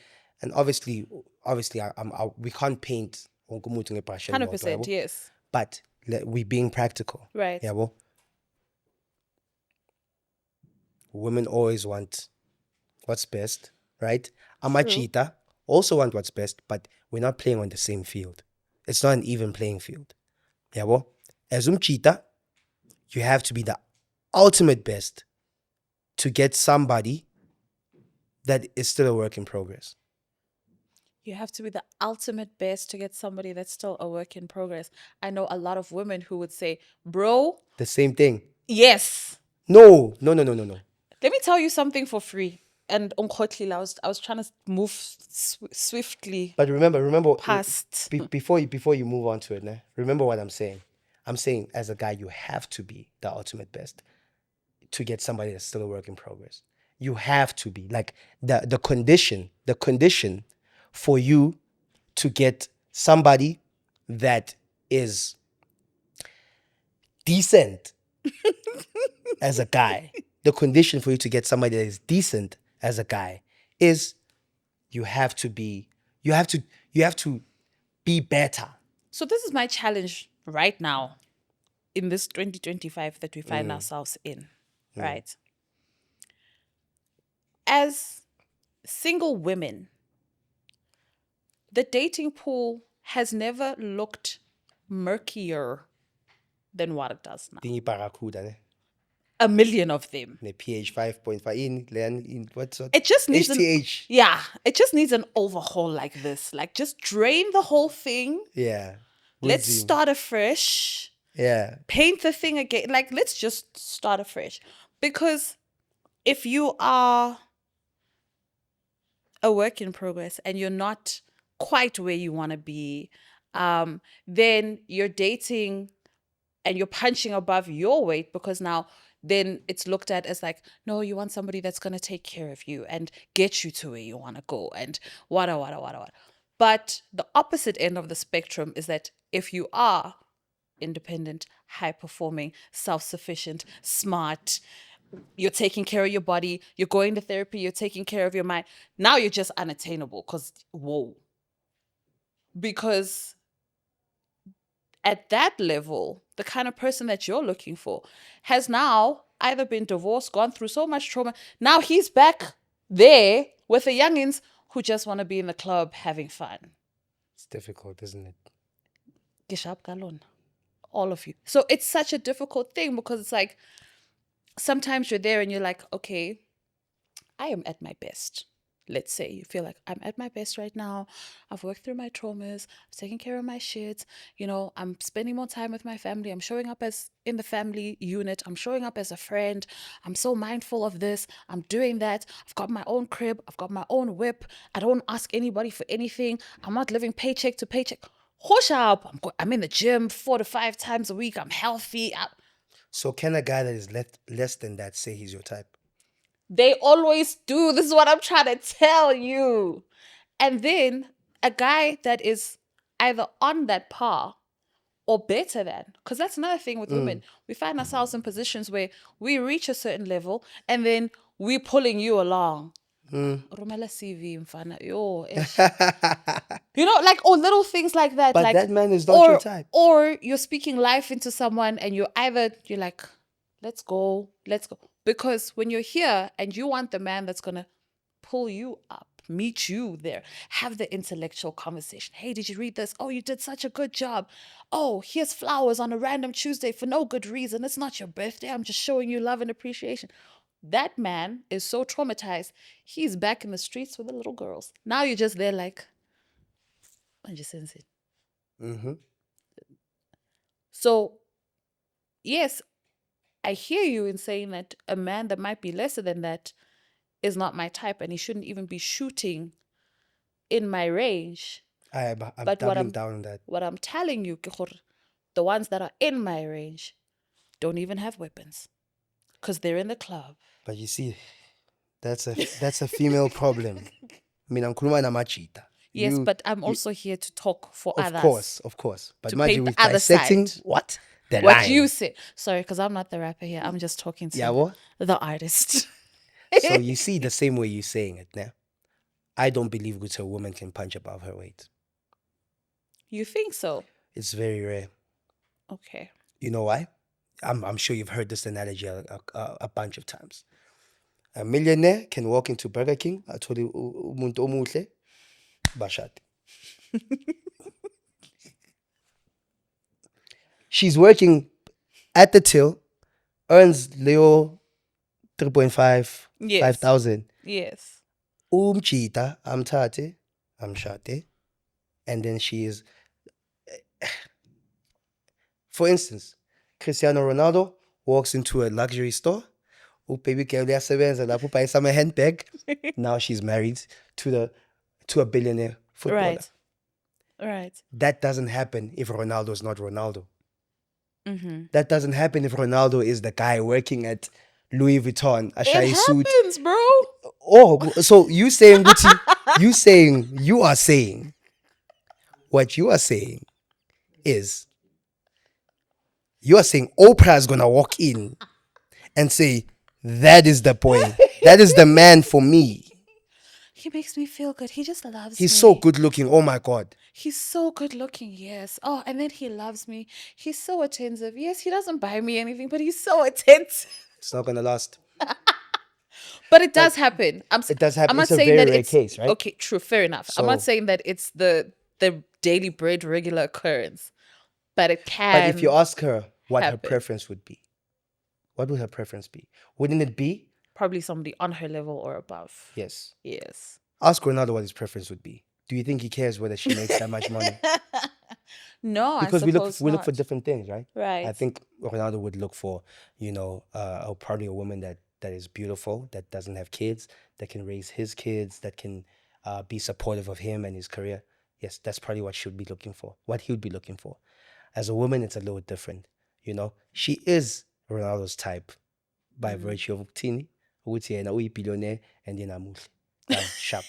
B: obviously, we can't paint
A: 100%, yes.
B: But we being practical.
A: Right.
B: Yeah, well, women always want what's best, right? Amachita also want what's best, but we're not playing on the same field. It's not an even playing field. Yeah, well, as cheetah, you have to be the ultimate best to get somebody that is still a work in progress.
A: You have to be the ultimate best to get somebody that's still a work in progress. I know a lot of women who would say, bro.
B: The same thing.
A: Yes.
B: No.
A: Let me tell you something for free. And Unkotli, I was trying to move swiftly.
B: But remember
A: past.
B: Before you move on to it, remember what I'm saying. I'm saying as a guy, you have to be the ultimate best to get somebody that's still a work in progress. You have to be. Like the condition for you to get somebody that is decent as a guy, the condition for you to get somebody that is decent as a guy is you have to be better.
A: So this is my challenge right now in this 2025 that we find ourselves in, right? As single women, the dating pool has never looked murkier than what it does now.
B: Dingi barakuda ne?
A: A million of them.
B: Ne pH 5.5 in what's that?
A: It just needs
B: HTH.
A: it just needs an overhaul like this. Like just drain the whole thing.
B: Yeah.
A: Let's
B: Woodsy.
A: start afresh.
B: Yeah.
A: Paint the thing again. Like let's just start afresh. Because if you are a work in progress and you're not quite where you want to be, then you're dating and you're punching above your weight, because now then it's looked at as like, no, you want somebody that's going to take care of you and get you to where you want to go and wada. But the opposite end of the spectrum is that if you are independent, high performing, self-sufficient, smart, you're taking care of your body, you're going to therapy, you're taking care of your mind, now you're just unattainable because at that level, the kind of person that you're looking for has now either been divorced, gone through so much trauma. Now he's back there with the youngins who just want to be in the club having fun.
B: It's difficult, isn't it?
A: Gishab Galon. All of you. So it's such a difficult thing because it's like sometimes you're there and you're like, okay, I am at my best. Let's say you feel like I'm at my best right now. I've worked through my traumas. I'm taking care of my shit. You know, I'm spending more time with my family. I'm showing up as in the family unit. I'm showing up as a friend. I'm so mindful of this. I'm doing that. I've got my own crib. I've got my own whip. I don't ask anybody for anything. I'm not living paycheck to paycheck. Hush up. I'm in the gym 4 to 5 times a week. I'm healthy.
B: So can a guy that is less than that say he's your type?
A: They always do. This is what I'm trying to tell you. And then a guy that is either on that par or better than, because that's another thing with women. We find ourselves in positions where we reach a certain level and then we're pulling you along. Rumela CV, mfana. Yo, you know, like, or little things like that.
B: But
A: like,
B: that man is not your type.
A: Or you're speaking life into someone and you're like, let's go. Because when you're here and you want the man that's going to pull you up, meet you there, have the intellectual conversation. Hey, did you read this? Oh, you did such a good job. Oh, here's flowers on a random Tuesday for no good reason. It's not your birthday. I'm just showing you love and appreciation. That man is so traumatized. He's back in the streets with the little girls. Now you're just there like, I just sense it.
B: Mm-hmm.
A: So, yes, I hear you in saying that a man that might be lesser than that is not my type and he shouldn't even be shooting in my range.
B: I'm
A: But
B: doubling down on that.
A: What I'm telling you, the ones that are in my range don't even have weapons because they're in the club.
B: But you see, that's a female problem. I mean, I'm kuluma na machita.
A: Yes, but I'm also here to talk for
B: others. Of course. But
A: to
B: imagine
A: paint
B: with
A: the other
B: dissecting
A: side.
B: what?
A: What
B: line.
A: you say. Sorry, because I'm not the rapper here. I'm just talking to the artist.
B: So you see the same way you're saying it now. I don't believe a woman can punch above her weight.
A: You think so?
B: It's very rare.
A: Okay.
B: You know why? I'm sure you've heard this analogy a bunch of times. A millionaire can walk into Burger King, athole umuntu omuhle, bashade. She's working at the till, earns Leo 3.5,
A: Yes.
B: 5,000.
A: Yes.
B: Umchita, amtate, amshate. And then she is, for instance, Cristiano Ronaldo walks into a luxury store. Baby girl, a handbag. Now she's married to a billionaire footballer.
A: Right.
B: That doesn't happen if Ronaldo is not Ronaldo.
A: Mm-hmm.
B: That doesn't happen if Ronaldo is the guy working at Louis Vuitton, a shy suit.
A: It happens, bro.
B: Oh, so you are saying what you are saying is You are saying Oprah is gonna walk in and say, "That is the boy. That is the man for me.
A: He makes me feel good. He just loves
B: He's so
A: me.
B: good looking. Oh my god."
A: He's so good looking, yes. Oh, and then he loves me. He's so attentive. Yes, he doesn't buy me anything, but he's so attentive.
B: It's not gonna last.
A: But it does
B: But
A: happen.
B: it does
A: I'm
B: happen.
A: not
B: It's a
A: saying
B: very
A: that
B: rare
A: it's
B: case, right?
A: okay, true, fair enough. I'm not
B: So,
A: saying that it's the daily bread regular occurrence, but it
B: but if you
A: can
B: ask her what her
A: happen.
B: preference would be, what would her preference be? Wouldn't it be?
A: Probably somebody on her level or above.
B: Yes.
A: Yes.
B: Ask Ronaldo what his preference would be. Do you think he cares whether she makes that much money?
A: No, I
B: Because
A: suppose
B: we look for
A: not.
B: different things, right? I
A: Right.
B: think Ronaldo would look for, probably a woman that is beautiful, that doesn't have kids, that can raise his kids, that can be supportive of him and his career. Yes, that's probably what she would be looking for. What he would be looking for. As a woman, it's a little different. She is Ronaldo's type by virtue of Tini, ukuthi yena uyi-billionaire and yena muhle. Sharp.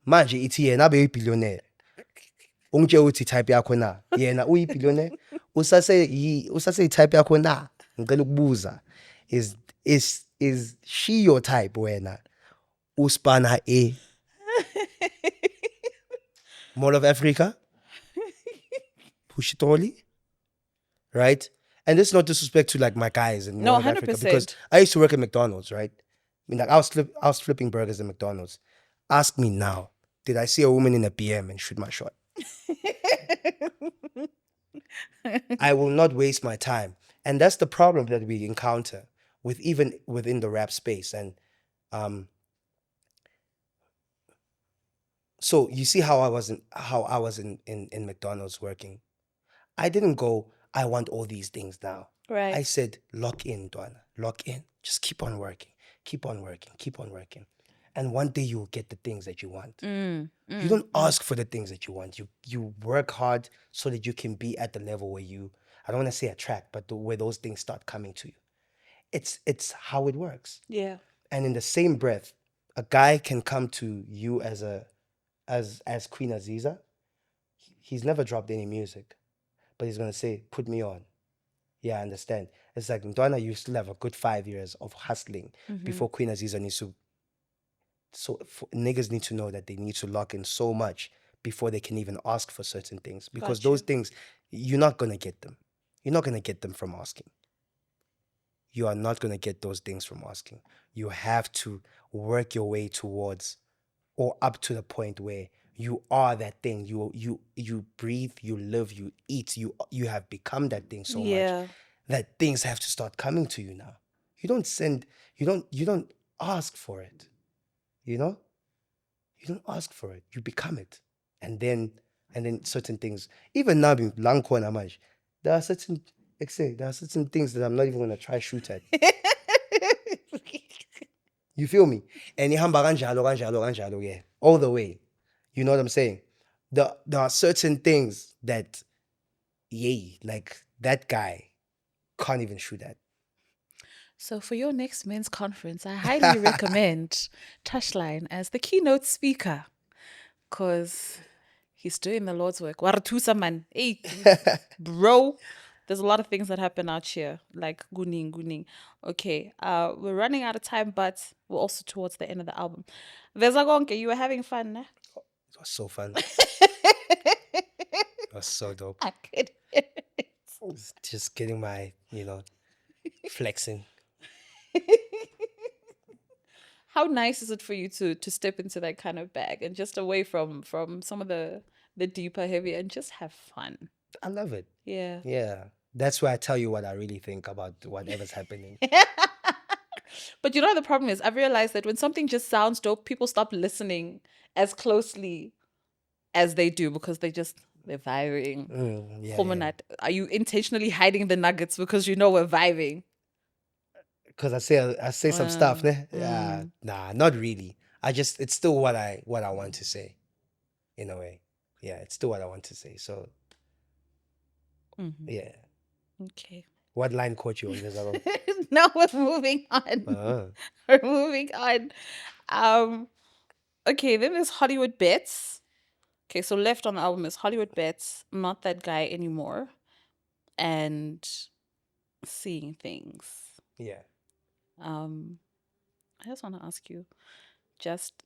B: Manje ithi yena abe yi-billionaire. Ungitshela ukuthi type yakho na. Yena uyi-billionaire. Usase type yakho na. Ngicela ukubuza. Is she your type wena? Uspana Mall of Africa? Pushitoli? Right? And this is not disrespect to like my guys in
A: No,
B: Mall of Africa, because
A: 100%.
B: I used to work at McDonald's, right? I mean, like I was flipping burgers at McDonald's. Ask me now, did I see a woman in a BM and shoot my shot? I will not waste my time. And that's the problem that we encounter with even within the rap space. And so you see how I was in McDonald's working. I didn't go, I want all these things now. I
A: Right.
B: said, lock in, Dwana, lock in. Just keep on working, keep on working, keep on working. And one day you'll get the things that you want. You don't ask for the things that you want. You work hard so that you can be at the level where I don't want to say attract, but where those things start coming to you. It's how it works.
A: Yeah.
B: And in the same breath, a guy can come to you as Queen Azizzar. He's never dropped any music, but he's gonna say, "Put me on." Yeah, I understand. It's like Ndwana, you still have a good 5 years of hustling before Queen Azizzar needs to. So niggas need to know that they need to lock in so much before they can even ask for certain things, because
A: Got you.
B: those things you're not gonna get them. You're not gonna get them from asking. You are not gonna get those things from asking. You have to work your way towards or up to the point where you are that thing. You breathe, you live, you eat, you have become that thing so much
A: Yeah.
B: that things have to start coming to you now. You don't ask for it. You know? You don't ask for it. You become it. And then certain things. Even now being blanco and amaj, there are certain things that I'm not even gonna try shoot at. You feel me? And ihamba kanjalo, kanjalo, kanjalo, yeah. All the way. You know what I'm saying? There are certain things that, yay, like that guy can't even shoot at.
A: So for your next men's conference, I highly recommend Touchline as the keynote speaker, because he's doing the Lord's work. Waratusa man. Hey, bro. There's a lot of things that happen out here, like guning. Okay, we're running out of time, but we're also towards the end of the album. Vezagonke, you were having fun, ne?
B: It was so fun. It was so dope.
A: I could hear it.
B: Just getting my, flexing.
A: How nice is it for you to step into that kind of bag and just away from some of the deeper, heavier, and just have fun?
B: I love it.
A: Yeah.
B: Yeah. That's where I tell you what I really think about whatever's happening.
A: But you know the problem is, I've realized that when something just sounds dope, people stop listening as closely as they do because they're vibing.
B: Yeah.
A: Hominat, are you intentionally hiding the nuggets because you know we're vibing?
B: Because I say some stuff, ne? Yeah. Nah, not really. It's still what I want to say, in a way. Yeah, it's still what I want to say. So yeah.
A: Okay.
B: What line caught you on this album?
A: Now we're moving on. We're moving on. Okay, then there's Hollywood Bets. Okay, so left on the album is Hollywood Bets, Not That Guy Anymore. and seeing things.
B: Yeah.
A: I just want to ask you, just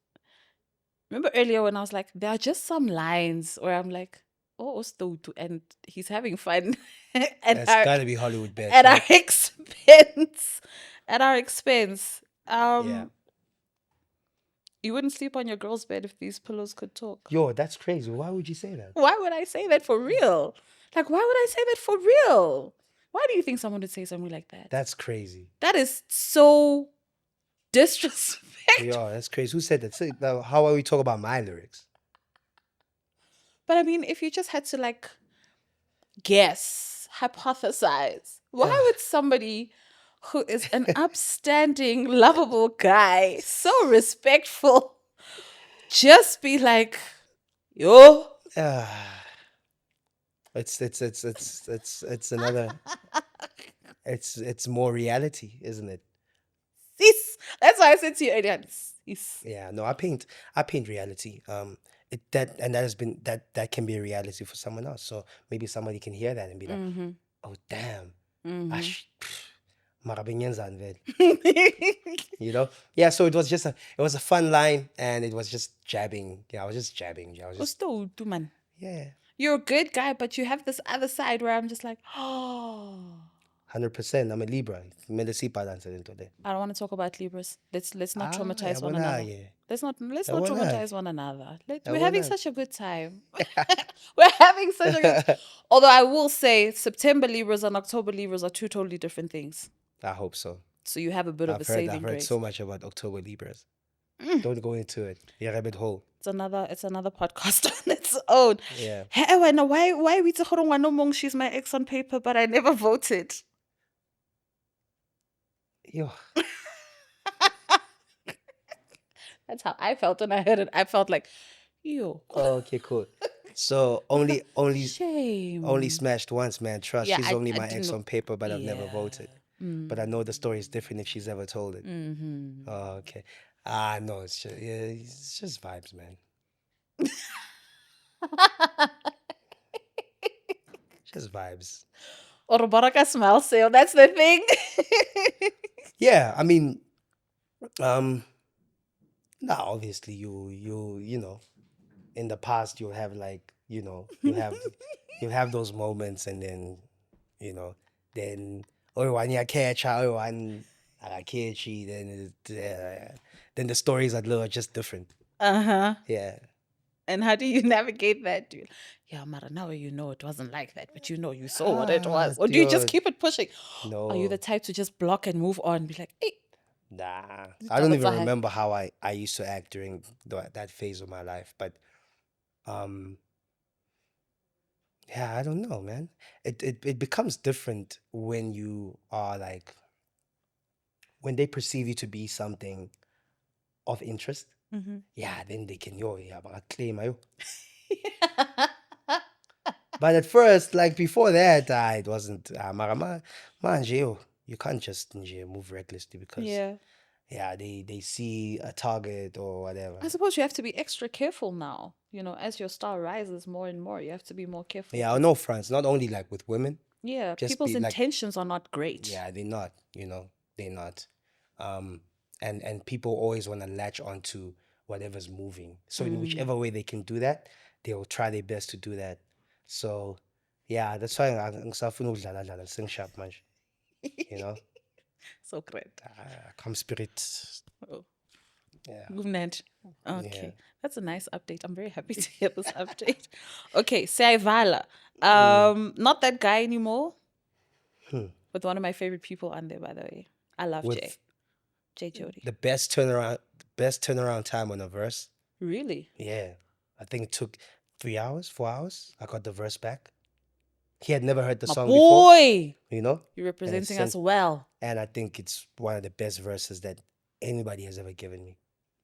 A: remember earlier when I was like, there are just some lines where I'm like, oh, Stotu, and he's having fun at
B: That's
A: our
B: gotta be Hollywood bets,
A: at our
B: right?
A: expense. At our expense.
B: Yeah.
A: You wouldn't sleep on your girl's bed if these pillows could talk.
B: Yo, that's crazy. Why would you say that?
A: Why would I say that for real? Like, why would I say that for real? Why do you think someone would say something like that?
B: That's crazy.
A: That is so disrespectful.
B: Yo, that's crazy. Who said that? Say, now, how are we talking about my lyrics?
A: But I mean, if you just had to like guess, hypothesize, why would somebody who is an upstanding, lovable guy, so respectful, just be like, yo?
B: It's another. It's more reality, isn't it?
A: Sis. That's why I said to you earlier. Sis.
B: Yeah. No, I paint reality. That can be a reality for someone else. So maybe somebody can hear that and be like, oh damn, marabinyenza vele. You know? Yeah, so it was a fun line, and it was just jabbing. Yeah, I was just jabbing. I was just,
A: Ustotu, man.
B: yeah,
A: You're a good guy, but you have this other side where I'm just like, oh.
B: 100%. I'm a Libra.
A: I don't want to talk about Libras. Let's not traumatize one
B: yabona
A: another.
B: ke.
A: Let's not
B: Yabona.
A: traumatize one another. We're having
B: Yabona.
A: such a good time. We're having such a good. Although I will say, September Libras and October Libras are two totally different things.
B: I hope so.
A: So you have a bit of a saving
B: I've heard
A: grace.
B: so much about October Libras. Don't go into it. You're a rabbit hole.
A: It's another podcast on its own.
B: Yeah.
A: Hey, why we told she's my ex on paper, but I never voted.
B: Yo.
A: That's how I felt when I heard it. I felt like, yo.
B: Oh, okay, cool. So only
A: Shame.
B: only smashed once, man. Trust.
A: Yeah,
B: She's
A: I
B: only my
A: didn't
B: ex
A: know.
B: on paper, but I've never
A: Yeah.
B: voted. But I know the story is different if she's ever told it. Oh, okay. No, it's just vibes, man. Just vibes.
A: Or Baraka smell sale. That's the thing.
B: Yeah, I mean, now obviously you know, in the past you'll have like, you have those moments, and then, then one you catch one I catch then the stories are little just different.
A: Uh-huh.
B: Yeah.
A: And how do you navigate that, dude? Yeah, Mara, now you know it wasn't like that, but you saw what it was. Or do you just
B: dude.
A: keep it pushing?
B: No.
A: Are you the type to just block and move on? Be like, hey.
B: Nah. I don't even remember how I used to act during that phase of my life, but yeah, I don't know, man. It becomes different when you are like, when they perceive you to be something of interest. Yeah, then they can claim you. But at first, like before that, it wasn't. Manje, you can't just move recklessly because they see a target or whatever.
A: I suppose you have to be extra careful now. As your star rises more and more, you have to be more careful.
B: Yeah, I know, France. Not only like with women.
A: Yeah,
B: just
A: people's intentions are not great.
B: Yeah, they're not. They're not. And people always want to latch onto whatever's moving. So in whichever way they can do that, they'll try their best to do that. So yeah, that's why ngisafuna ukudlala sing sharp manje.
A: So great.
B: Come spirit.
A: Oh.
B: Yeah.
A: Okay.
B: Yeah.
A: That's a nice update. I'm very happy to hear this update. Okay, Saivala. Not that guy anymore. With one of my favorite people on there, by the way. I love Jay Jody.
B: The best turnaround time on a verse.
A: Really?
B: Yeah. I think it took 3 hours, 4 hours. I got the verse back. He had never heard the song before.
A: Boy! You're representing us well.
B: And I think it's one of the best verses that anybody has ever given me.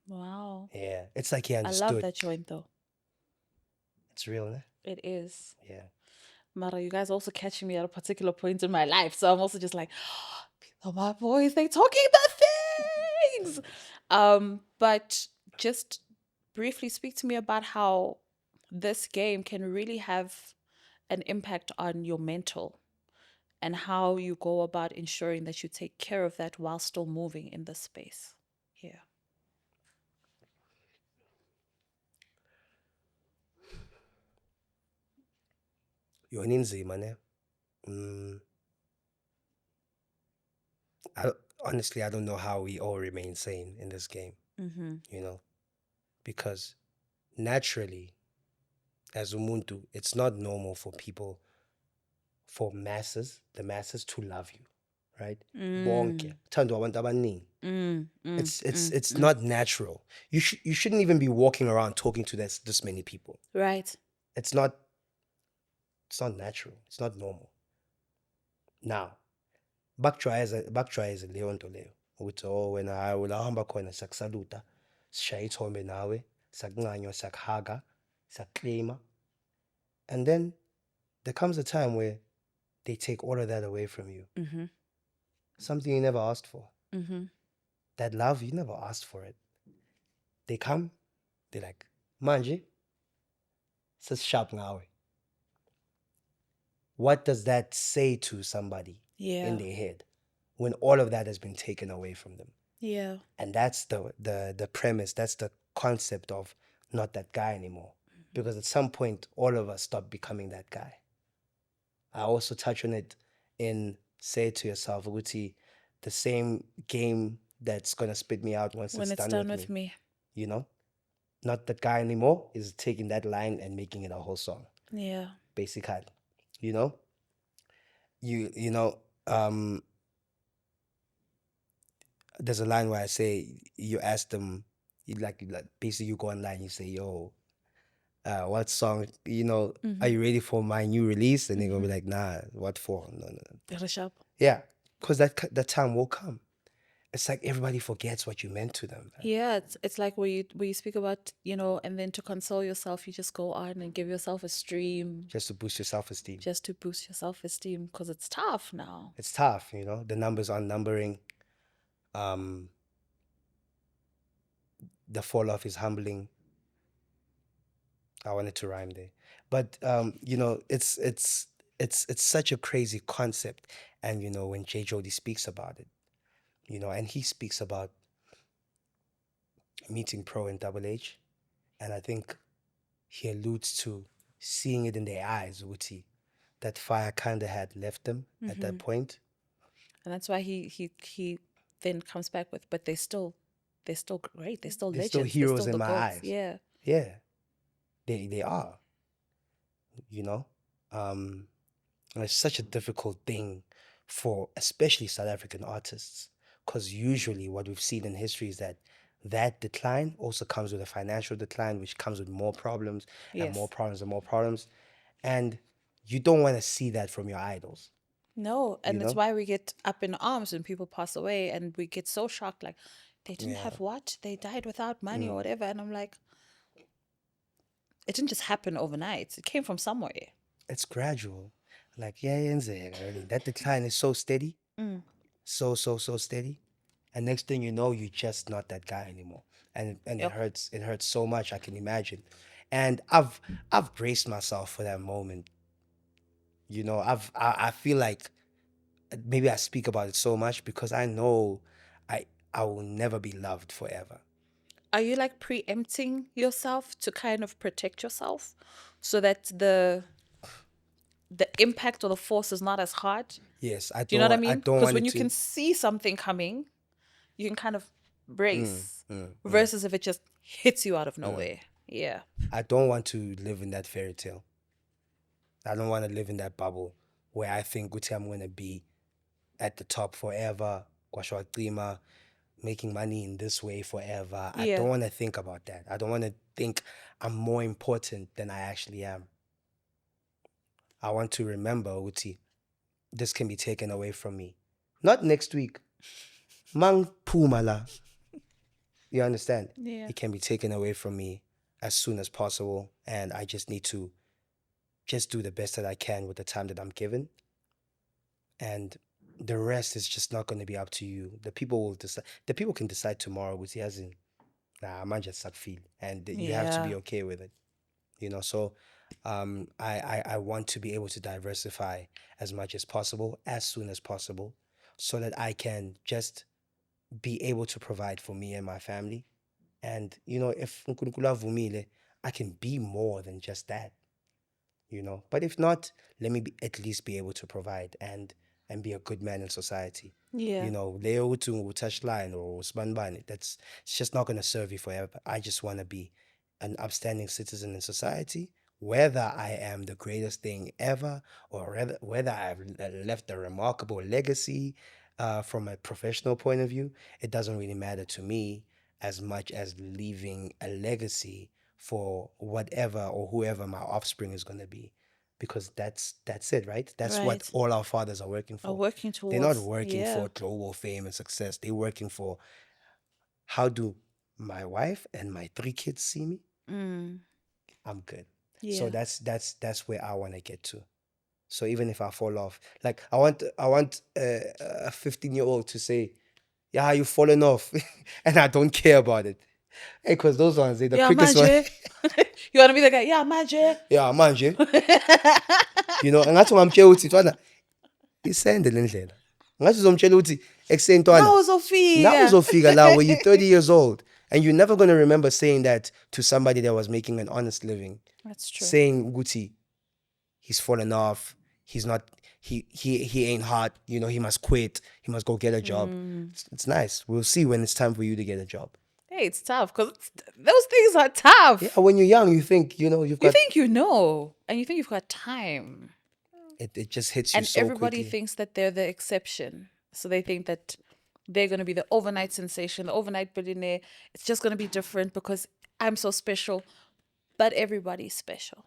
A: Wow.
B: Yeah. It's like he understood.
A: I love that joint though.
B: It's real, né?
A: It is.
B: Yeah.
A: Mara, you guys also catching me at a particular point in my life. So I'm also just like, oh, my boys, they talking the things. But just briefly speak to me about how this game can really have an impact on your mental. and how you go about ensuring that you take care of that while still moving in this space. Yeah.
B: Yona inzima ne. Honestly, I don't know how we all remain sane in this game, you know, because naturally, as umuntu, it's not normal for people, for the masses to love you, right? Bonke. Thandwa abantu abaningi. It's not natural. You shouldn't even be walking around talking to this many people.
A: Right.
B: It's not natural. It's not normal. Now, bakujwayeze leyo nto leyo ukuthi wena hayi ulahamba khona siyakusaluta, sishaya ithombe nawe, siyakuncanywa, siyakuhaga, siyakukleyima. And then there comes a time where they take all of that away from you. Something you never asked for. That love, you never asked for it. They come, they're like, manje, sesishap ngawe. What does that say to somebody in their head when all of that has been taken away from them?
A: Yeah.
B: And that's the premise, that's the concept of not that guy anymore. Because at some point, all of us stop becoming that guy. I also touch on it in Say It To Yourself, Uguti, the same game that's going to spit me out when it's done with me. You know? Not that guy anymore is taking that line and making it a whole song.
A: Yeah.
B: Basically. You know? You know, there's a line where I say, you ask them, like basically you go online, you say, yo, what song, you know, are you ready for my new release? And they're going to be like, nah, what for? No. Yeah, because that time will come. It's like everybody forgets what you meant to them.
A: Yeah, it's like where you speak about, you know, and then to console yourself, you just go on and give yourself a stream.
B: Just to boost your self-esteem.
A: Just to boost your self-esteem, because it's tough now.
B: It's tough, you know. The numbers are numbering. The fall off is humbling. I wanted to rhyme there. But you know, it's such a crazy concept. And you know, when J. Jody speaks about it, you know, and he speaks about meeting Pro and Double H, and I think he alludes to seeing it in their eyes, Uti, that fire kind of had left them at that point.
A: And that's why he then comes back with, but they're still great. They're still legends.
B: Still heroes
A: still
B: in my
A: goats.
B: eyes.
A: Yeah.
B: Yeah. They are. You know? And it's such a difficult thing for especially South African artists, because usually what we've seen in history is that decline also comes with a financial decline, which comes with more problems and more problems and more problems. And you don't want to see that from your idols.
A: No, and it's why we get up in arms when people pass away, and we get so shocked, like, they didn't have what? They died without money or whatever. And I'm like, it didn't just happen overnight. It came from somewhere.
B: It's gradual. Like, that decline is so steady. So steady. And next thing you know, you're just not that guy anymore. And it hurts. It hurts so much, I can imagine. And I've braced myself for that moment. You know, I feel like maybe I speak about it so much because I know I will never be loved forever.
A: Are you like preempting yourself to kind of protect yourself so that the impact or the force is not as hard?
B: Yes, I don't.
A: Do you know what I mean? Because when you
B: to...
A: can see something coming, you can kind of brace versus if it just hits you out of nowhere. Yeah.
B: I don't want to live in that fairy tale. I don't want to live in that bubble where I think Guti, I'm going to be at the top forever, making money in this way forever. I don't want to think about that. I don't want to think I'm more important than I actually am. I want to remember, Uti, this can be taken away from me. Not next week. Mang pumala. You understand?
A: Yeah.
B: It can be taken away from me as soon as possible. And I just need to just do the best that I can with the time that I'm given. And the rest is just not going to be up to you. The people will decide. The people can decide tomorrow, which as in, nah, man just suck feel. And you have to be okay with it. You know, so I want to be able to diversify as much as possible, as soon as possible, so that I can just be able to provide for me and my family. And, if uNkulunkulu avumile, I can be more than just that, But if not, let me at least be able to provide and be a good man in society.
A: Yeah.
B: Leo uthi Touchline or Sbanbane, it's just not going to serve you forever. I just want to be an upstanding citizen in society, whether I am the greatest thing ever or whether I've left a remarkable legacy from a professional point of view. It doesn't really matter to me as much as leaving a legacy for whatever or whoever my offspring is going to be, because that's it, right? That's what
A: Right.
B: all our fathers are working
A: Are
B: for.
A: working
B: They're not
A: towards.
B: working
A: Yeah.
B: for global fame and success. They're working for, how do my wife and my 3 kids see me? I'm good. So
A: Yeah.
B: that's where I want to get to. So even if I fall off, like I want a 15-year-old to say, "Yeah, you fallen off," and I don't care about it. Hey, because those ones, they're the
A: Yeah,
B: quickest one.
A: manje. You want to be the guy? Yeah, manje.
B: Yeah, manje. And ngathi ungamtshela ukuthi ntwana isende le ndlela. Ngathi uzomtshela ukuthi ekuseni ntwana
A: Now
B: now
A: uzofika.
B: uzofika la where you're 30 years old and you're never going to remember saying that to somebody that was making an honest living.
A: That's true.
B: Saying Guti, he's fallen off, he's not, he ain't hot, he must quit, he must go get a job. It's nice. We'll see when it's time for you to get a job.
A: Hey, it's tough because those things are tough.
B: Yeah, when you're young, you think, you've
A: You
B: got,
A: think you know, and you think you've got time.
B: it just hits you
A: And
B: so
A: everybody
B: quickly.
A: thinks that they're the exception. So they think that they're going to be the overnight sensation, the overnight billionaire. It's just going to be different because I'm so special. But everybody's special.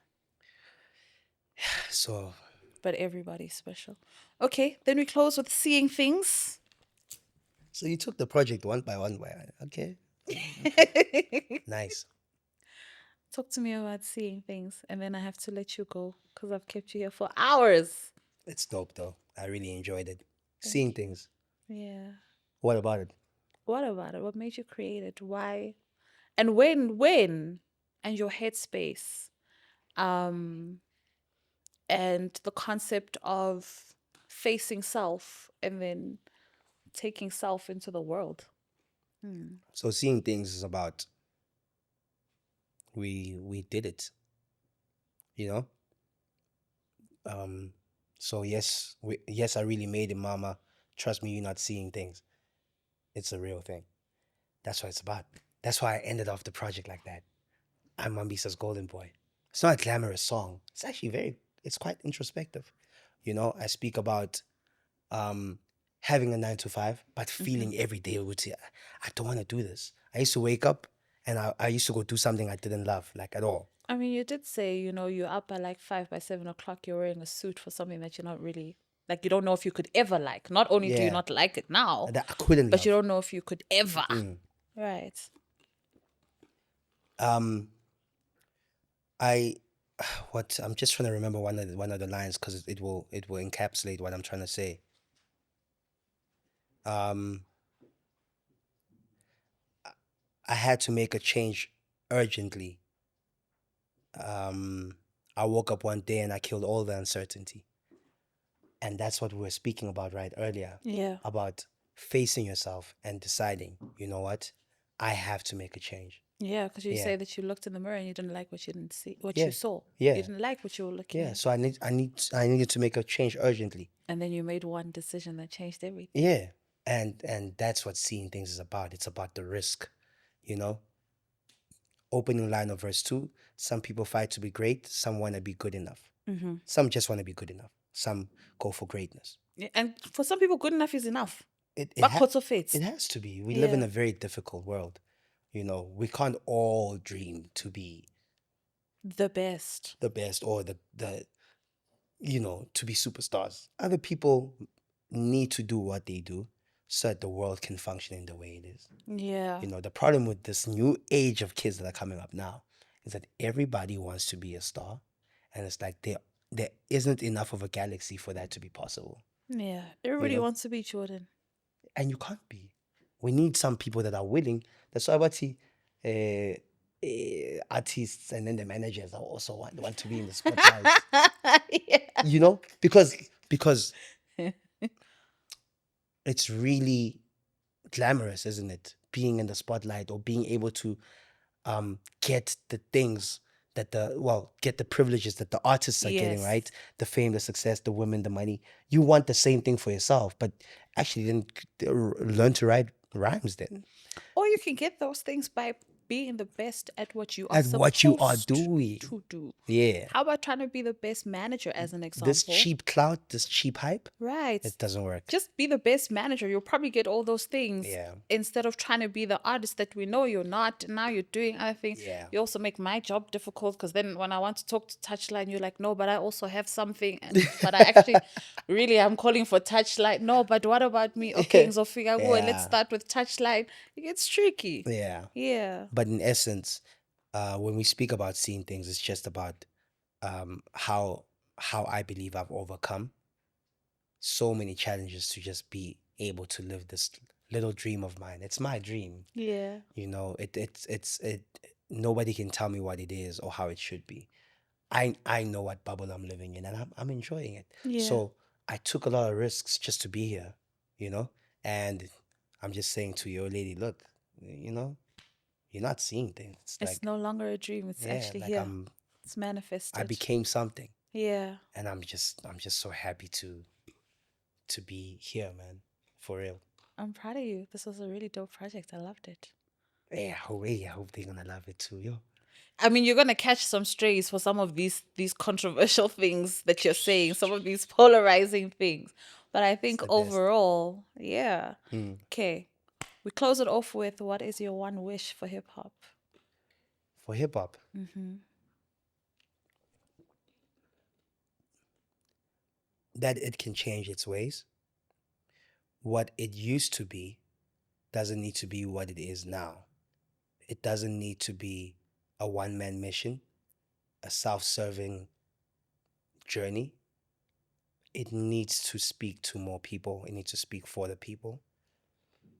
B: So,
A: But everybody's special. Okay, then we close with seeing things.
B: so you took the project one by one. Okay. Nice.
A: Talk to me about seeing things, and then I have to let you go because I've kept you here for hours.
B: It's dope though. I really enjoyed it. Seeing things.
A: Yeah.
B: What about it?
A: What about it? What made you create it? Why? And when? And your headspace. And the concept of facing self and then taking self into the world.
B: So seeing things is about, we did it. So yes, I really made it, mama. Trust me, you're not seeing things. It's a real thing. That's what it's about. That's why I ended off the project like that. I'm Mambisa's Golden Boy. It's not a glamorous song. It's actually it's quite introspective. I speak about having a 9 to 5, but feeling every day, I don't want to do this. I used to wake up and I used to go do something I didn't love, like at all.
A: I mean, you did say, you're up by like 5, by 7 o'clock, you're wearing a suit for something that you're not really, like, you don't know if you could ever like. Not only do you
B: Yeah.
A: not like it now,
B: That I couldn't
A: but you
B: love.
A: don't know if you could ever. Right.
B: I'm just trying to remember one of the lines because it will encapsulate what I'm trying to say. I had to make a change urgently. I woke up one day and I killed all the uncertainty. And that's what we were speaking about right earlier.
A: Yeah.
B: About facing yourself and deciding, you know what, I have to make a change.
A: Yeah, because you
B: Yeah.
A: say that you looked in the mirror and you didn't like what you didn't see, what
B: Yeah.
A: you saw.
B: Yeah.
A: You didn't like what you were looking
B: Yeah.
A: at.
B: So I needed to make a change urgently.
A: And then you made one decision that changed everything.
B: Yeah. And that's what seeing things is about. It's about the risk, Opening line of verse 2, some people fight to be great, some want to be good enough. Some just want to be good enough. Some go for greatness.
A: Yeah, and for some people, good enough is enough.
B: It
A: It
B: has to be. We live in
A: Yeah.
B: a very difficult world. We can't all dream to be
A: The best.
B: the best or the to be superstars. Other people need to do what they do so that the world can function in the way it is.
A: Yeah.
B: The problem with this new age of kids that are coming up now is that everybody wants to be a star, and it's like there isn't enough of a galaxy for that to be possible.
A: Yeah. Everybody
B: know?
A: wants to be Jordan.
B: And you can't be. We need some people that are willing. That's why artists, and then the managers are also want to be in the spotlight.
A: Yeah.
B: You know, because it's really glamorous, isn't it? Being in the spotlight or being able to get the things that get the privileges that the artists are getting,
A: Yes.
B: right? The fame, the success, the women, the money. You want the same thing for yourself, but actually didn't learn to write rhymes then.
A: Or you can get those things by being the best at what you are
B: At what you are
A: supposed
B: doing.
A: to do.
B: Yeah.
A: How about trying to be the best manager as an
B: This
A: example?
B: cheap clout, this cheap hype,
A: Right.
B: it doesn't work.
A: Just be the best manager. You'll probably get all those things.
B: Yeah.
A: Instead of trying to be the artist that we know you're not. And now you're doing other things.
B: Yeah.
A: You also make my job difficult because then when I want to talk to Touchline, you're like, no, but I also have something. But I actually, really, I'm calling for Touchline. No, but what about me? Okay, Nzofika,
B: Yeah.
A: let's start with Touchline. It gets tricky.
B: Yeah.
A: Yeah.
B: But in essence, when we speak about seeing things, it's just about how I believe I've overcome so many challenges to just be able to live this little dream of mine. It's my dream.
A: Yeah.
B: You know, it nobody can tell me what it is or how it should be. I know what bubble I'm living in, and I'm enjoying it.
A: Yeah.
B: So I took a lot of risks just to be here, you know? And I'm just saying to your lady, look, you know, you're not seeing things. It's
A: It's
B: like,
A: no longer a dream. It's
B: yeah,
A: actually
B: like
A: here. It's manifested.
B: I became something,
A: Yeah.
B: and I'm just so happy to be here, man. For real.
A: I'm proud of you. This was a really dope project. I loved it.
B: Yeah, I hope they're gonna love it too, yo.
A: I mean, you're gonna catch some strays for some of these controversial things that you're saying, some of these polarizing things. But I think
B: the best.
A: overall, yeah.
B: Mm.
A: Okay. We close it off with what is your one wish for hip hop?
B: For hip hop, that it can change its ways. What it used to be doesn't need to be what it is now. It doesn't need to be a one-man mission, a self-serving journey. It needs to speak to more people. It needs to speak for the people.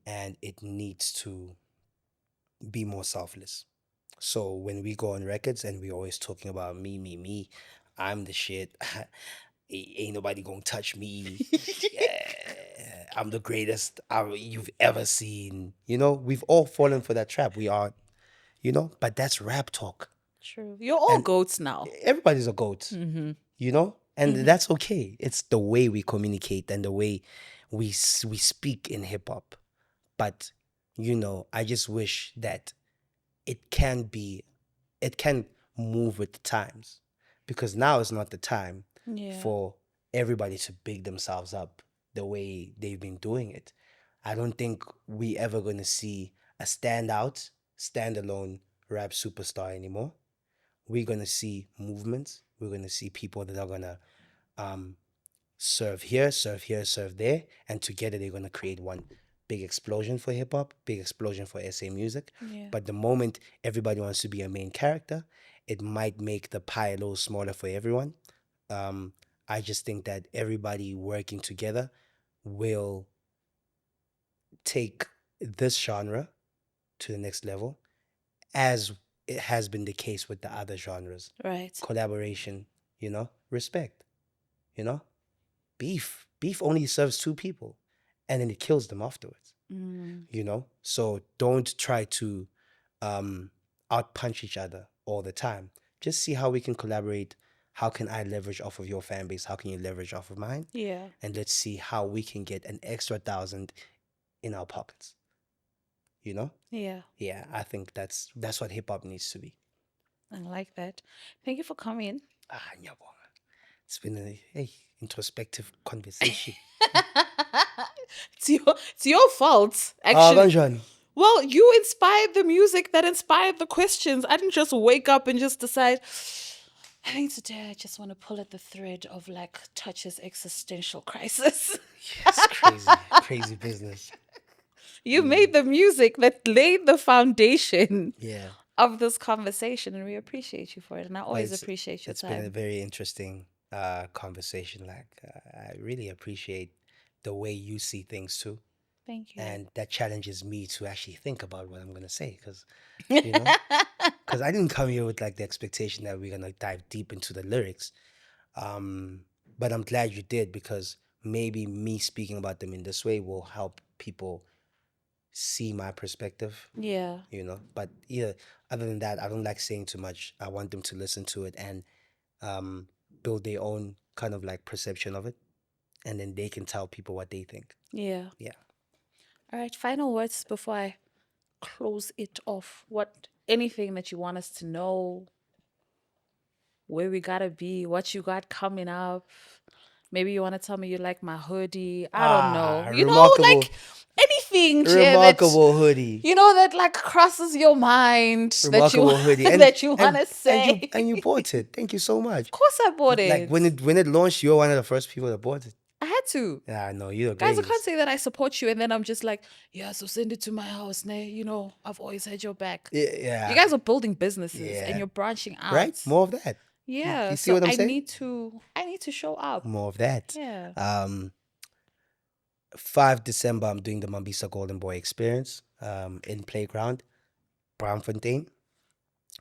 B: And it needs to be more selfless. So when we go on records and we're always talking about me, I'm the shit. Ain't nobody gonna touch me. Yeah, I'm the greatest you've ever seen. You know, we've all fallen for that trap. We are, you know, but that's rap talk.
A: True. You're all
B: And
A: goats now.
B: Everybody's a goat, you know, and that's okay. It's the way we communicate and the way we speak in hip hop. But you know, I just wish that it can move with the times, because now is not the time
A: Yeah.
B: for everybody to big themselves up the way they've been doing it. I don't think we ever gonna see a standalone rap superstar anymore. We're gonna see movements. We're gonna see people that are gonna serve here, serve here, serve there, and together they're gonna create one big explosion for hip hop, big explosion for SA music.
A: Yeah.
B: But the moment everybody wants to be a main character, it might make the pie a little smaller for everyone. I just think that everybody working together will take this genre to the next level, as it has been the case with the other genres.
A: Right.
B: Collaboration, you know, respect, you know, beef only serves two people, and then it kills them afterwards. You know, so don't try to outpunch each other all the time. Just see how we can collaborate. How can I leverage off of your fan base? How can you leverage off of mine?
A: Yeah.
B: And let's see how we can get an extra 1,000 in our pockets. You know?
A: Yeah.
B: Yeah, I think that's what hip hop needs to be.
A: I like that. Thank you for coming.
B: Nyabonga. It's been a introspective conversation.
A: It's your fault, actually.
B: Kanjani?
A: Well, you inspired the music that inspired the questions. I didn't just wake up and just decide, I think today I just want to pull at the thread of like Touch's existential crisis.
B: Yes, crazy business.
A: You made the music that laid the foundation
B: Yeah.
A: of this conversation, and we appreciate you for it. And I always
B: It's-
A: appreciate your
B: It's been a
A: time.
B: very interesting conversation. Like, I really appreciate the way you see things too.
A: Thank you.
B: And that challenges me to actually think about what I'm going to say, because, you know, because I didn't come here with like the expectation that we're gonna dive deep into the lyrics. But I'm glad you did, because maybe me speaking about them in this way will help people see my perspective,
A: Yeah.
B: But yeah, other than that, I don't like saying too much. I want them to listen to it and build their own kind of like perception of it, and then they can tell people what they think.
A: Yeah.
B: Yeah.
A: All right. Final words before I close it off. Anything that you want us to know, where we gotta be, what you got coming up. Maybe you want to tell me you like my hoodie. I don't know.
B: Remarkable,
A: Like anything, Jay,
B: remarkable hoodie.
A: that like crosses your mind
B: Remarkable hoodie.
A: that you want to say.
B: And you bought it. Thank you so much.
A: Of course I bought it.
B: Like when it launched, you were one of the first people that bought it.
A: I had to.
B: Yeah, I know. You're the
A: Guys, I
B: greatest.
A: can't say that I support you and then I'm just like, yeah, so send it to my house, ne? I've always had your back.
B: Yeah.
A: You guys are building businesses
B: Yeah.
A: and you're branching out.
B: Right? More of that.
A: Yeah.
B: You see what I'm saying?
A: I need to show up.
B: More of that.
A: Yeah.
B: 5 December, I'm doing the Mambisa Golden Boy experience in Playground, Braamfontein.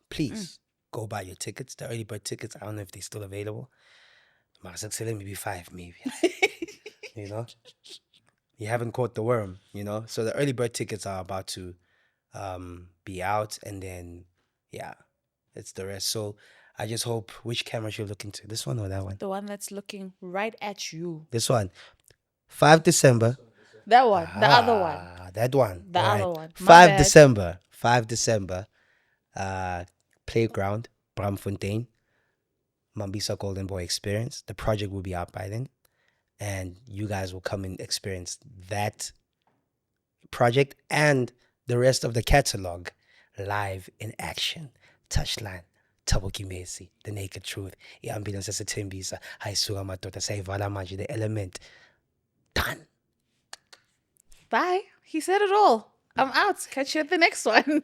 B: Please go buy your tickets. The early bird tickets, I don't know if they're still available. Maybe 5, maybe. You haven't caught the worm, So the early bird tickets are about to be out, and then, yeah, it's the rest. So I just hope, which camera should you look into? This one or that one?
A: The one that's looking right at you.
B: This one. 5 December.
A: That one. The other one.
B: That one.
A: The
B: All
A: other one.
B: 5 December. 5 December. Playground, Braamfontein, Mambisa Golden Boy experience. The project will be out by then. And you guys will come and experience that project and the rest of the catalog live in action. Touchline, Tabuki Messi, The Naked Truth, i-ambulance yaseThembisa, Hayisuka Madoda, Sayivala Manje, The Element. Done.
A: Bye. He said it all. I'm out. Catch you at the next one.